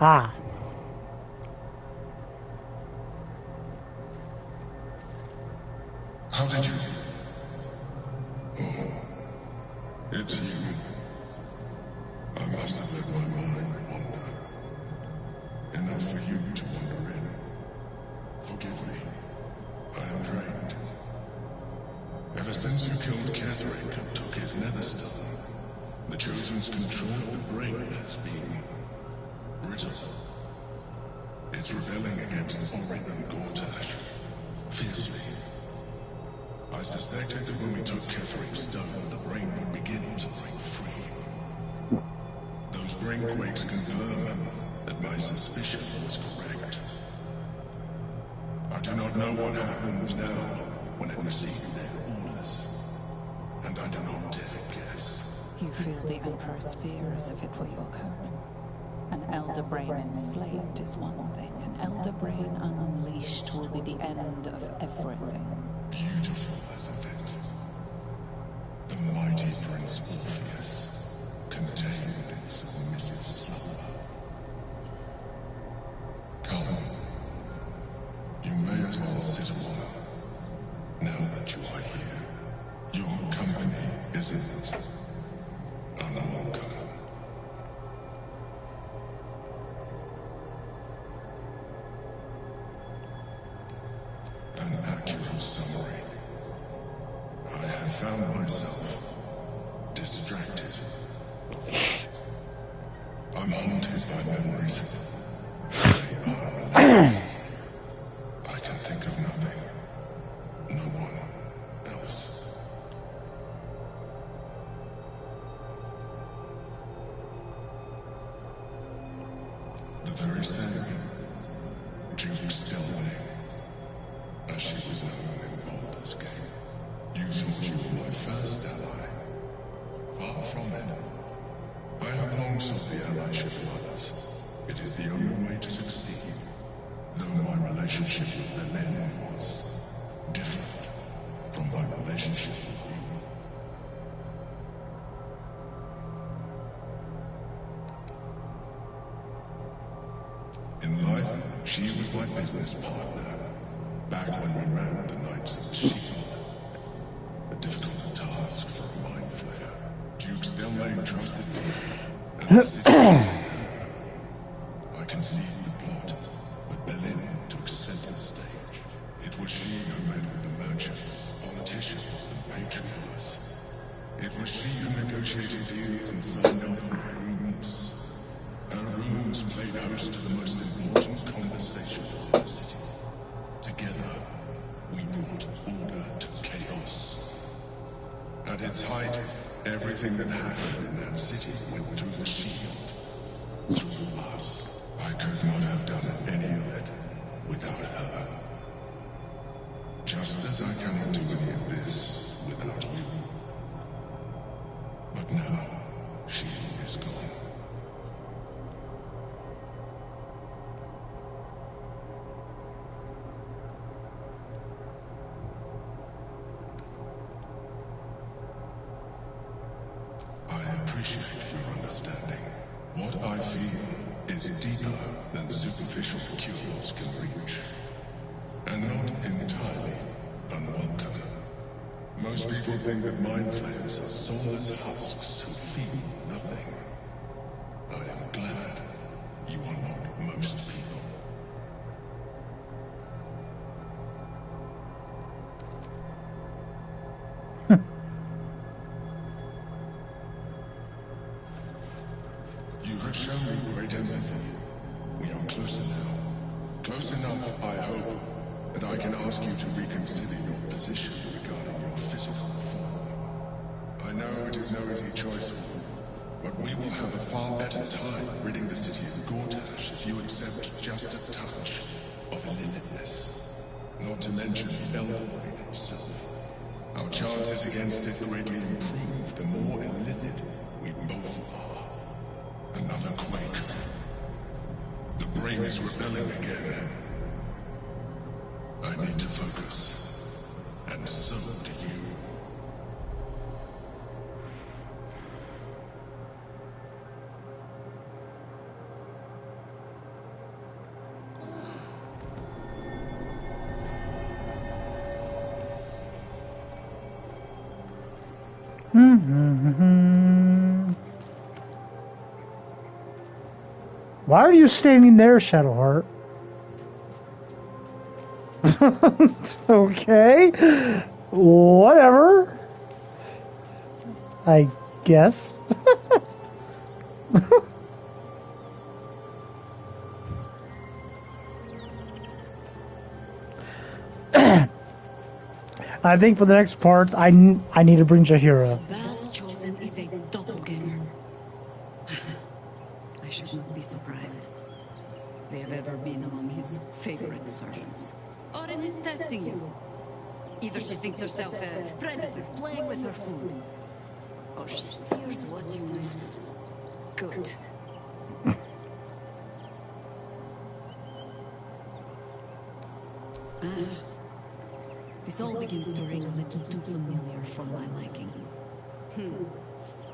Speaker 1: Ah.
Speaker 16: How did you? Oh, it's you. I must have let my mind wander. Enough for you to wander in. Forgive me. I am drained. Ever since you killed Ketherick and took his netherstone, the Chosen's control of the brain has been brittle. It's rebelling against Orin and Gortash. Fiercely. I suspected that when we took Ketherick's stone, the brain would begin to break free. Those brain quakes confirm that my suspicion was correct. I do not know what happens now when it receives their orders, and I do not dare guess.
Speaker 10: You feel the Emperor's fear as if it were your own. An elder brain enslaved is one thing. An elder brain unleashed will be the end of everything.
Speaker 16: Beautiful, isn't it? The mighty Prince Orpheus, contained in submissive slumber. Come. You may as well sit a while. Now that you are here, your company isn't unwelcome. An accurate summary. I have found myself distracted of late. I'm haunted by memories. They are relentless. I can think of nothing. No one else. The very same. Duke Stelmane, as she was known in Baldur's Gate. You thought you were my first ally. Far from it. I have long sought the allyship of others. It is the only way to succeed. Though my relationship with Belen was different from my relationship with you. In life, she was my business partner. Back when we ran the Knights of the Shield. A difficult task for a mind flayer. Duke Stelmane trusted me, and the city trusted her. I conceived the plot, but Belen took center stage. It was she who met with the merchants, politicians, and patriarchs. It was she who negotiated deals and signed off on agreements. Her rooms played host to the most important conversations in the city. Together, we brought order to chaos. At its height, everything that happened in that city went through the shield. Through us. I could not have done any of it without her. Just as I cannot do any of this without you. But now, she is gone. I appreciate your understanding. What I feel is deeper than superficial cures can reach. And not entirely unwelcome. Most people think that mind flayers are soulless husks who feel nothing. I am glad you are not most people. You have shown me great empathy. We are closer now. Close enough, I hope, that I can ask you to reconsider your position regarding your physical form. I know it is no easy choice, but we will have a far better time ridding the city of Gortash if you accept just a touch of illithidness. Not to mention the Elder Brain itself. Our chances against it greatly improve the more illithid we both are. Another quake. The brain is rebelling again. I need to focus. And so do you.
Speaker 1: Why are you standing there, Shadowheart? Okay. Whatever. I guess. I think for the next part, I need to bring Jahira.
Speaker 23: So Bal's chosen is a doppelganger. I should not be surprised. They have ever been among his favorite servants. Orin is testing you. Either she thinks herself a predator playing with her food,
Speaker 9: Or she fears what you might do. Good. This all begins to ring a little too familiar for my liking.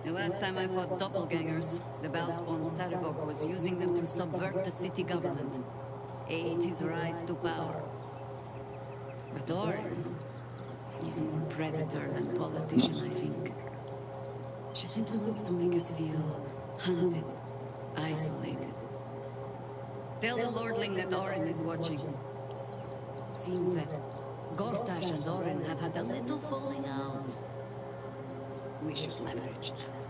Speaker 9: The last time I fought doppelgangers, the Balspawn Sarevok was using them to subvert the city government, aid his rise to power. But Orin, he's more predator than politician, I think. She simply wants to make us feel hunted, isolated. Tell the Lordling that Orin is watching. Seems that Gortash and Orin have had a little falling out. We should leverage that.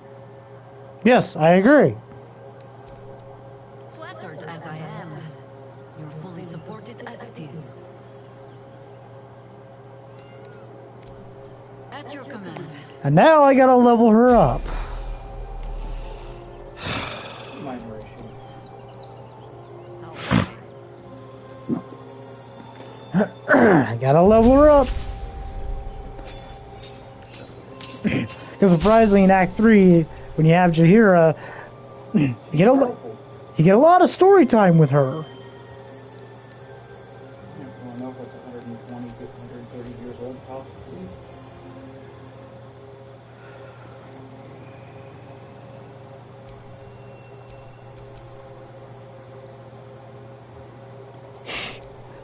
Speaker 1: Yes, I agree.
Speaker 9: Flattered as I am, you're fully supported as it is. At your command.
Speaker 1: And now I gotta level her up. I gotta level her up. Because surprisingly, in Act 3, when you have Jaheira, you get a lot of story time with her.
Speaker 5: I know what's 120, 130 years old, possibly.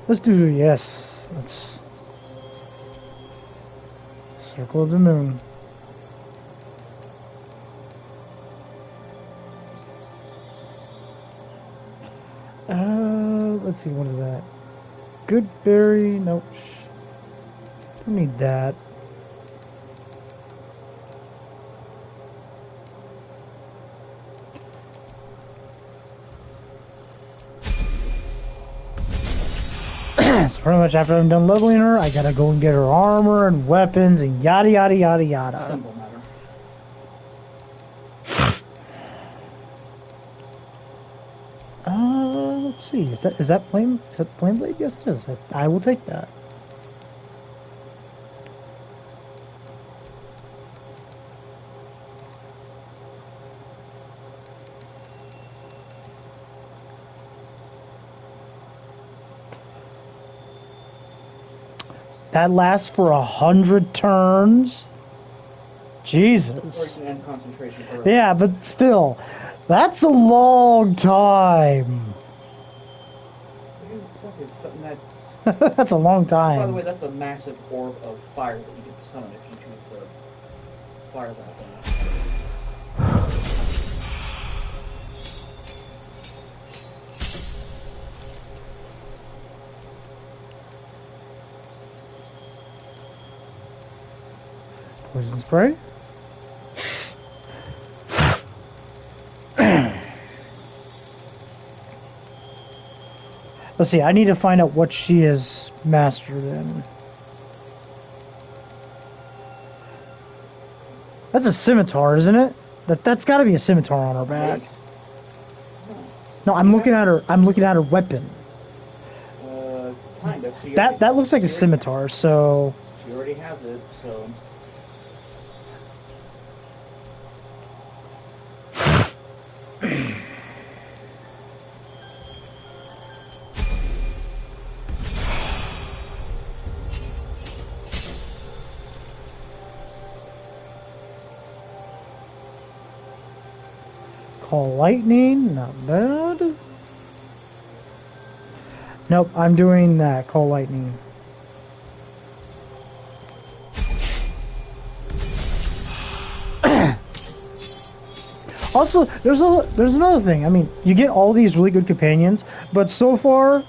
Speaker 1: Let's do, yes. Let's circle of the moon. Let's see, what is that? Good berry, nope. Don't need that. So pretty much after I'm done leveling her, I gotta go and get her armor and weapons and yada yada yada yada.
Speaker 5: Simple matter.
Speaker 1: Let's see. Is that flame blade? Yes, it is. I will take that. That lasts for 100 turns. Jesus.
Speaker 5: Or you can end concentration early.
Speaker 1: Yeah, but still, that's a long time.
Speaker 5: It's something that's...
Speaker 1: That's a long time.
Speaker 5: By the way, that's a massive orb of fire that you get to summon if you choose the fire weapon.
Speaker 1: Poison spray. Let's see, I need to find out what she is mastered in. That's a scimitar, isn't it? That's got to be a scimitar on her back. No, I'm looking at her weapon.
Speaker 5: Kind of.
Speaker 1: That looks like a scimitar, so
Speaker 5: She already has it, so...
Speaker 1: Call lightning, not bad. Nope, I'm doing that. Call lightning. Also, there's another thing. I mean, you get all these really good companions, but so far,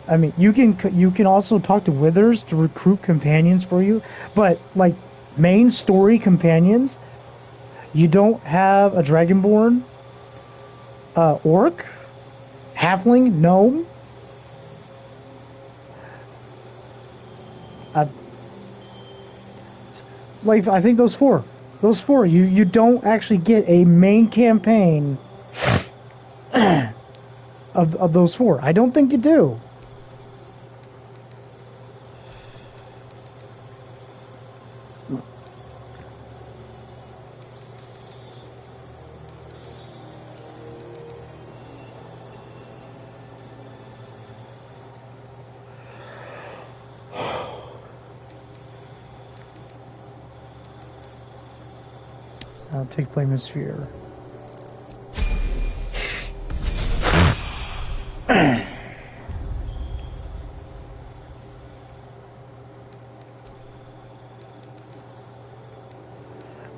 Speaker 1: I mean, you can also talk to withers to recruit companions for you, but like main story companions, you don't have a dragonborn, orc, halfling, gnome. Like I think those four. Those four, you don't actually get a main campaign of those four. I don't think you do. I'll take flame sphere.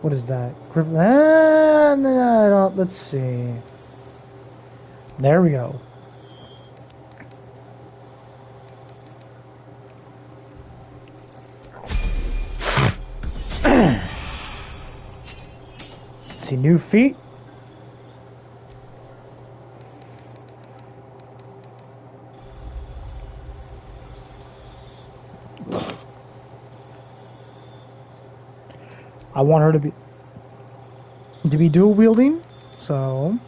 Speaker 1: What is that? No, let's see. There we go. See new feet. I want her to be dual wielding, so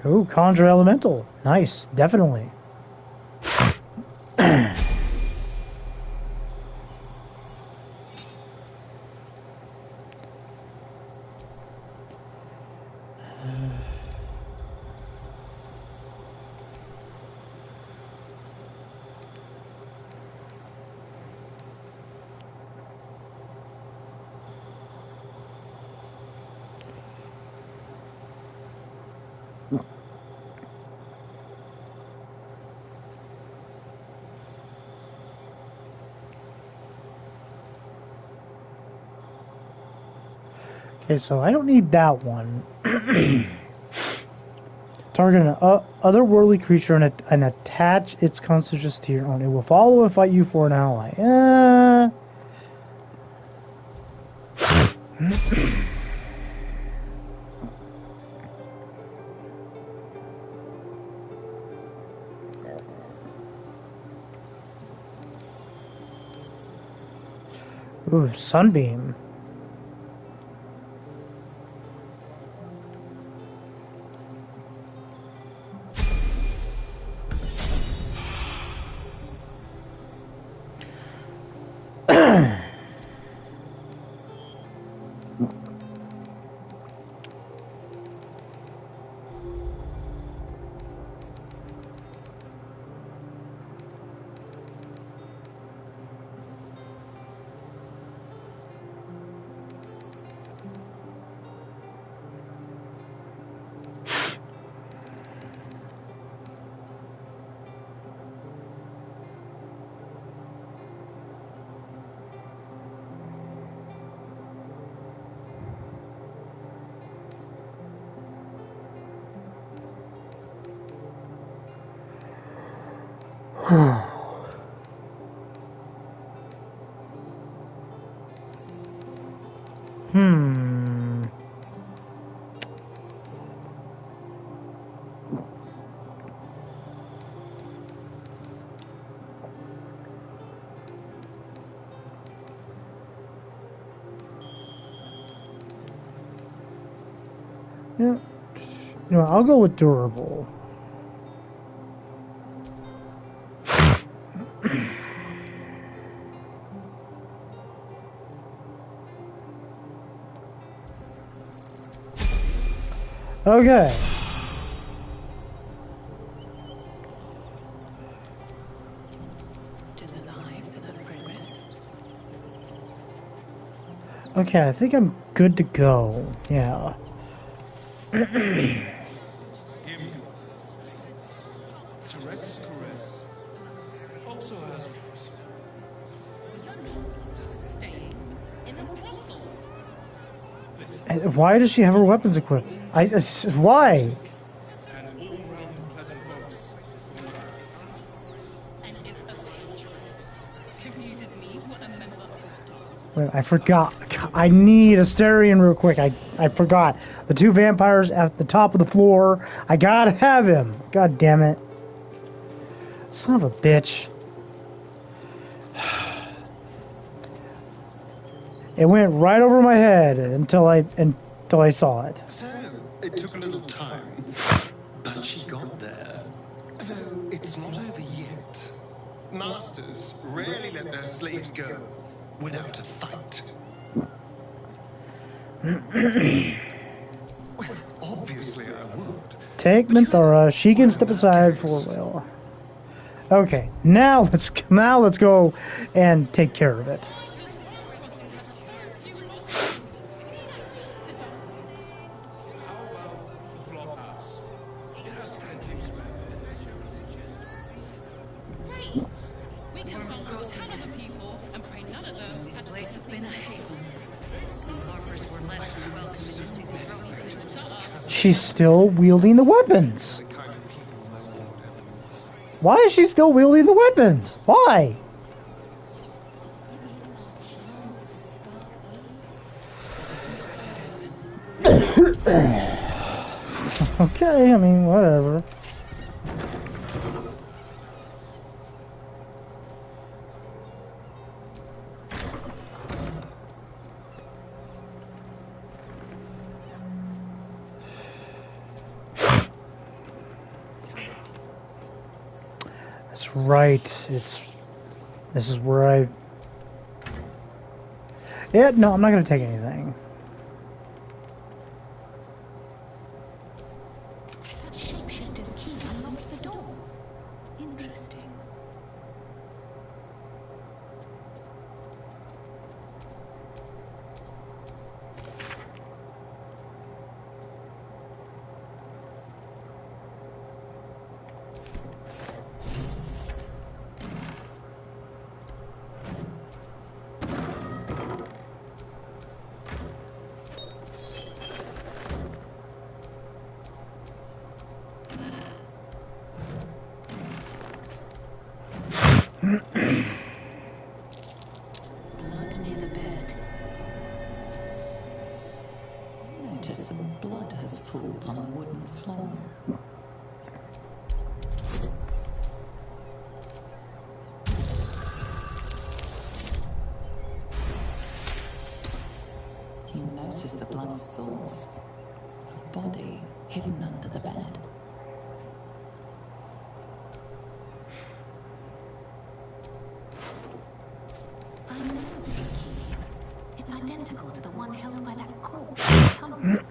Speaker 1: oh, conjure elemental. Nice, definitely. Okay, so I don't need that one. Target an otherworldly creature and attach its concentration to your own. It will follow and fight you for an ally. Ooh, sunbeam. Yeah. You know, I'll go with durable. Okay.
Speaker 23: Still alive, so that's progress.
Speaker 1: Okay, I think I'm good to go. Yeah.
Speaker 16: Teresa's caress also has roots.
Speaker 23: Staying in a brothel.
Speaker 1: And why does she have her weapons equipped? Why?
Speaker 16: And all-round pleasant folks.
Speaker 23: And if a patron confuses me for a member of staff.
Speaker 1: Wait, I forgot. I need Asterion real quick. I forgot. The two vampires at the top of the floor. I gotta have him. God damn it. Son of a bitch. It went right over my head until I saw it.
Speaker 20: So, it took a little time, but she got there. Though it's not over yet. Masters rarely let their slaves go without a fight. Well, obviously I would.
Speaker 1: Take Minthara. She can step aside for Will. Okay, now let's go and take care of it.
Speaker 21: This place has been a haven. The Harpers were less than welcome in the city.
Speaker 1: She's still wielding the weapons. Why is she still wielding the weapons? Why? Okay, I mean, whatever. That's right. This is where I... Yeah, no, I'm not going to take anything.
Speaker 2: That shapeshifter's key unlocked the door. Interesting.
Speaker 21: Blood near the bed. Notice some blood has pooled on the wooden floor. You notice the blood's source. A body hidden under the bed.
Speaker 2: I know this key. It's identical to the one held by that corpse in the tunnels.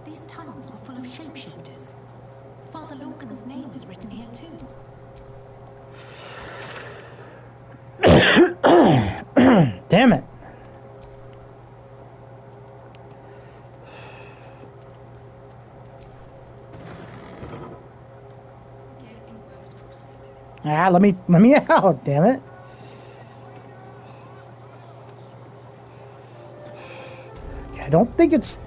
Speaker 2: These tunnels were full of shapeshifters. Father Lorcan's name is written here too.
Speaker 1: Damn it. Ah, let me out, damn it. Okay, I don't think it's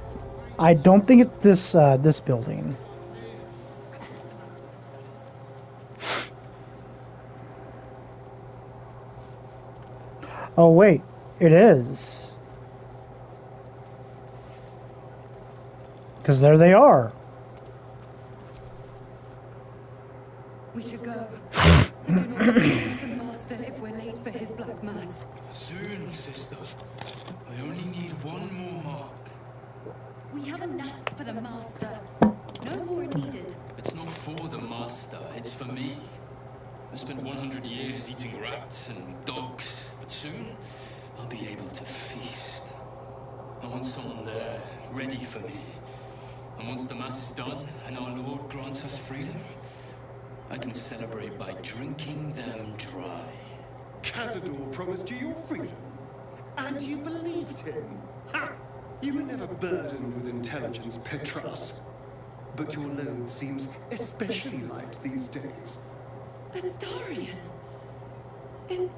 Speaker 1: this building. Oh wait, it is. Because there they are.
Speaker 11: We should go. I do not want to face the Master if we're late for his Black Mass.
Speaker 8: Soon, sister. I only need one more mark.
Speaker 11: We have enough for the Master. No more needed.
Speaker 8: It's not for the Master, it's for me. I spent 100 years eating rats and dogs, but soon I'll be able to feast. I want someone there, ready for me. And once the Mass is done and our Lord grants us freedom, I can celebrate by drinking them dry.
Speaker 20: Cazador promised you your freedom, and you believed him. Ha! You were never burdened with intelligence, Petras. But your load seems especially light these days.
Speaker 11: Astarion! It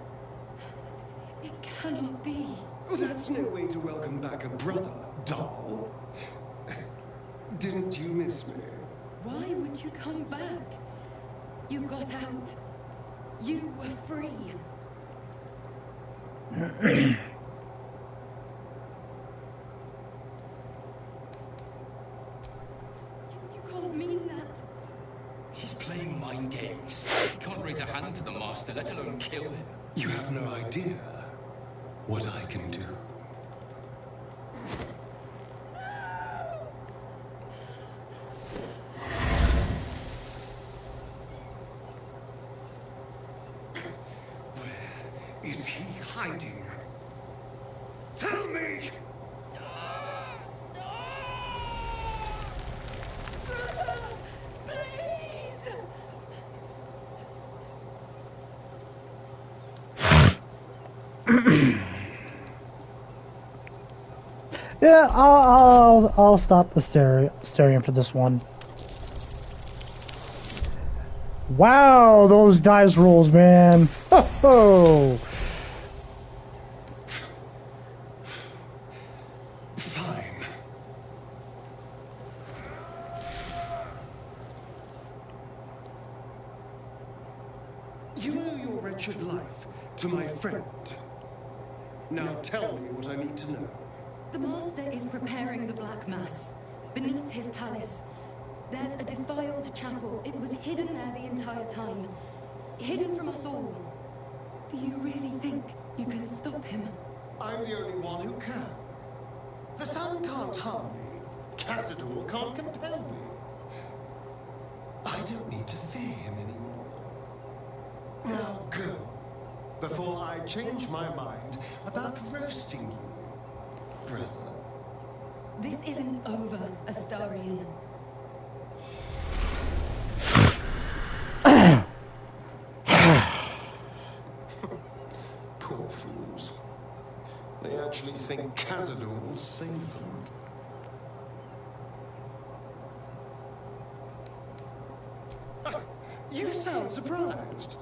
Speaker 11: cannot be.
Speaker 20: Oh, that's no way to welcome back a brother, doll. Didn't you miss me?
Speaker 11: Why would you come back? You got out. You were free.
Speaker 8: playing mind games. He can't raise a hand to the Master, let alone kill him.
Speaker 20: You have no idea what I can do. Where is he hiding? Tell me!
Speaker 1: Yeah, I'll stop the staring for this one. Wow, those dice rolls, man. Oh.
Speaker 20: Fine. You owe your wretched life to my friend. Now tell me what I need to know.
Speaker 9: The Master is preparing the Black Mass. Beneath his palace, there's a defiled chapel. It was hidden there the entire time. Hidden from us all. Do you really think you can stop him?
Speaker 20: I'm the only one who can. The sun can't harm me. Cazador can't compel me. I don't need to fear him anymore. Now go, before I change my mind about roasting you, brother.
Speaker 9: This isn't over, Astarion.
Speaker 20: Poor fools. They actually think Cazador will save them. You sound surprised.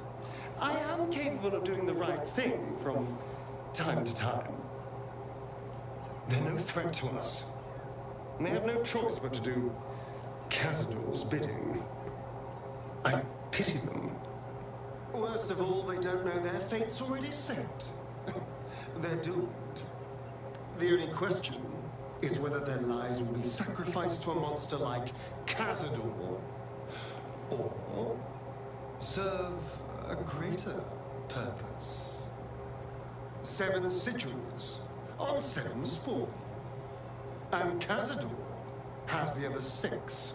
Speaker 20: I am capable of doing the right thing from time to time. They're no threat to us. And they have no choice but to do Cazador's bidding. I pity them. Worst of all, they don't know their fate's already set. They're doomed. The only question is whether their lives will be sacrificed to a monster like Cazador, or serve a greater purpose. 7 sigils on 7 spawn. And Cazador has the other 6.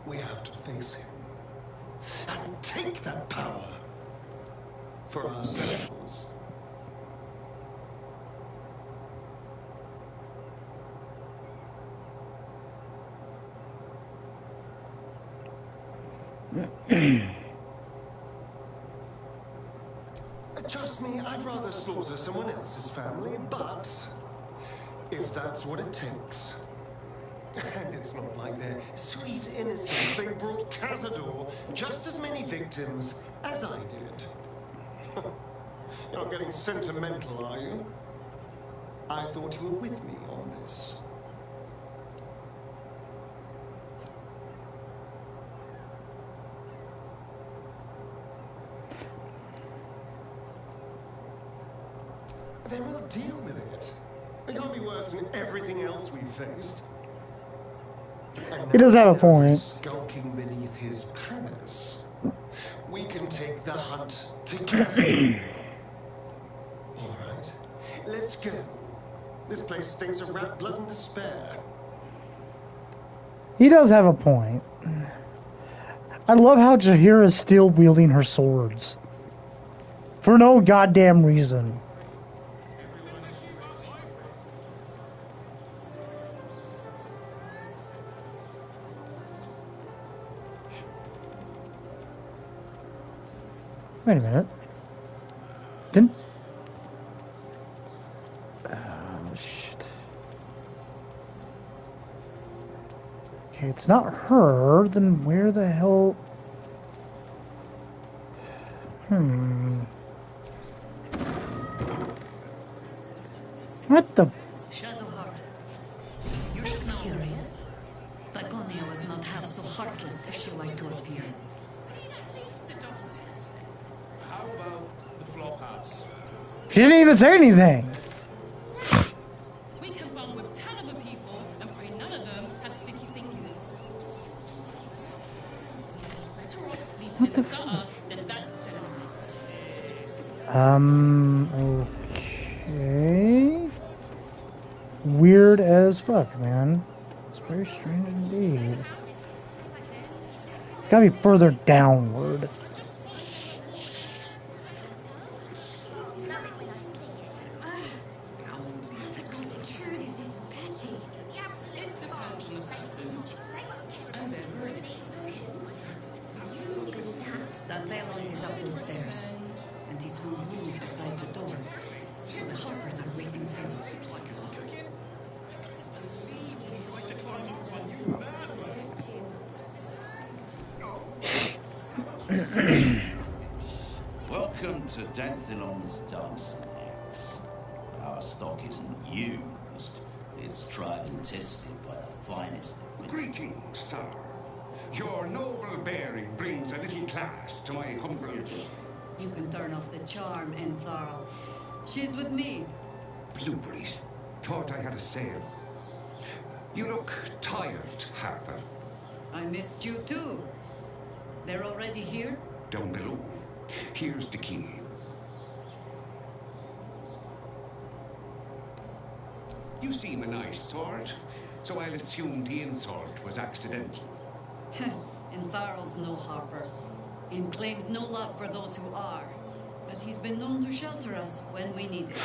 Speaker 20: We have to face him and take that power for ourselves. Trust me, I'd rather slaughter someone else's family, but if that's what it takes. And it's not like they're sweet innocents. They brought Cazador just as many victims as I did. You're not getting sentimental, are you? I thought you were with me on this. Then we'll deal with it. It can't be worse than everything else we've faced.
Speaker 1: He does have a point.
Speaker 20: Skulking beneath his palace, we can take the hunt together. All right, let's go. This place stinks of rat blood and despair.
Speaker 1: He does have a point. I love how Jaheira is still wielding her swords. For no goddamn reason. Wait a minute. Didn't... Oh, shit. Okay, it's not her, then where the hell... What the...
Speaker 3: Shadowheart, you should know. Curious? Laconia was not half so heartless as she liked to appear.
Speaker 7: How about the flop house?
Speaker 1: She didn't even say anything.
Speaker 15: We can run with 10 other people and pray none of them have sticky fingers.
Speaker 8: in the car, then that...
Speaker 1: Okay. Weird as fuck, man. It's very strange indeed. It's gotta be further downward.
Speaker 23: That Valence is up those stairs, and his room is beside the door. So the Harpers are waiting too.
Speaker 14: Welcome to Danthilon's Dancing Axe. Our stock isn't used. It's tried and tested by the finest of men.
Speaker 18: Greetings, sir. Your noble bearing brings a little class to my humble...
Speaker 23: You can turn off the charm, Entharl. She's with me.
Speaker 18: Blueberries. Thought I had a sale. You look tired, Harper.
Speaker 23: I missed you too. They're already here?
Speaker 18: Down below. Here's the key. You seem a nice sort, so I'll assume the insult was accidental.
Speaker 23: Entharl's no Harper, and claims no love for those who are. But he's been known to shelter us when we need it.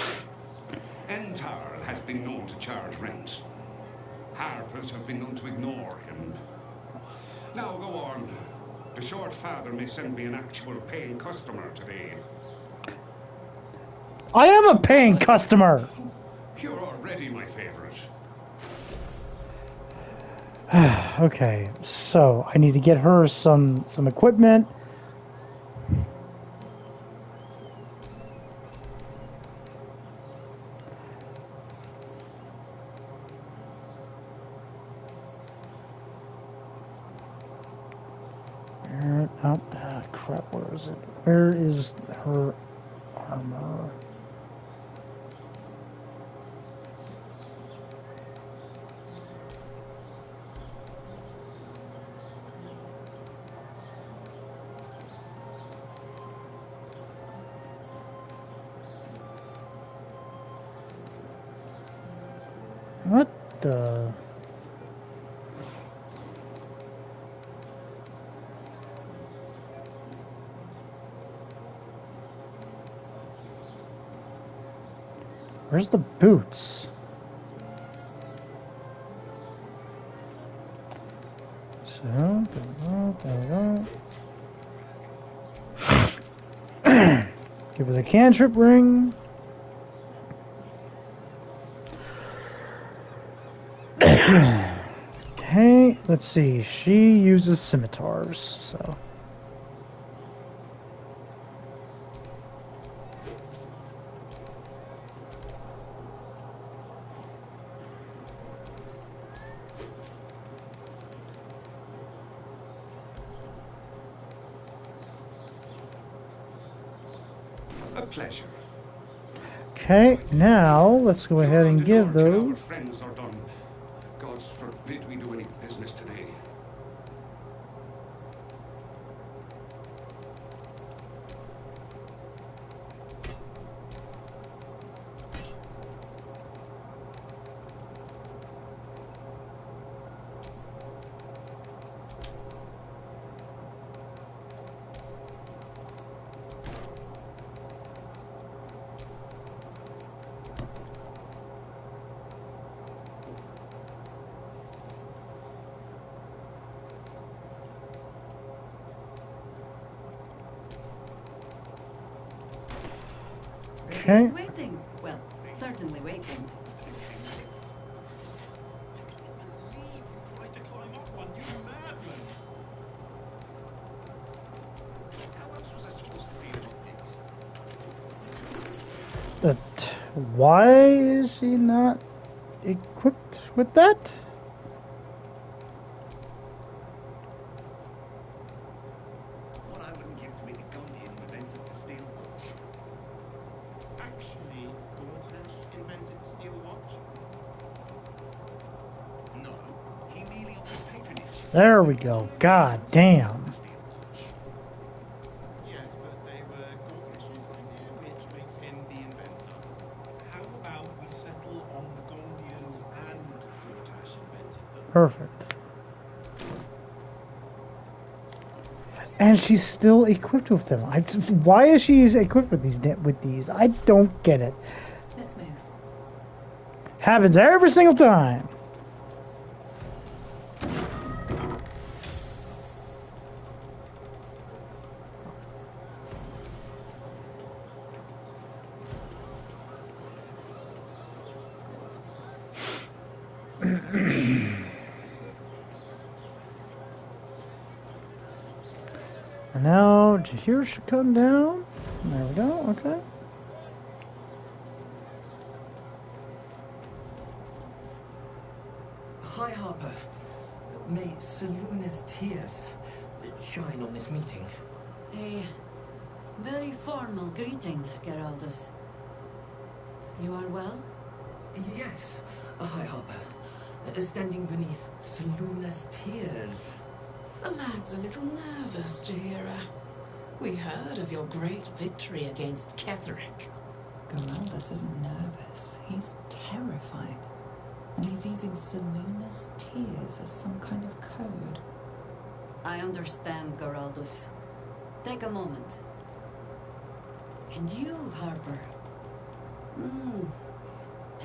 Speaker 18: Entharl has been known to charge rent. Harpers have been known to ignore him. Now go on. The short father may send me an actual paying customer today.
Speaker 1: I am a paying customer!
Speaker 18: You're already my favorite.
Speaker 1: Okay, so I need to get her some equipment. Crap, where is it? Where is her armor? What the... Where's the boots? So, give her the cantrip ring. Okay, let's see. She uses scimitars, so.
Speaker 18: A pleasure.
Speaker 1: Okay, now let's go ahead and give
Speaker 18: Till our
Speaker 1: those.
Speaker 18: friends are done. God's forbid we do any business today.
Speaker 1: Okay.
Speaker 23: Waiting. Well, certainly waiting.
Speaker 1: But why is she not equipped with that?
Speaker 4: What I wouldn't give to be the guardian who invented the steel watch. Actually, Gortash invented the steel watch? No, he merely offered patronage.
Speaker 1: There we go. God damn. And she's still equipped with them. Why is she equipped with these? I don't get it.
Speaker 10: Let's move.
Speaker 1: Happens every single time. And now Jahir should come down. There we go. Okay.
Speaker 6: Hi, Harper. May Seluna's tears shine on this meeting.
Speaker 23: A very formal greeting, Geraldus. You are well?
Speaker 6: Yes. Hi, Harper. Standing beneath Seluna's tears.
Speaker 17: The lad's a little nervous, Jahira. We heard of your great victory against Ketherick.
Speaker 10: Geraldus isn't nervous. He's terrified. And he's using Seluna's tears as some kind of code.
Speaker 23: I understand, Geraldus. Take a moment. And you, Harper.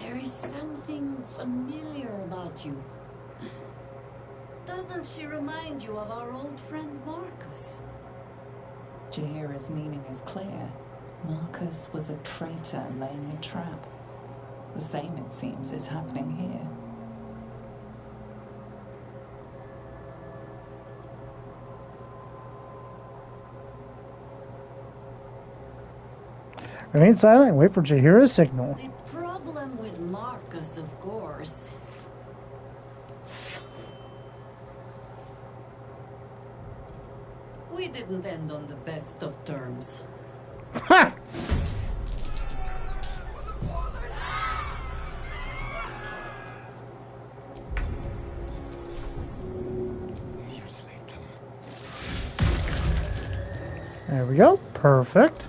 Speaker 23: There is something familiar about you. Doesn't she remind you of our old friend Marcus?
Speaker 10: Jahira's meaning is clear. Marcus was a traitor laying a trap. The same, it seems, is happening here.
Speaker 1: Remain silent and wait for Jahira's signal.
Speaker 23: The problem with Marcus, of course. We didn't end on the best of terms.
Speaker 1: Ha! There we go. Perfect.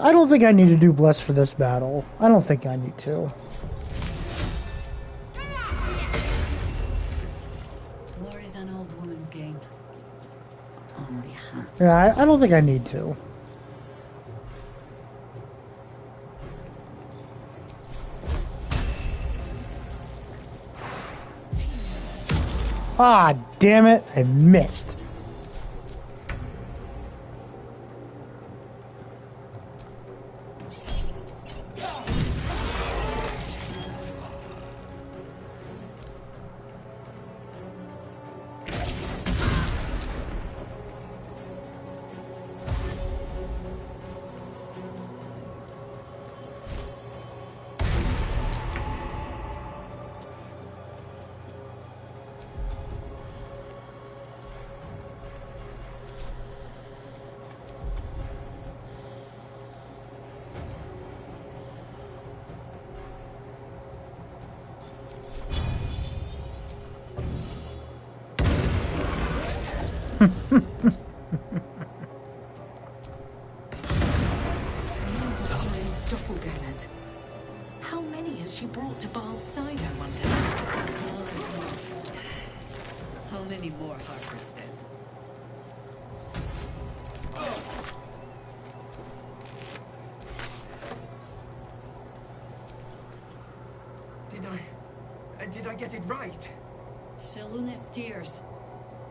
Speaker 1: I don't think I need to do Bless for this battle. I don't think I need to.
Speaker 23: War is an old woman's game. On the hunt.
Speaker 1: Yeah, I don't think I need to. Ah, damn it. I missed.
Speaker 17: Doppelgangers. How many has she brought to Baal's side, I wonder?
Speaker 23: How many more Harpers dead?
Speaker 6: Did I get it right?
Speaker 23: Seluna's tears.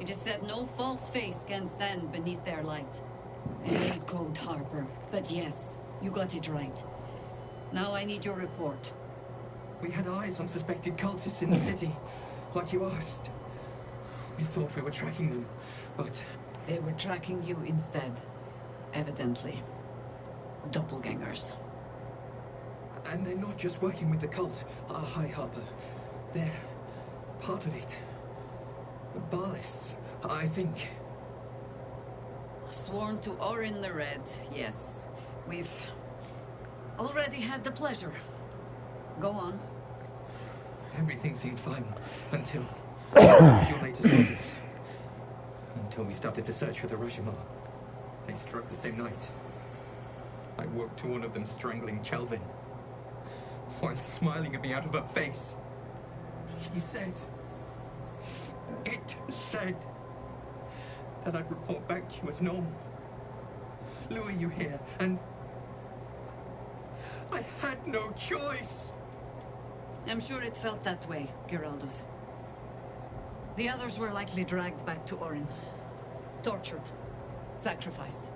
Speaker 23: It is said no false face can stand beneath their light. I hate code, Harper, but yes, you got it right. Now I need your report.
Speaker 6: We had eyes on suspected cultists in the city, like you asked. We thought we were tracking them, but...
Speaker 23: They were tracking you instead, evidently. Doppelgangers.
Speaker 6: And they're not just working with the cult, High Harper. They're part of it. Ballists, I think.
Speaker 23: Sworn to Orin the Red, yes. We've already had the pleasure. Go on.
Speaker 6: Everything seemed fine until your latest orders. Until we started to search for the Rashomon. They struck the same night. I woke to one of them strangling Chelvin, while smiling at me out of her face. She said... It said... that I'd report back to you as normal. Lure you here, and... I had no choice!
Speaker 23: I'm sure it felt that way, Geraldus. The others were likely dragged back to Orin. Tortured. Sacrificed.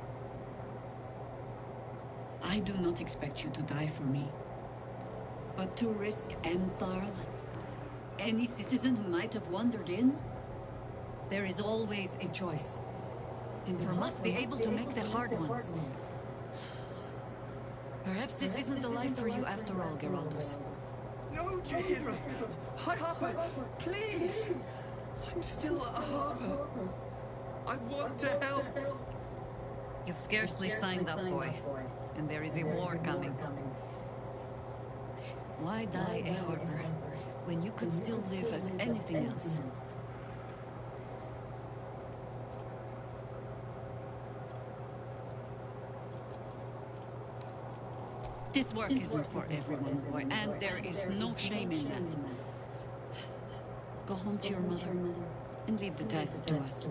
Speaker 23: I do not expect you to die for me. But to risk Entharl, any citizen who might have wandered in, there is always a choice. And you must be able to make the hard ones. Perhaps this isn't the life for you after all, Geraldus.
Speaker 6: No, Jaheira! High Harper, please! I'm still a Harper. I want to help.
Speaker 23: You've scarcely signed up, boy. And there is a war coming. Why die a Harper when you could still live as anything else? This work isn't for everyone, boy, and there is no shame in that. Go home to your mother and leave the task to us.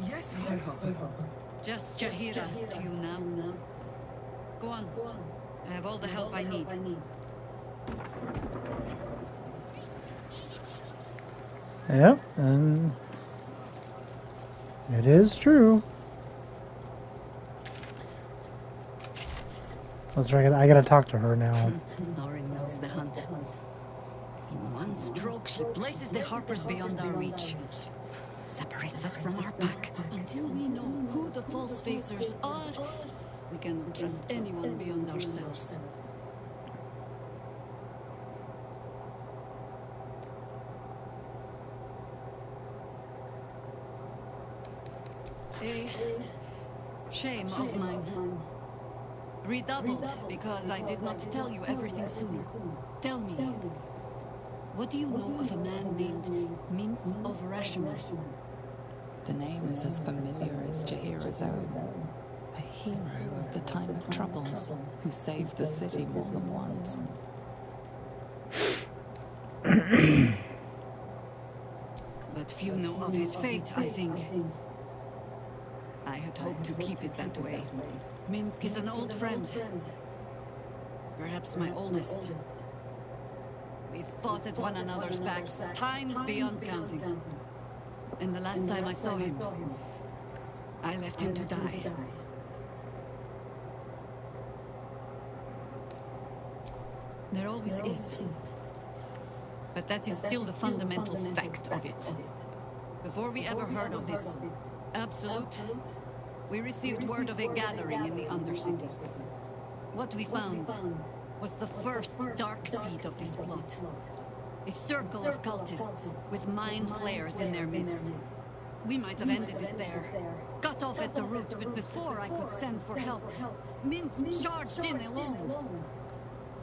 Speaker 6: Yes, High Harper.
Speaker 23: Just Jaheira to you now. Go on. I have all the help I need.
Speaker 1: Yep, and it is true. Let's try. I gotta talk to her now.
Speaker 23: Orin knows the hunt. In one stroke, she places the Harpers beyond our reach. Separates us from our pack. Until we know who the false facers are, we cannot trust anyone beyond ourselves. A shame of mine. Redoubled because I did not tell you everything sooner. Tell me, what do you know of a man named Minsk of Rashomon?
Speaker 10: The name is as familiar as Jaheira's own. A hero of the time of troubles, who saved the city more than once.
Speaker 23: But few know of his fate, I think. I had hoped to keep it that way. Minsk is an old friend. Perhaps my oldest. We fought at one another's backs, times beyond counting. And the last time I saw him, I left him to die. There always is. But that is still the fundamental fact of it. Before we ever heard of this absolute, we received word of a gathering in the Undercity. What we found was the first dark seed of this plot. A circle of cultists with mind flayers in their midst. We might have ended it there, cut off at the root, but before I could send for help, Minsk charged in alone.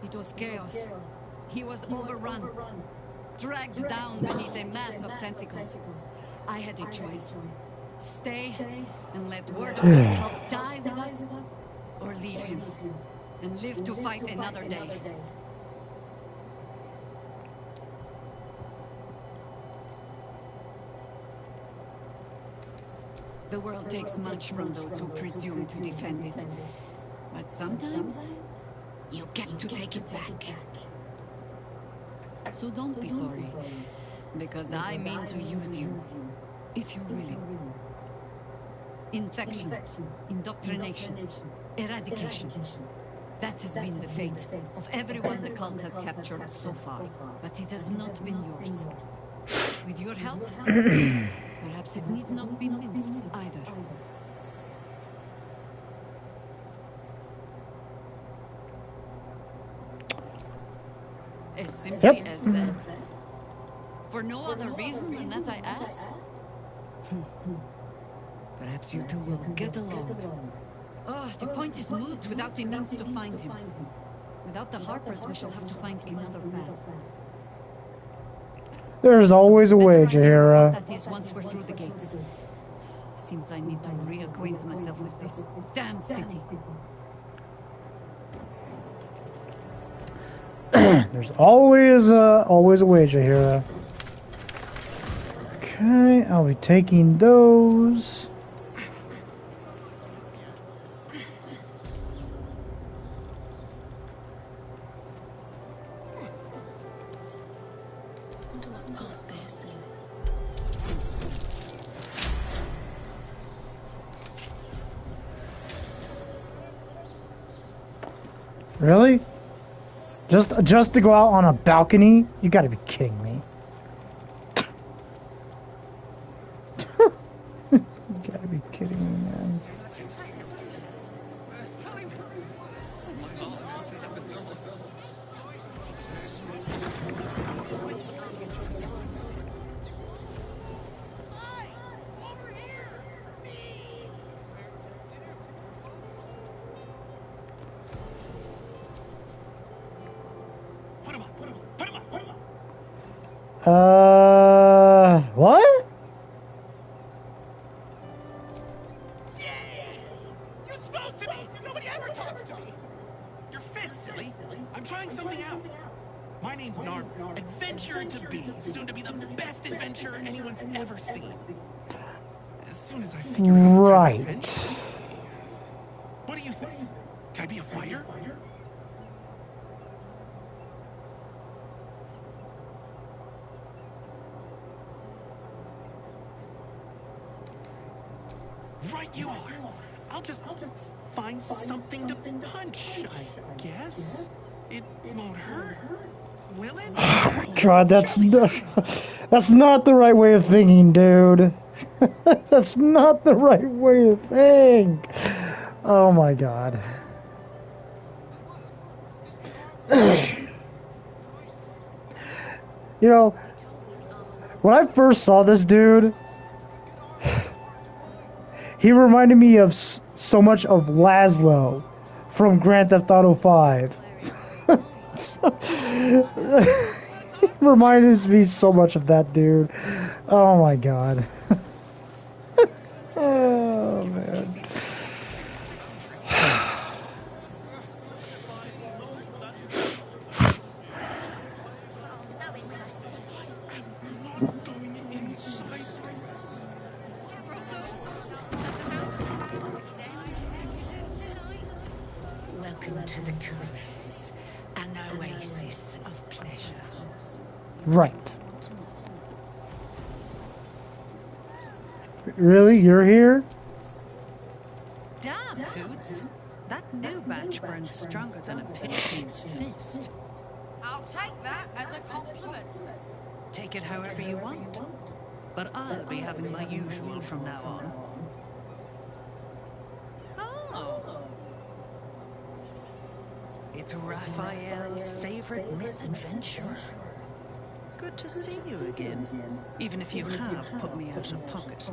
Speaker 23: It was chaos. He was overrun, dragged down beneath a mass of tentacles. I had a choice. Stay and let word of this cult die with us, or leave him and live to fight another day. The world takes much from those who presume to defend it. But sometimes, you get to take it back. So don't be sorry, because I mean to use you, if you're willing. Infection, indoctrination, eradication.
Speaker 21: That has been the fate of everyone the cult has captured so far, but it has not been yours. With your help, perhaps it need not be Minsk's either. As simply as that. For no other reason than that I asked. Perhaps you two will get along. Oh, the point is moot without the means to find him. Without the Harpers, we shall have to find another path.
Speaker 1: There's always a way, Jaheira.
Speaker 21: That is once we're through the gates. Seems I need to reacquaint myself with this damned city.
Speaker 1: There's always a way, Jaheira. Okay, I'll be taking those.
Speaker 11: Wonder what's past this.
Speaker 1: Really? Just to go out on a balcony? You gotta be kidding me. You gotta be kidding me, man. What?
Speaker 13: You spoke to me! Nobody ever talks to me! Your fist, silly. I'm trying something out. My name's Narmer, adventurer to be, soon to be the best adventurer anyone's ever seen. As soon as I figure out
Speaker 1: Right.
Speaker 13: what do you think? Can I be a fighter? Right you are. I'll just find something to punch, I guess. It won't hurt, will it?
Speaker 1: God, that's not the right way of thinking, dude. That's not the right way to think. Oh my God. You know, when I first saw this dude, he reminded me of so much of Laszlo from Grand Theft Auto 5. He reminds me so much of that dude. Oh my God. Oh man.
Speaker 3: Welcome to the Caress, an oasis of pleasure.
Speaker 1: Right. Really? You're here?
Speaker 21: Damn, Hoots. That new batch burns stronger than a pitchman's fist.
Speaker 11: I'll take that as a compliment.
Speaker 21: Take it however you want. But I'll be having my usual from now on. Oh. It's Raphael's favorite misadventurer. Good to see you again, even if you have put me out of pocket.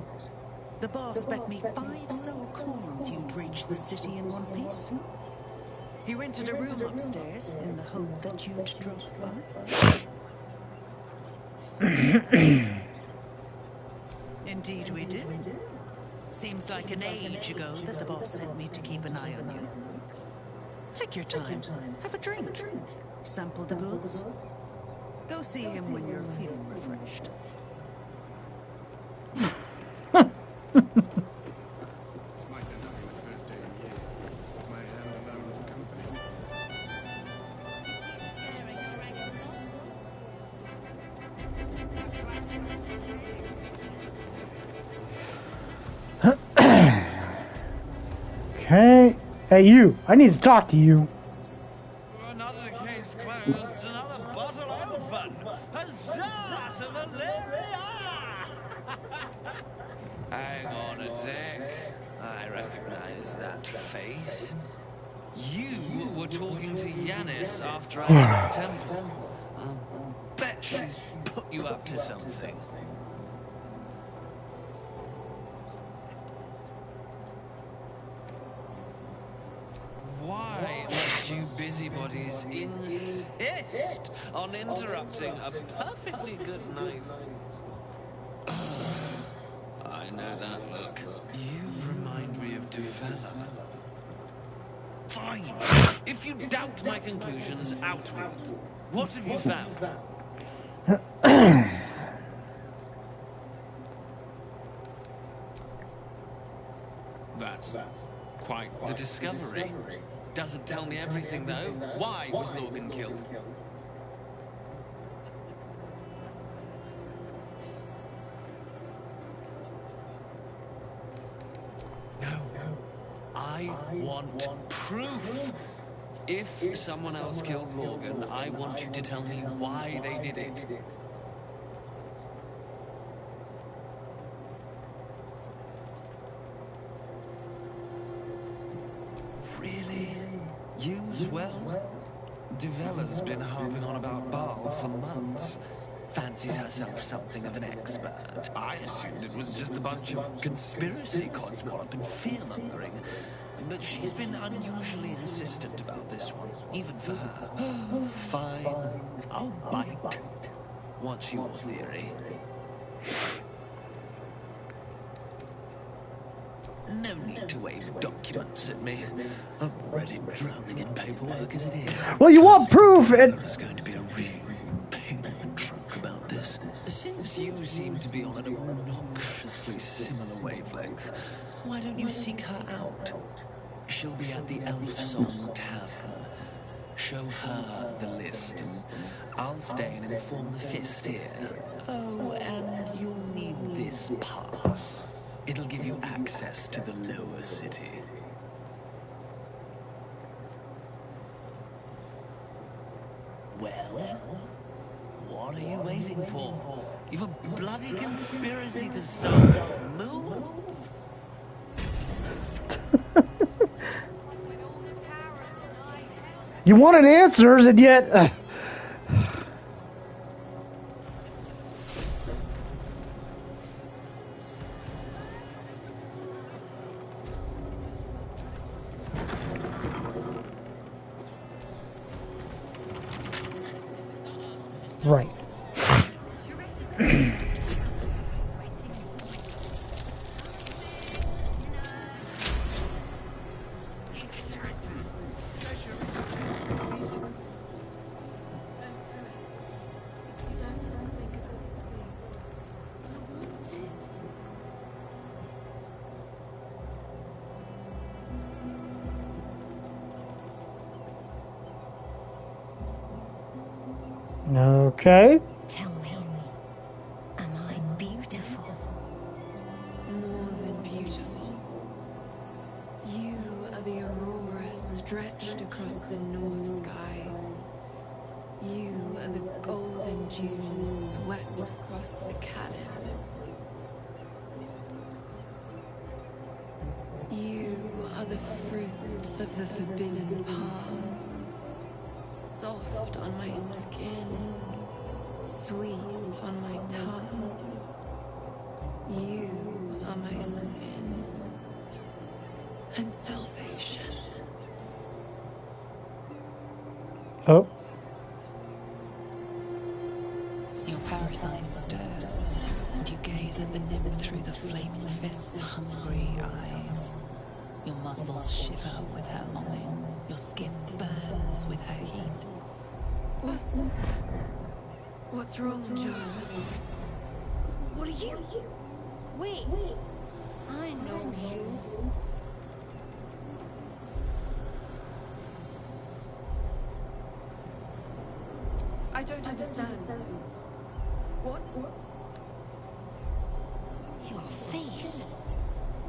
Speaker 21: The boss bet me 5 silver coins you'd reach the city in one piece. He rented a room upstairs in the hope that you'd drop by. Indeed we did. Seems like an age ago that the boss sent me to keep an eye on you. Take your time. Have a drink. Sample the goods. Go see him when you're feeling refreshed.
Speaker 1: Okay. Hey, you. I need to talk to you.
Speaker 14: toast, another bottle open! Huzzah to Valeria! Hang on a sec. I recognize that face. You were talking to Yanis after I left the temple. I'll bet she's put you up to something. Why must you busybodies insist on interrupting a perfectly good night? I know that look. You remind me of Devella. Fine. If you doubt my conclusions, out with it. What have you found? That's quite the discovery. Doesn't tell me everything, though. Why was Logan killed? No. I want proof. If someone else killed Logan, I want you to tell me why they did it. Really? You as well? Devella's been harping on about Baal for months. Fancies herself something of an expert. I assumed it was just a bunch of conspiracy codswallop and fear-mongering. But she's been unusually insistent about this one, even for her. Fine, I'll bite. What's your theory? No need to wave documents at me. I'm already drowning in paperwork as it is.
Speaker 1: Well, you want proof, and
Speaker 14: There's going to be a real pain in the trunk about this. Since you seem to be on an obnoxiously similar wavelength, why don't you seek her out? She'll be at the Elf Song Tavern. Show her the list, and I'll stay and inform the Fist here. Oh, and you'll need this pass. It'll give you access to the lower city. Well, what are you waiting for? You've a bloody conspiracy to solve. Move!
Speaker 1: you wanted answers, and yet... Right. Okay.
Speaker 9: Tell me, am I beautiful?
Speaker 11: More than beautiful. You are the aurora stretched across the north skies. You are the golden dunes swept across the Kalim. You are the fruit of the forbidden palm. Soft on my skin, sweet on my tongue. You are my sin and salvation.
Speaker 1: Oh.
Speaker 10: Your parasite stirs, and you gaze at the nymph through the flaming fist's hungry eyes. Your muscles shiver with her longing. Your skin burns with her heat.
Speaker 11: What's wrong, Jara?
Speaker 9: What are you? Wait, I know you.
Speaker 11: I don't understand. What's...
Speaker 9: Your face.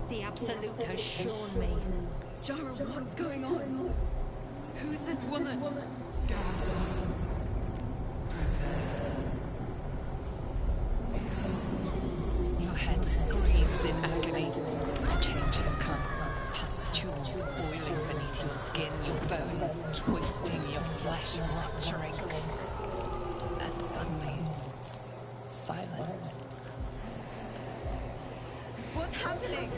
Speaker 9: The Absolute has shown me.
Speaker 11: Jara, what's going on? Who's this woman? happening?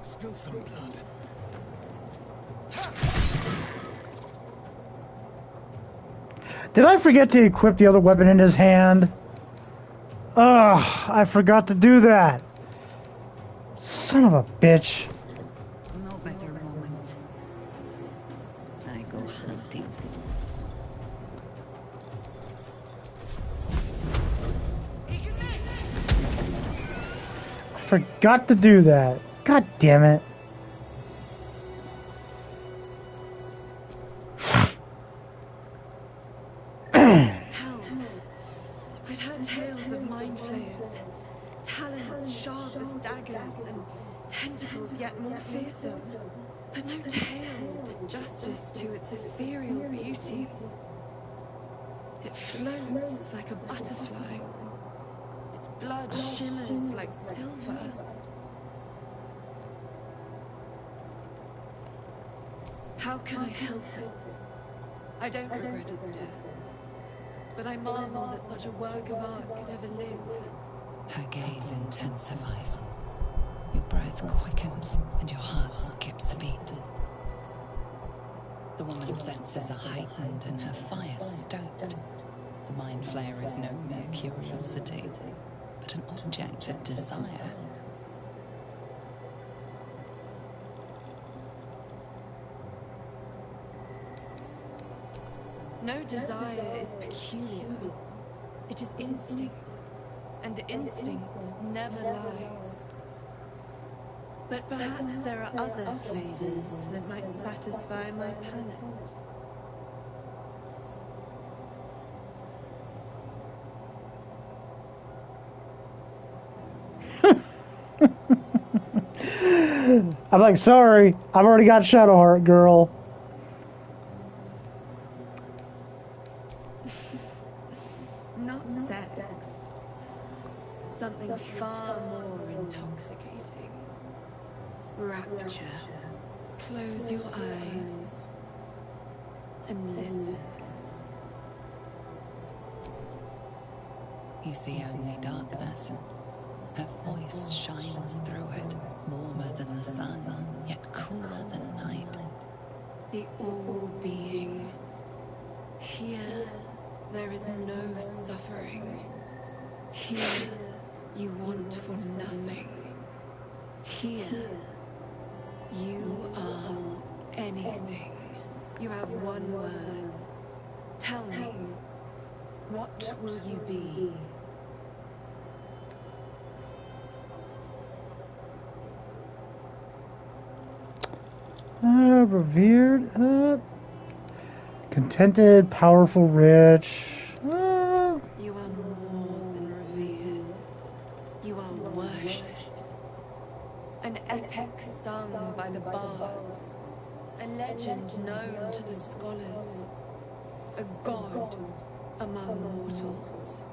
Speaker 13: Spill some blood.
Speaker 1: Did I forget to equip the other weapon in his hand? Ugh, I forgot to do that. Son of a bitch.
Speaker 23: No better moment. I go hunting.
Speaker 1: I forgot to do that. God damn it.
Speaker 11: I'd heard tales of mind flayers, talons sharp as daggers, and tentacles yet more fearsome. But no tale did justice to its ethereal beauty. It floats like a butterfly. Its blood shimmers like silver. How can I help it? I don't regret its death. But I marvel that such a work of art could ever live.
Speaker 10: Her gaze intensifies. Your breath quickens and your heart skips a beat. The woman's senses are heightened and her fire stoked. The mind flayer is no mere curiosity, but an object of desire.
Speaker 11: No desire is peculiar. It is instinct, and instinct never lies. But perhaps there are other flavors that might satisfy my palate.
Speaker 1: I'm like, sorry, I've already got Shadowheart, girl.
Speaker 11: Not sex. Something far more intoxicating. Rapture. Close your eyes and listen.
Speaker 10: You see only darkness. Her voice shines through it, warmer than the sun, yet cooler than night.
Speaker 11: The all-being. Here, there is no suffering. Here, you want for nothing. Here, you are anything. You have one word. Tell me, what will you be?
Speaker 1: Revered, contented, powerful, rich.
Speaker 11: You are more than revered. You are worshipped. An epic sung by the bards. A legend known to the scholars. A god among mortals.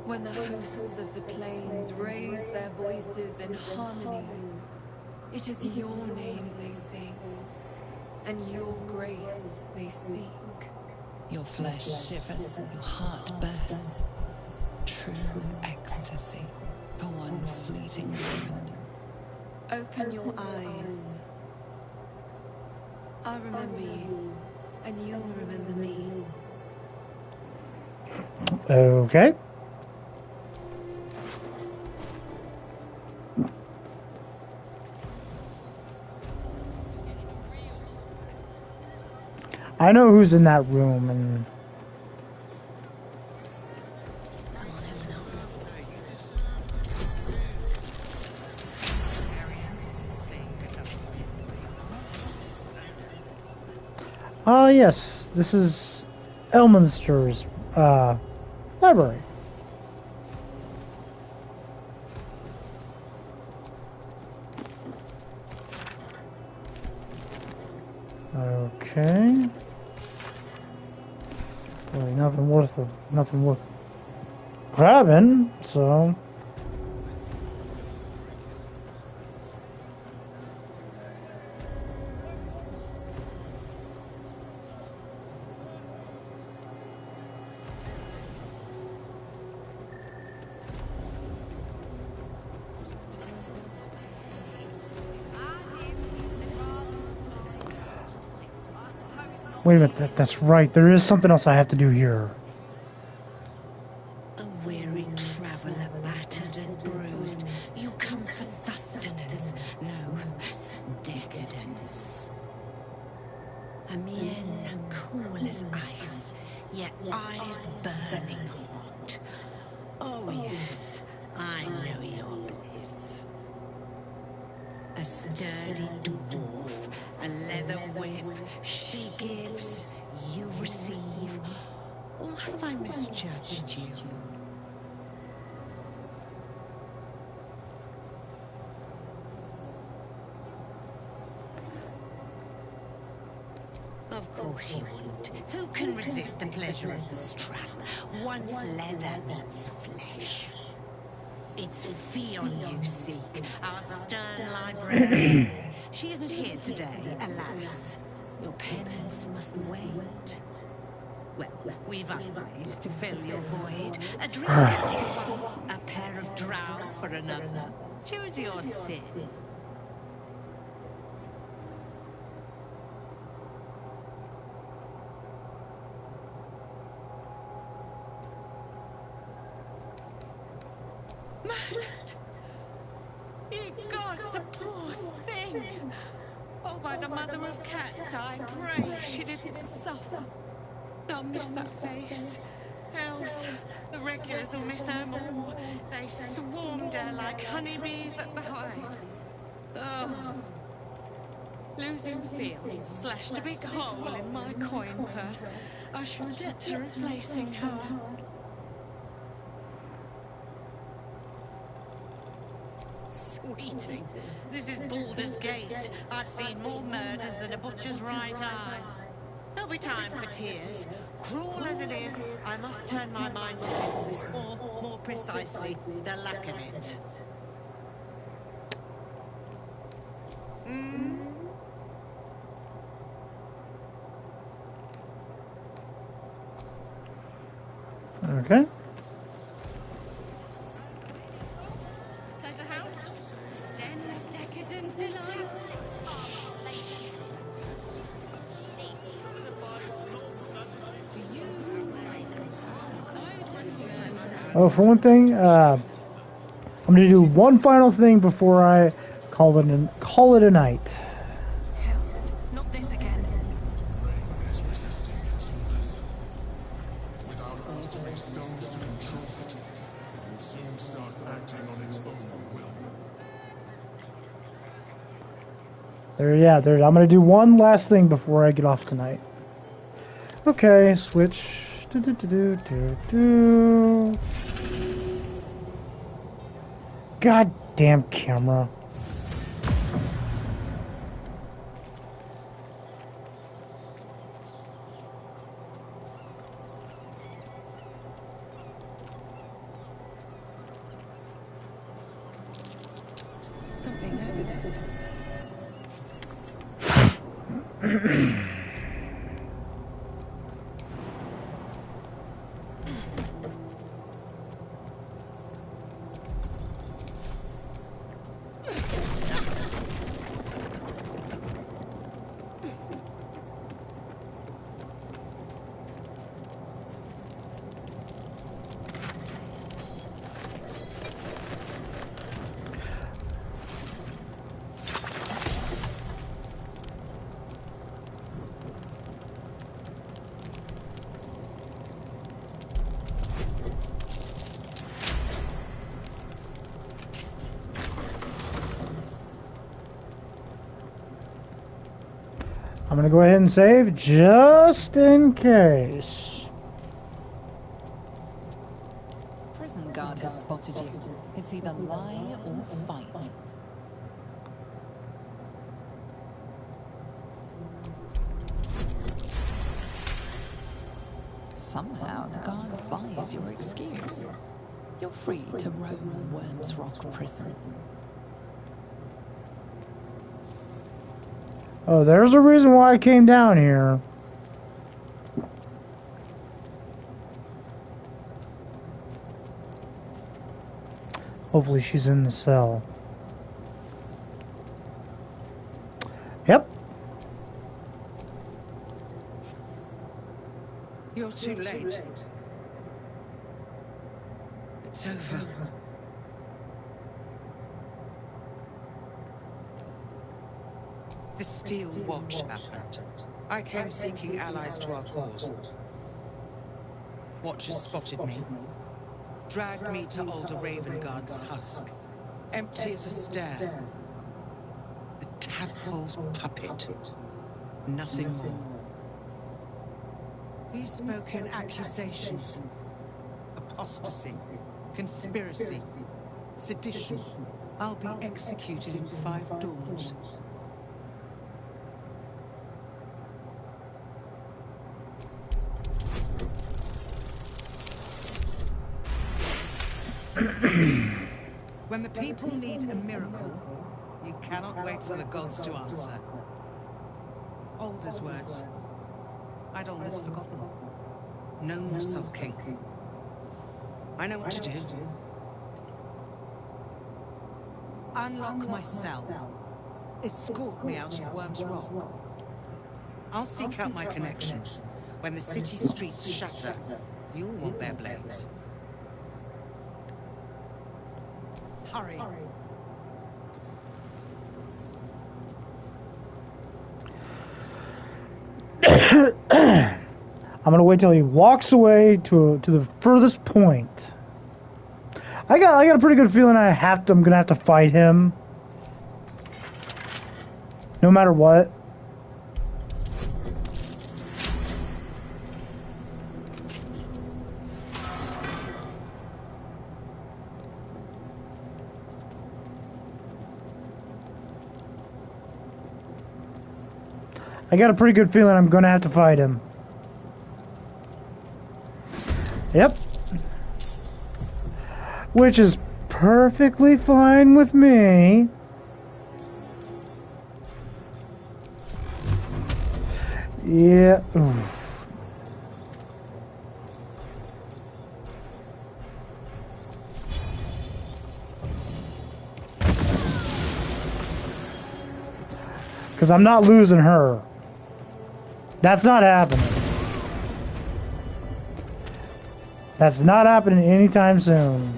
Speaker 11: When the hosts of the plains raise their voices in harmony, it is your name they sing, and your grace they seek.
Speaker 10: Your flesh shivers, your heart bursts. True ecstasy for one fleeting moment.
Speaker 11: Open your eyes. I'll remember you, and you'll remember me.
Speaker 1: Okay. I know who's in that room, and yes, this is Elminster's library. Okay. really nothing worth grabbing, so. Wait a minute, that's right. There is something else I have to do here.
Speaker 3: A weary traveller, battered and bruised. You come for sustenance, no decadence. A mien cool as ice, yet eyes burning hot. Oh yes, I know your bliss. A sturdy dwarf, a leather whip, she gives, you receive. Or have I misjudged you? Of course you wouldn't. Who can resist the pleasure of the strap? Once leather meets flesh. It's Fion you seek, our stern librarian. She isn't here today, alas. Your penance must wait. Well, we've other ways to fill your void. A drink for one, a pair of drow for another. Choose your sin. Murdered! Ye gods, the poor thing! Oh, by the mother of cats, I pray she didn't suffer. I'll miss that face. Else, the regulars will miss her more. They swarmed her like honeybees at the hive. Oh. Losing Fields slashed a big hole in my coin purse. I should get to replacing her. Sweeting, this is Baldur's Gate. I've seen more murders than a butcher's right eye. There'll be time for tears. Cruel as it is, I must turn my mind to business, or, more precisely, the lack of it.
Speaker 1: Okay.
Speaker 3: Pleasure house, den of decadent delights.
Speaker 1: Oh, for one thing, I'm gonna do one final thing before I call it a night.
Speaker 15: Hells, not this again.
Speaker 16: Is resisting its illness. Without altering stones to control it, it will soon start acting on its own will.
Speaker 1: There. I'm gonna do one last thing before I get off tonight. Okay, switch. God damn camera.
Speaker 15: Something over there.
Speaker 1: I'm gonna go ahead and save just in case.
Speaker 10: Prison guard has spotted you. It's either lie or fight. Somehow the guard buys your excuse. You're free to roam Worm's Rock Prison.
Speaker 1: Oh, there's a reason why I came down here. Hopefully she's in the cell. Yep.
Speaker 12: You're too late. It's over. The Steel Watch happened. I came seeking allies to our cause. Watchers spotted me, dragged me to Alder Ravengard's husk, empty as a stair. A tadpole's puppet. Nothing more. He spoke in accusations. Apostasy, conspiracy, sedition. I'll be executed in 5 dawns. When the people need a miracle, you cannot wait for the gods to answer. Alder's words. I'd almost forgotten. No more sulking. I know what to do. Unlock my cell. Escort me out of Worm's Rock. I'll seek out my connections. When the city streets shatter, you'll want their blades. Hurry.
Speaker 1: I'm gonna wait till he walks away to the furthest point. I got a pretty good feeling I'm gonna have to fight him, no matter what. I got a pretty good feeling I'm gonna have to fight him. Yep. Which is perfectly fine with me. Yeah. Oof. Because I'm not losing her. That's not happening. That's not happening anytime soon.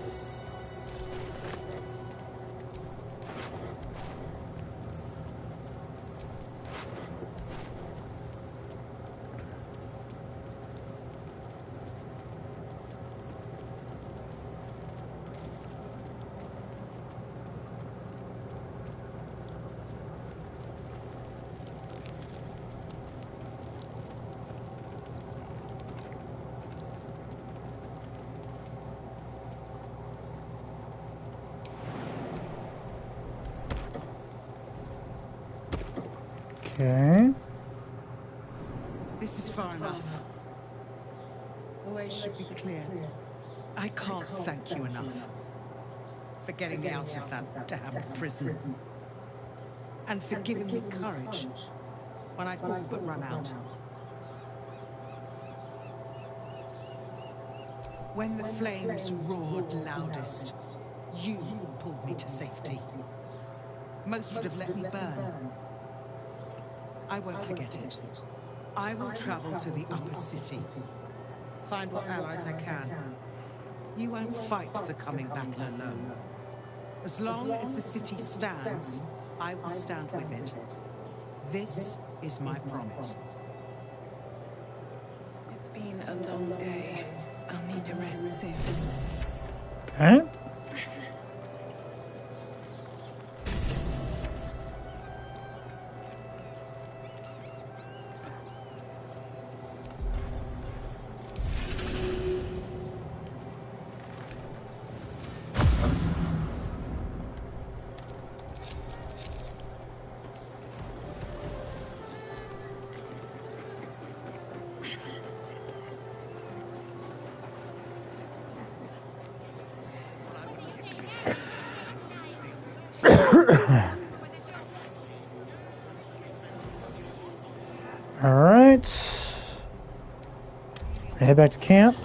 Speaker 1: Okay.
Speaker 12: This is far enough. The way should be clear. I can't thank you enough for getting me out of that damned prison. And for giving me courage when I'd all but run out. When the flames roared loudest, you pulled me to safety. Most would have let me burn. I won't forget it. I will travel to the upper city. Find what allies I can. You won't fight the coming battle alone. As long as the city stands, I will stand with it. This is my promise.
Speaker 15: It's been a long day. I'll need to rest soon.
Speaker 1: Okay. Alright. Head back to camp.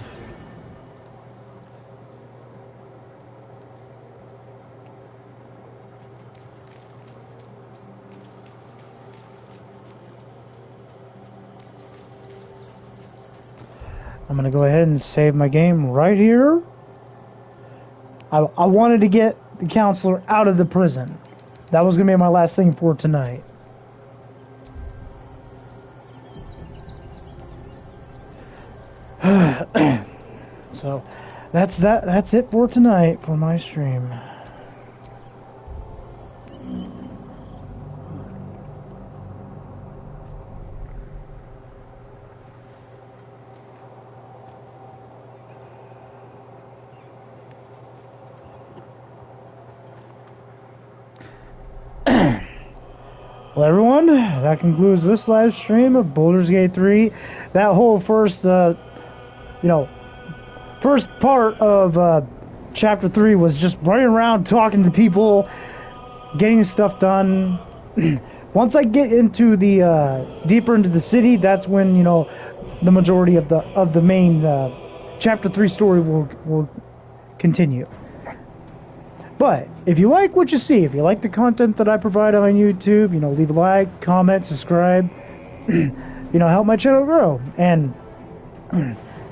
Speaker 1: I'm going to go ahead and save my game right here. I wanted to get the counselor out of the prison. That was going to be my last thing for tonight. So that's it for tonight for my stream. Well, everyone, that concludes this live stream of Baldur's Gate 3. That whole first, first part of Chapter 3 was just running around talking to people, getting stuff done. Once I get into the deeper into the city, that's when the majority of the main Chapter 3 story will continue. But if you like what you see, if you like the content that I provide on YouTube, leave a like, comment, subscribe, help my channel grow. And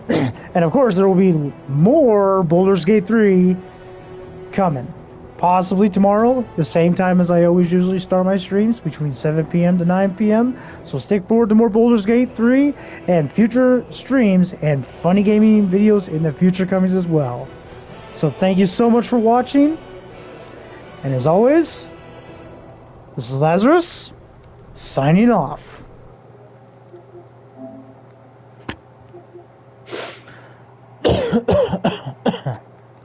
Speaker 1: of course, there will be more Baldur's Gate 3 coming. Possibly tomorrow, the same time as I always usually start my streams, between 7 p.m. to 9 p.m. So stick forward to more Baldur's Gate 3 and future streams and funny gaming videos in the future comings as well. So thank you so much for watching. And as always, this is Lazarus, signing off.